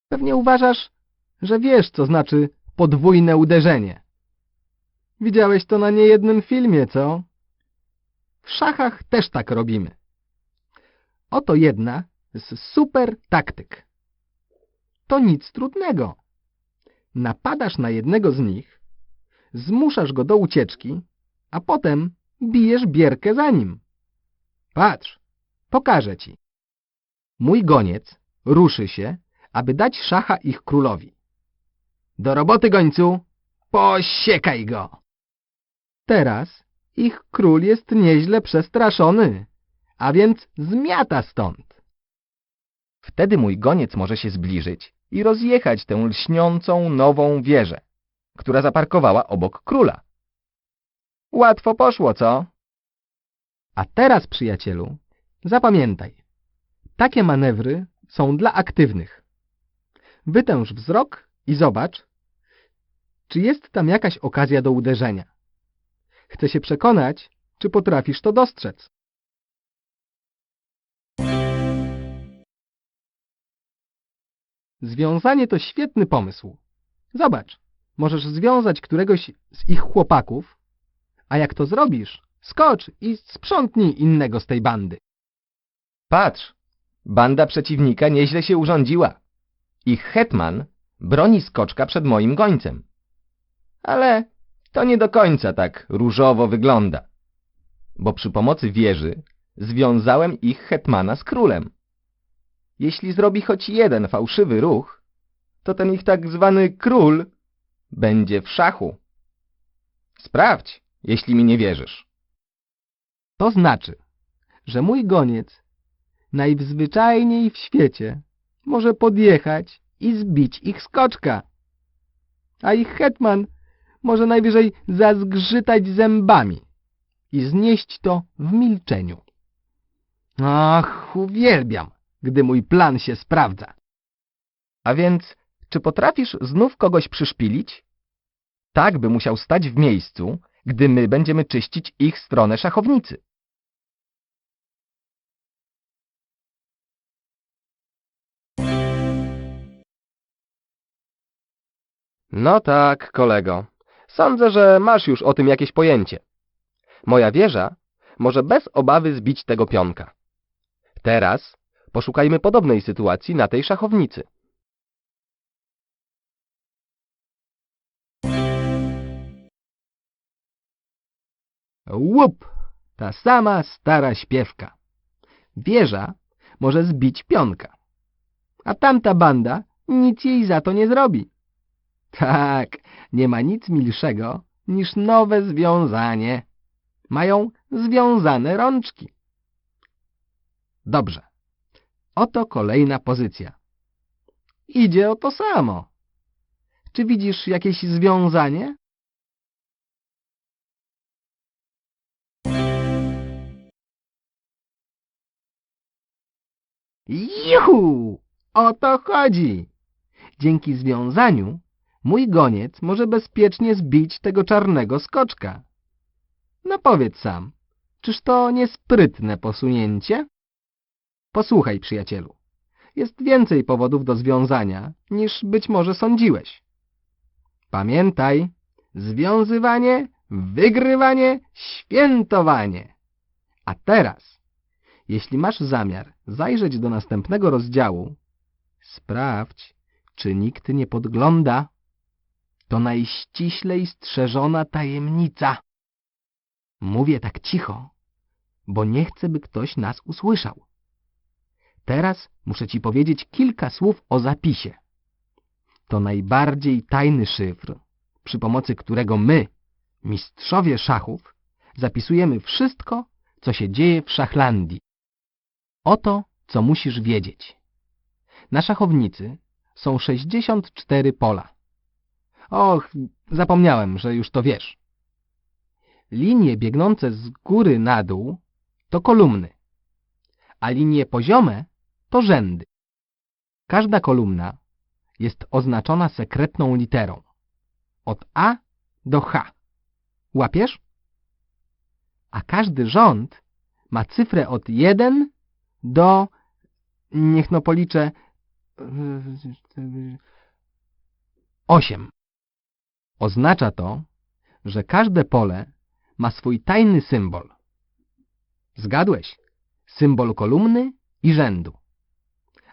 Pewnie uważasz, że wiesz, co znaczy podwójne uderzenie. Widziałeś to na niejednym filmie, co? W szachach też tak robimy. Oto jedna z super taktyk. To nic trudnego. Napadasz na jednego z nich, zmuszasz go do ucieczki, a potem bijesz bierkę za nim. Patrz, pokażę ci. Mój goniec ruszy się, aby dać szacha ich królowi. Do roboty, gońcu! Posiekaj go! Teraz ich król jest nieźle przestraszony, a więc zmiata stąd. Wtedy mój goniec może się zbliżyć i rozjechać tę lśniącą nową wieżę, która zaparkowała obok króla. Łatwo poszło, co? A teraz, przyjacielu, zapamiętaj. Takie manewry są dla aktywnych. Wytęż wzrok i zobacz, czy jest tam jakaś okazja do uderzenia. Chcę się przekonać, czy potrafisz to dostrzec. Związanie to świetny pomysł. Zobacz, możesz związać któregoś z ich chłopaków, a jak to zrobisz, skocz i sprzątnij innego z tej bandy. Patrz, banda przeciwnika nieźle się urządziła. Ich hetman broni skoczka przed moim gońcem. Ale to nie do końca tak różowo wygląda, bo przy pomocy wieży związałem ich hetmana z królem. Jeśli zrobi choć jeden fałszywy ruch, to ten ich tak zwany król będzie w szachu. Sprawdź, jeśli mi nie wierzysz. To znaczy, że mój goniec najzwyczajniej w świecie może podjechać i zbić ich skoczka, a ich hetman może najwyżej zazgrzytać zębami i znieść to w milczeniu. Ach, uwielbiam, gdy mój plan się sprawdza. A więc, czy potrafisz znów kogoś przyszpilić? Tak, by musiał stać w miejscu, gdy my będziemy czyścić ich stronę szachownicy. No tak, kolego. Sądzę, że masz już o tym jakieś pojęcie. Moja wieża może bez obawy zbić tego pionka. Teraz poszukajmy podobnej sytuacji na tej szachownicy. Łup! Ta sama stara śpiewka. Wieża może zbić pionka, a tamta banda nic jej za to nie zrobi. Tak, nie ma nic milszego niż nowe związanie. Mają związane rączki. Dobrze. Oto kolejna pozycja. Idzie o to samo. Czy widzisz jakieś związanie? Juhu! O to chodzi! Dzięki związaniu mój goniec może bezpiecznie zbić tego czarnego skoczka. No powiedz sam, czyż to niesprytne posunięcie? Posłuchaj, przyjacielu. Jest więcej powodów do związania, niż być może sądziłeś. Pamiętaj, związywanie, wygrywanie, świętowanie. A teraz, jeśli masz zamiar zajrzeć do następnego rozdziału, sprawdź, czy nikt nie podgląda. To najściślej strzeżona tajemnica. Mówię tak cicho, bo nie chcę, by ktoś nas usłyszał. Teraz muszę ci powiedzieć kilka słów o zapisie. To najbardziej tajny szyfr, przy pomocy którego my, mistrzowie szachów, zapisujemy wszystko, co się dzieje w Szachlandii. Oto, co musisz wiedzieć. Na szachownicy są 64 pola. Och, zapomniałem, że już to wiesz. Linie biegnące z góry na dół to kolumny, a linie poziome to rzędy. Każda kolumna jest oznaczona sekretną literą. Od A do H. Łapiesz? A każdy rząd ma cyfrę od 1 do... niech no policzę... 8. Oznacza to, że każde pole ma swój tajny symbol. Zgadłeś? Symbol kolumny i rzędu.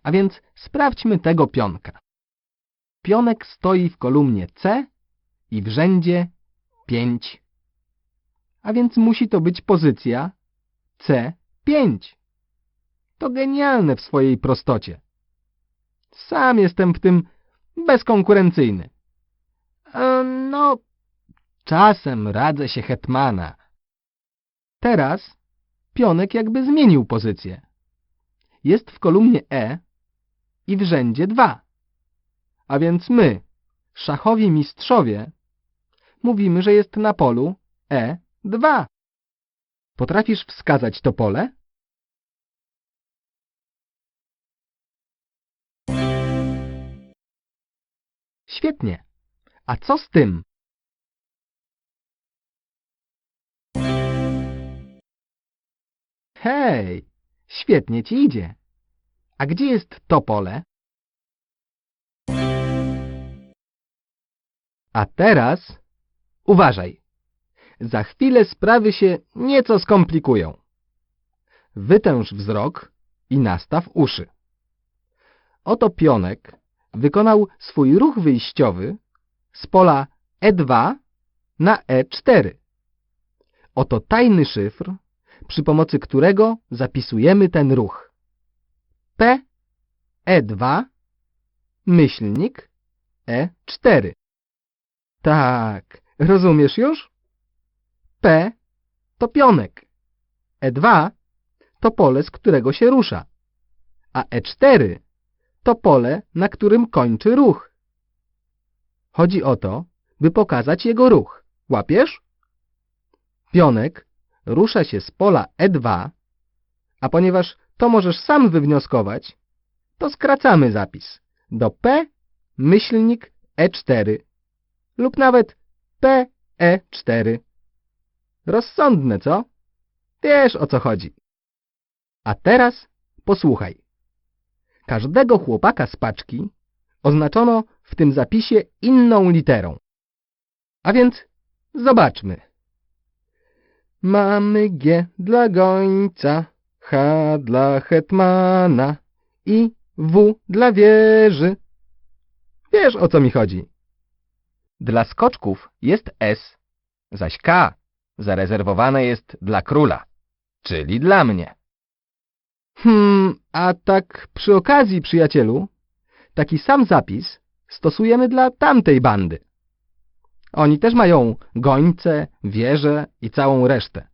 A więc sprawdźmy tego pionka. Pionek stoi w kolumnie C i w rzędzie 5. A więc musi to być pozycja C5. To genialne w swojej prostocie. Sam jestem w tym bezkonkurencyjny. No, czasem radzę się hetmana. Teraz pionek jakby zmienił pozycję. Jest w kolumnie E i w rzędzie 2. A więc my, szachowi mistrzowie, mówimy, że jest na polu E2. Potrafisz wskazać to pole? Świetnie. A co z tym? Hej, świetnie ci idzie. A gdzie jest to pole? A teraz uważaj. Za chwilę sprawy się nieco skomplikują. Wytęż wzrok i nastaw uszy. Oto pionek wykonał swój ruch wyjściowy z pola E2 na E4. Oto tajny szyfr, przy pomocy którego zapisujemy ten ruch. P, E2, myślnik, E4. Tak, rozumiesz już? P to pionek, E2 to pole, z którego się rusza, a E4 to pole, na którym kończy ruch. Chodzi o to, by pokazać jego ruch. Łapiesz? Pionek rusza się z pola E2, a ponieważ to możesz sam wywnioskować, to skracamy zapis do P, myślnik, E4 lub nawet PE4. Rozsądne, co? Wiesz, o co chodzi. A teraz posłuchaj. Każdego chłopaka z paczki oznaczono w tym zapisie inną literą. A więc zobaczmy. Mamy G dla gońca, H dla hetmana i W dla wieży. Wiesz, o co mi chodzi. Dla skoczków jest S, zaś K zarezerwowane jest dla króla, czyli dla mnie. A tak przy okazji, przyjacielu, taki sam zapis stosujemy dla tamtej bandy. Oni też mają gońce, wieże i całą resztę.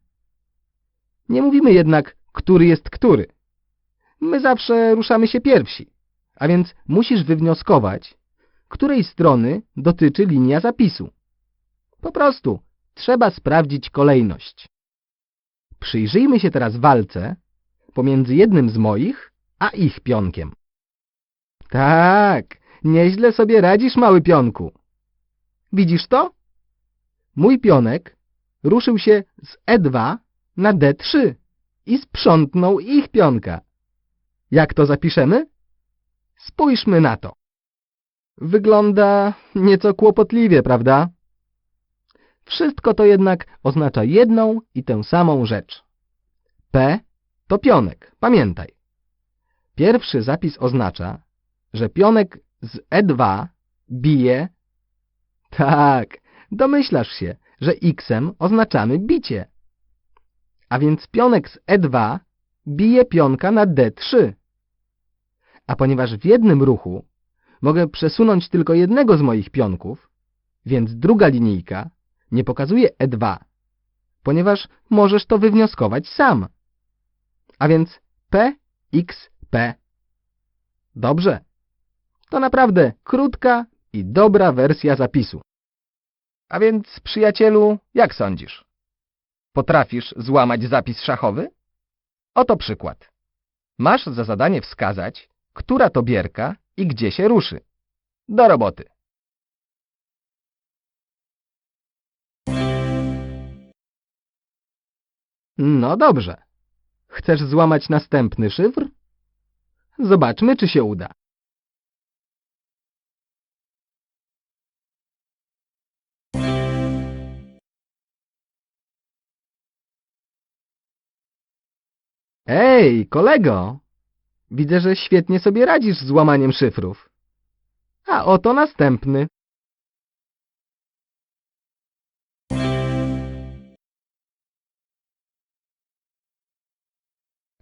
Nie mówimy jednak, który jest który. My zawsze ruszamy się pierwsi, a więc musisz wywnioskować, której strony dotyczy linia zapisu. Po prostu trzeba sprawdzić kolejność. Przyjrzyjmy się teraz walce pomiędzy jednym z moich a ich pionkiem. Tak, nieźle sobie radzisz, mały pionku. Widzisz to? Mój pionek ruszył się z E2 na D3 i sprzątnął ich pionka. Jak to zapiszemy? Spójrzmy na to. Wygląda nieco kłopotliwie, prawda? Wszystko to jednak oznacza jedną i tę samą rzecz. P to pionek, pamiętaj. Pierwszy zapis oznacza, że pionek z E2 bije... Tak, domyślasz się, że X-em oznaczamy bicie. A więc pionek z E2 bije pionka na D3. A ponieważ w jednym ruchu mogę przesunąć tylko jednego z moich pionków, więc druga linijka nie pokazuje E2, ponieważ możesz to wywnioskować sam. A więc P, X, P. Dobrze. To naprawdę krótka i dobra wersja zapisu. A więc, przyjacielu, jak sądzisz? Potrafisz złamać zapis szachowy? Oto przykład. Masz za zadanie wskazać, która to bierka i gdzie się ruszy. Do roboty. No dobrze. Chcesz złamać następny szyfr? Zobaczmy, czy się uda. Ej, kolego! Widzę, że świetnie sobie radzisz z łamaniem szyfrów. A oto następny.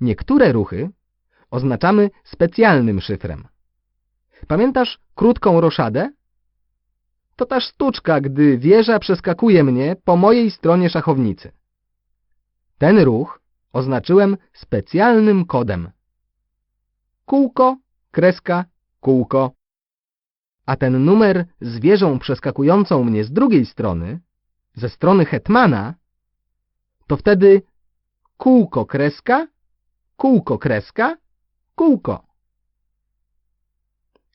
Niektóre ruchy oznaczamy specjalnym szyfrem. Pamiętasz krótką roszadę? To ta sztuczka, gdy wieża przeskakuje mnie po mojej stronie szachownicy. Ten ruch oznaczyłem specjalnym kodem. Kółko, kreska, kółko. A ten numer z wieżą przeskakującą mnie z drugiej strony, ze strony hetmana, to wtedy kółko, kreska, kółko, kreska, kółko.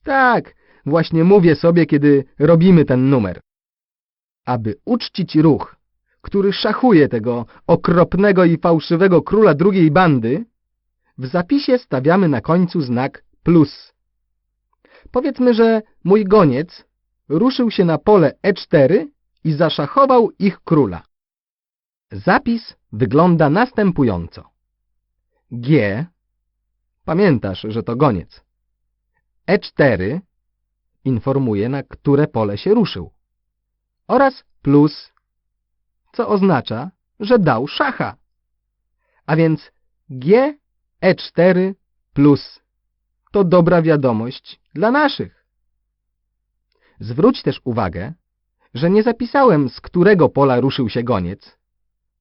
Tak, właśnie mówię sobie, kiedy robimy ten numer. Aby uczcić ruch, który szachuje tego okropnego i fałszywego króla drugiej bandy, w zapisie stawiamy na końcu znak plus. Powiedzmy, że mój goniec ruszył się na pole E4 i zaszachował ich króla. Zapis wygląda następująco. G, pamiętasz, że to goniec. E4 informuje, na które pole się ruszył. Oraz plus, co oznacza, że dał szacha. A więc G, E4 plus. To dobra wiadomość dla naszych. Zwróć też uwagę, że nie zapisałem, z którego pola ruszył się goniec,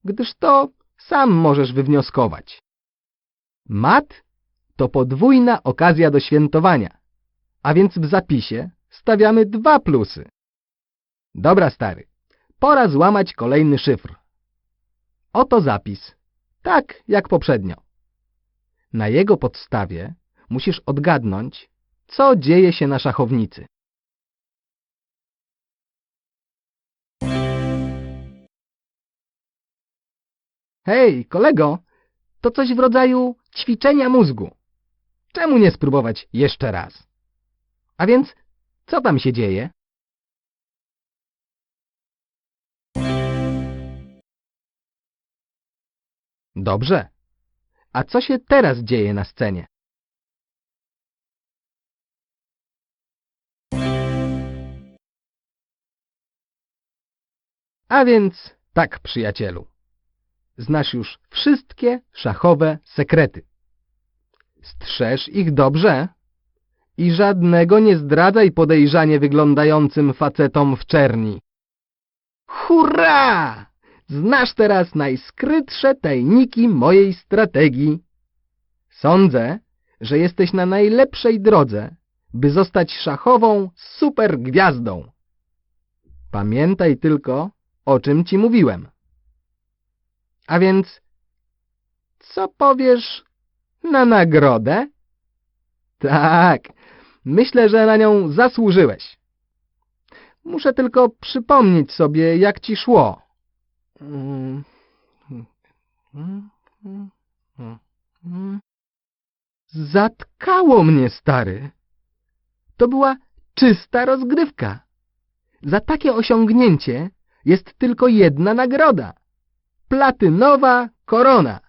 gdyż to sam możesz wywnioskować. Mat to podwójna okazja do świętowania, a więc w zapisie stawiamy 2 plusy. Dobra, stary, pora złamać kolejny szyfr. Oto zapis, tak jak poprzednio. Na jego podstawie musisz odgadnąć, co dzieje się na szachownicy. Hej, kolego, to coś w rodzaju ćwiczenia mózgu. Czemu nie spróbować jeszcze raz? A więc, co tam się dzieje? Dobrze. A co się teraz dzieje na scenie? A więc tak, przyjacielu. Znasz już wszystkie szachowe sekrety. Strzeż ich dobrze i żadnego nie zdradzaj podejrzanie wyglądającym facetom w czerni. Hurra! Znasz teraz najskrytsze tajniki mojej strategii. Sądzę, że jesteś na najlepszej drodze, by zostać szachową supergwiazdą. Pamiętaj tylko, o czym ci mówiłem. A więc, co powiesz na nagrodę? Tak, myślę, że na nią zasłużyłeś. Muszę tylko przypomnieć sobie, jak ci szło. Zatkało mnie, stary. To była czysta rozgrywka. Za takie osiągnięcie jest tylko jedna nagroda. Platynowa korona.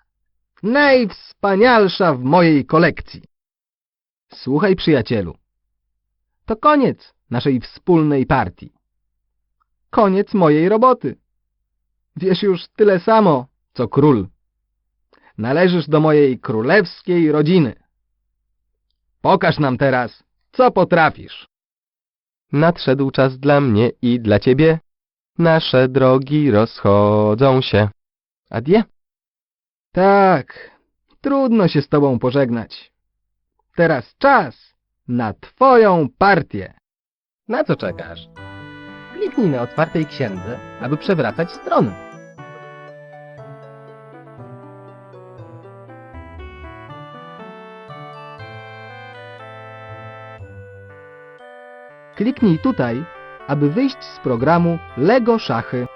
Najwspanialsza w mojej kolekcji. Słuchaj, przyjacielu. To koniec naszej wspólnej partii. Koniec mojej roboty. Wiesz już tyle samo, co król. Należysz do mojej królewskiej rodziny. Pokaż nam teraz, co potrafisz. Nadszedł czas dla mnie i dla ciebie. Nasze drogi rozchodzą się. Adieu. Tak, trudno się z tobą pożegnać. Teraz czas na twoją partię. Na co czekasz? Kliknij na otwartej księdze, aby przewracać strony. Kliknij tutaj, aby wyjść z programu LEGO Szachy.